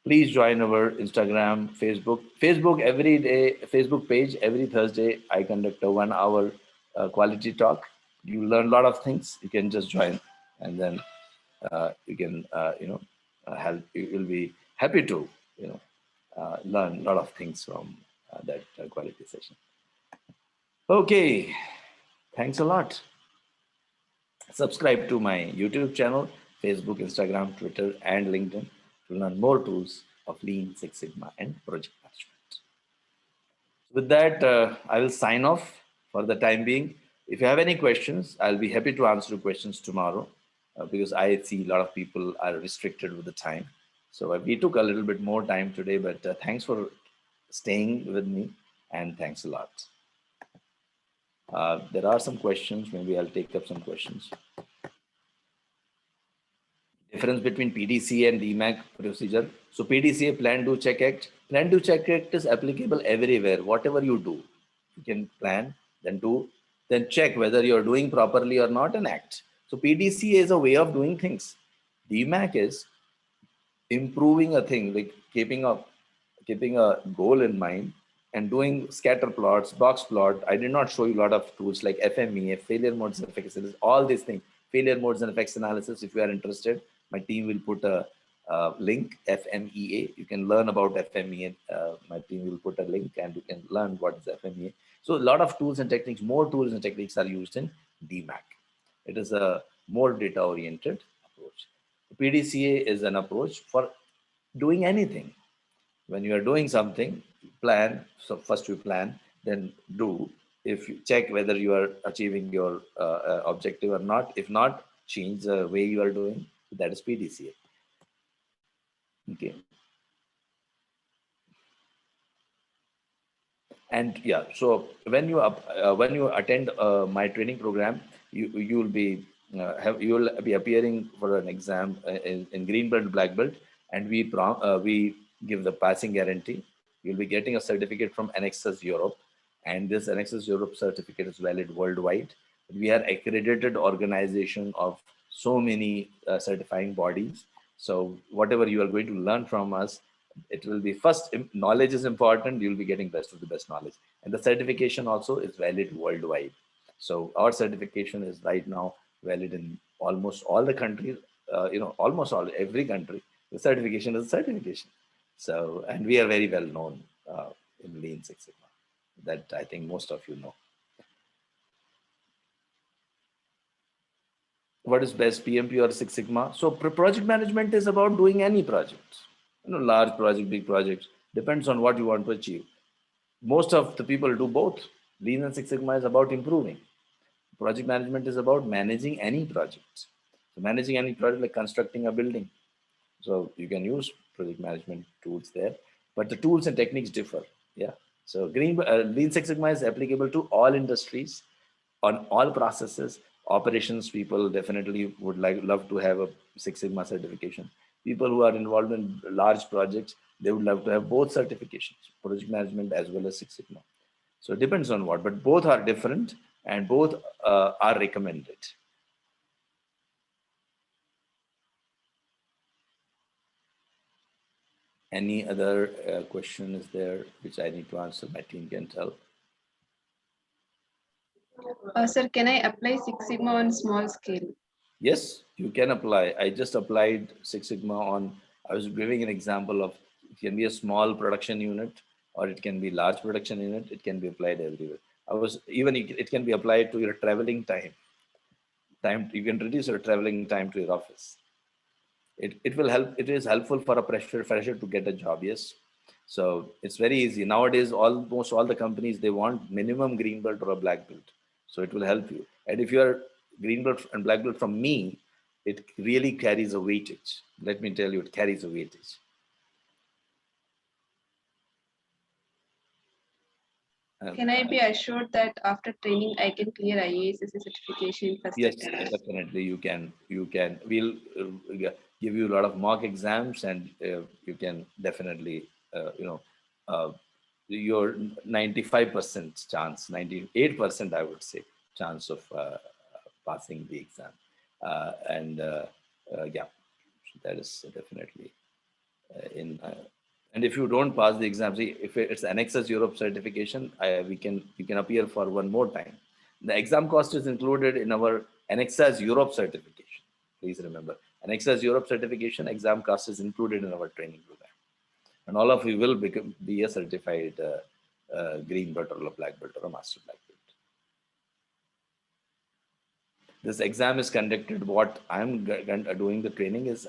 Please join our Instagram, Facebook every day, Facebook page every Thursday. I conduct a 1 hour quality talk. You learn a lot of things. You can just join, and then you can help. You will be happy to learn a lot of things from that quality session. Okay, thanks a lot. Subscribe to my YouTube channel, Facebook, Instagram, Twitter, and LinkedIn to learn more tools of Lean Six Sigma and project management. With that, I will sign off for the time being. If you have any questions, I'll be happy to answer questions tomorrow because I see a lot of people are restricted with the time. So we took a little bit more time today, but thanks for staying with me, and thanks a lot. There are some questions. Maybe I'll take up some questions. Difference between PDCA and DMAC procedure. So PDCA, Plan, Do, Check, Act. Plan, Do, Check, Act is applicable everywhere. Whatever you do, you can plan, then do, then check whether you're doing properly or not, and act. So PDCA is a way of doing things. DMAC is improving a thing, like keeping a goal in mind and doing scatter plots, box plot. I did not show you a lot of tools like FMEA, failure modes and effects analysis, all these things, failure modes and effects analysis. If you are interested, my team will put a link, FMEA. You can learn about FMEA. My team will put a link and you can learn what is FMEA. So a lot of tools and techniques, more tools and techniques are used in DMAC. It is a more data-oriented approach. PDCA is an approach for doing anything. When you are doing something, plan. So first you plan, then do. If you check whether you are achieving your objective or not. If not, change the way you are doing. That is PDCA. Okay. And yeah, so when you attend my training program, you will be you will be appearing for an exam in green belt, black belt, and we give the passing guarantee. You'll be getting a certificate from Anexas Europe, and this Anexas Europe certificate is valid worldwide. We are accredited organization of so many certifying bodies. So whatever you are going to learn from us, it will be first, knowledge is important. You'll be getting best of the best knowledge. And the certification also is valid worldwide. So our certification is right now valid in almost all the countries, almost every country. The certification is a certification. So, and we are very well known in Lean Six Sigma. That I think most of you know. What is best, PMP or Six Sigma? So project management is about doing any project, large project, big projects, depends on what you want to achieve. Most of the people do both. Lean and Six Sigma is about improving. Project management is about managing any project. So managing any project, like constructing a building. So you can use project management tools there, but the tools and techniques differ. Yeah. So Lean Six Sigma is applicable to all industries, on all processes. Operations people definitely would love to have a Six Sigma certification. People who are involved in large projects, they would love to have both certifications, project management as well as Six Sigma. So it depends on what, but both are different and both are recommended. Any other question is there which I need to answer? My team can tell. Sir, can I apply Six Sigma on small scale? Yes, you can apply. I just applied Six Sigma on, I was giving an example of, it can be a small production unit or it can be large production unit. It can be applied everywhere. It can be applied to your traveling time. You can reduce your traveling time to your office. It will help. It is helpful for a fresher to get a job. Yes. So it's very easy. Nowadays, almost all the companies, they want minimum green belt or a black belt. So it will help you. And if you are green belt and black belt from me, it really carries a weightage. Let me tell you, it carries a weightage. Can I be assured that after training I can clear IASS certification first Yes, attempt? definitely you can. We'll give you a lot of mock exams, and you can definitely, your 95% chance, 98% I would say, chance of passing the exam. Yeah, that is definitely in. And if you don't pass the exam, see, if it's Anexas Europe certification, you can appear for one more time. The exam cost is included in our Anexas Europe certification. Please remember, Anexas Europe certification exam cost is included in our training program, and all of you will be a certified green belt or a black belt or a master black belt. This exam is conducted. What I'm doing the training is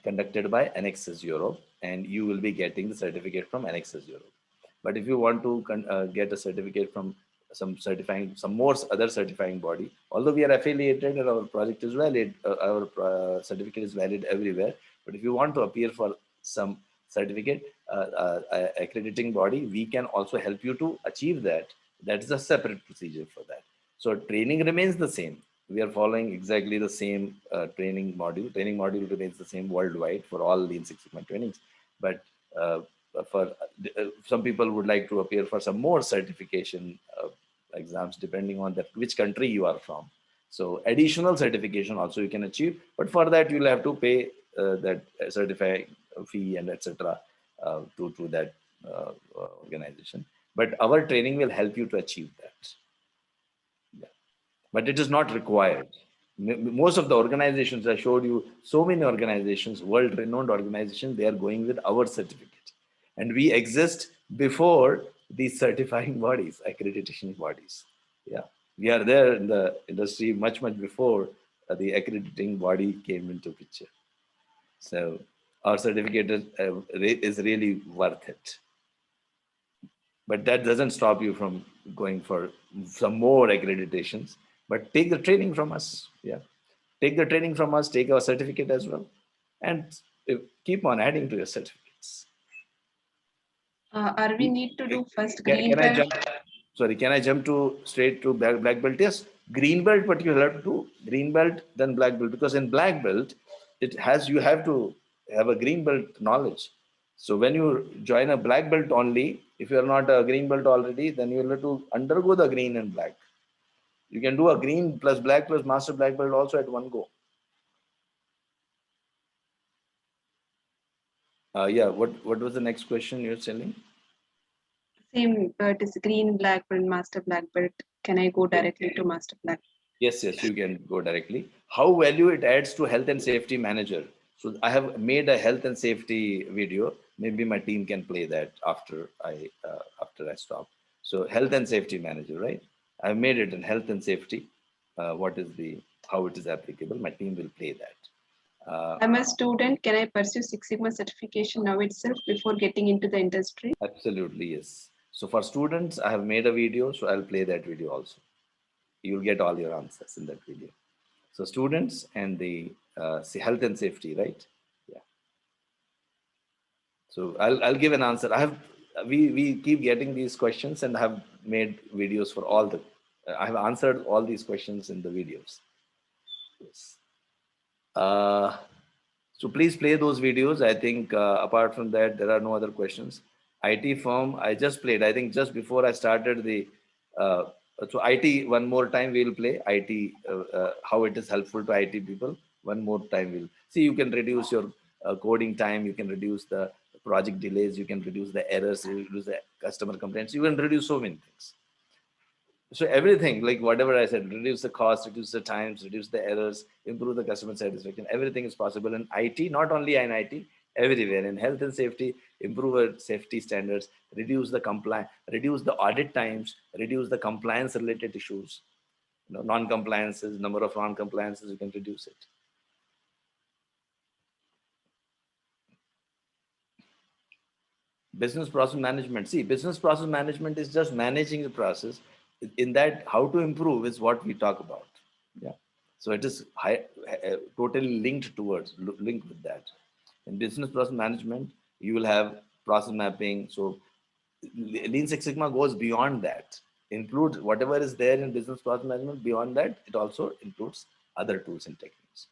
conducted by Anexas Europe, and you will be getting the certificate from Anexas Europe. But if you want to get a certificate from some more other certifying body, although we are affiliated and our project is valid, our certificate is valid everywhere. But if you want to appear for some certificate accrediting body, we can also help you to achieve that. That is a separate procedure for that. So training remains the same. We are following exactly the same training module. Training module remains the same worldwide for all Lean Six Sigma trainings. But for some people would like to appear for some more certification exams, depending on which country you are from. So additional certification also you can achieve, but for that you'll have to pay that certifying fee and etc. To that organization. But our training will help you to achieve that. Yeah. But it is not required. Most of the organizations I showed you, so many organizations, world-renowned organizations, they are going with our certificate, and we exist before these certifying bodies, accreditation bodies. Yeah, we are there in the industry much before the accrediting body came into picture. So our certificate is really worth it. But that doesn't stop you from going for some more accreditations. But take the training from us. Yeah, take the training from us. Take our certificate as well, and keep on adding to your certificates. Are we need to do first green Can I belt? jump? Sorry, can I jump to straight to black belt? Yes, green belt, but you have to do green belt then black belt, because in black belt you have to have a green belt knowledge. So when you join a black belt only, if you are not a green belt already, then you will have to undergo the green and black. You can do a green plus black plus master black belt also at one go. Yeah, what was the next question you're telling? Same, it is green black belt, master black belt. Can I go directly to master black? Yes, you can go directly. How value it adds to health and safety manager. So I have made a health and safety video. Maybe my team can play that after I stop. So health and safety manager, right? I've made it in health and safety. What is the how it is applicable? My team will play that. I'm a student. Can I pursue Six Sigma certification now itself before getting into the industry? Absolutely, yes. So for students, I have made a video, so I'll play that video also. You'll get all your answers in that video. So students and the health and safety, right? Yeah. So I'll give an answer. We keep getting these questions and have made videos for all the. I have answered all these questions in the videos. Yes. Uh, so please play those videos. I think apart from that, there are no other questions. IT firm, I just played. I think just before I started the. Uh, so IT, one more time we'll play IT, how it is helpful to IT people. One more time we'll see. You can reduce your coding time. You can reduce the project delays. You can reduce the errors. You reduce the customer complaints. You can reduce so many things. So everything, like whatever I said, reduce the cost, reduce the times, reduce the errors, improve the customer satisfaction. Everything is possible in IT, not only in IT, everywhere in health and safety. Improve our safety standards, reduce the compliance, reduce the audit times, reduce the compliance related issues. Non-compliances, number of non-compliances, you can reduce it. Business process management. See, business process management is just managing the process. In that, how to improve is what we talk about. Yeah. So it is totally linked with that. In business process management, you will have process mapping. So Lean Six Sigma goes beyond that. Includes whatever is there in business process management. Beyond that, it also includes other tools and techniques.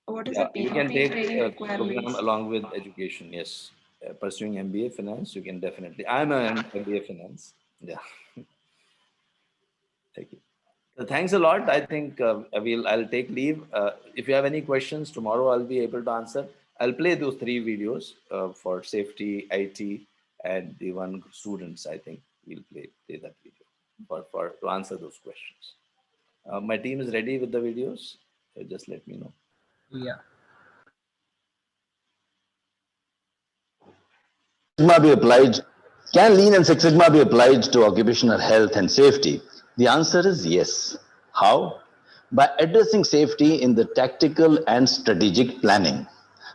What is the Yeah, you can PPP take training a program requirements? along with education. Yes, pursuing MBA finance, you can definitely. I'm an MBA finance. Yeah, thank you. Thanks a lot. I think I'll take leave. If you have any questions tomorrow, I'll be able to answer. I'll play those 3 videos for safety, IT, and the one students. I think we'll play that video for to answer those questions. My team is ready with the videos. Just let me know. Yeah. Sigma be applied? Can Lean and Six Sigma be applied to occupational health and safety? The answer is yes. How? By addressing safety in the tactical and strategic planning.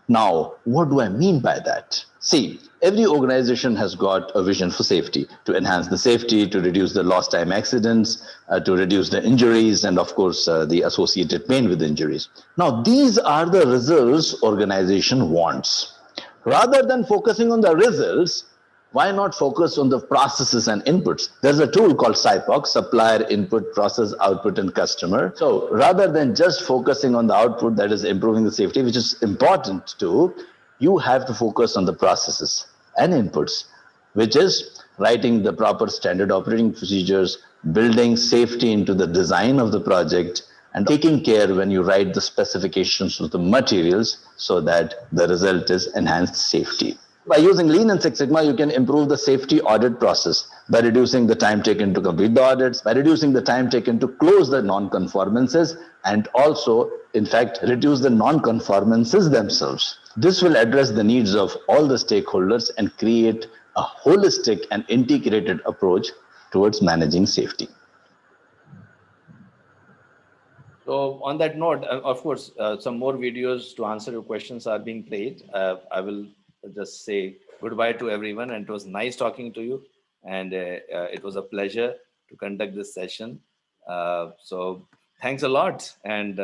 Now, what do I mean by that? See, every organization has got a vision for safety, to enhance the safety, to reduce the lost time accidents, to reduce the injuries, and of course, the associated pain with injuries. Now, these are the results organization wants. Rather than focusing on the results, why not focus on the processes and inputs? There's a tool called SIPOC, supplier, input, process, output, and customer. So rather than just focusing on the output, that is improving the safety, which is important too, you have to focus on the processes and inputs, which is writing the proper standard operating procedures, building safety into the design of the project, and taking care when you write the specifications of the materials so that the result is enhanced safety. By using Lean and Six Sigma, you can improve the safety audit process by reducing the time taken to complete the audits, by reducing the time taken to close the non-conformances, and also, in fact, reduce the non-conformances themselves. This will address the needs of all the stakeholders and create a holistic and integrated approach towards managing safety. So on that note, of course, some more videos to answer your questions are being played. I will just say goodbye to everyone, and it was nice talking to you, and it was a pleasure to conduct this session. So thanks a lot, and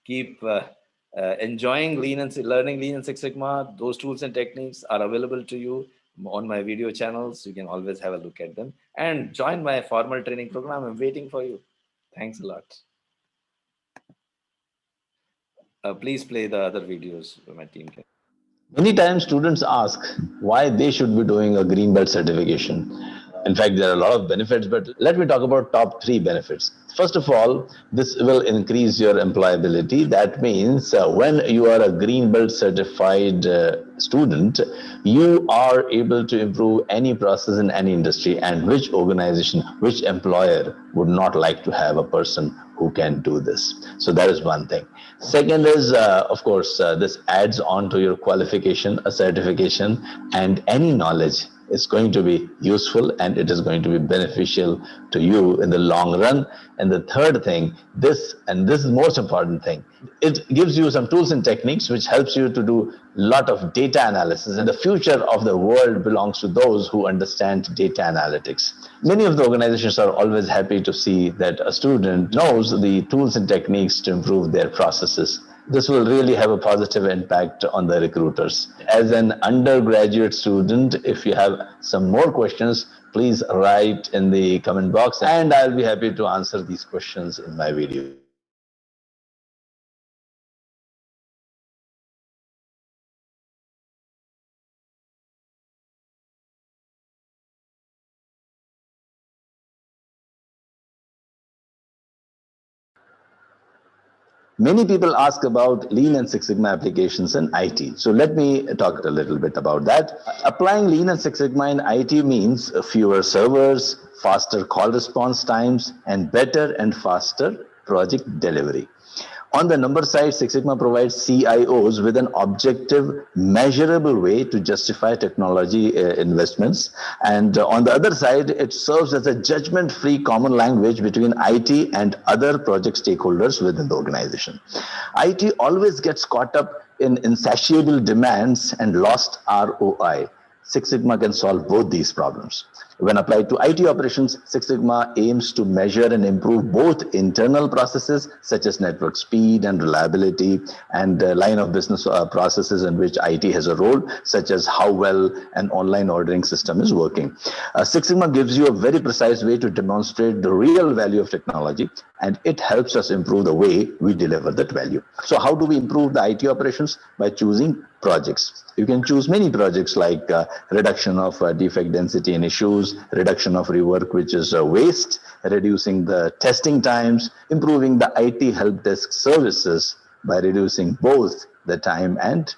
keep enjoying learning Lean and Six Sigma. Those tools and techniques are available to you on my video channels. You can always have a look at them, and join my formal training program. I'm waiting for you. Thanks a lot. Please play the other videos my team can. Many times students ask why they should be doing a green belt certification. In fact, there are a lot of benefits, but let me talk about top 3 benefits. First of all, this will increase your employability. That means when you are a green belt certified student, you are able to improve any process in any industry, and which organization, which employer would not like to have a person who can do this. So that is one thing. Second is, of course, this adds on to your qualification, a certification, and any knowledge is going to be useful and it is going to be beneficial to you in the long run. And the third thing, this is the most important thing, it gives you some tools and techniques which helps you to do a lot of data analysis. And the future of the world belongs to those who understand data analytics. Many of the organizations are always happy to see that a student knows the tools and techniques to improve their processes. This will really have a positive impact on the recruiters. As an undergraduate student, if you have some more questions, please write in the comment box and I'll be happy to answer these questions in my video. Many people ask about Lean and Six Sigma applications in IT. So let me talk a little bit about that. Applying Lean and Six Sigma in IT means fewer servers, faster call response times, and better and faster project delivery. On the number side, Six Sigma provides CIOs with an objective, measurable way to justify technology investments. And on the other side, it serves as a judgment-free common language between IT and other project stakeholders within the organization. IT always gets caught up in insatiable demands and lost ROI. Six Sigma can solve both these problems. When applied to IT operations, Six Sigma aims to measure and improve both internal processes such as network speed and reliability and line of business processes in which IT has a role, such as how well an online ordering system is working. Six Sigma gives you a very precise way to demonstrate the real value of technology, and it helps us improve the way we deliver that value. So how do we improve the IT operations? By choosing projects. You can choose many projects like reduction of defect density in issues, reduction of rework, which is waste, reducing the testing times, improving the IT help desk services by reducing both the time and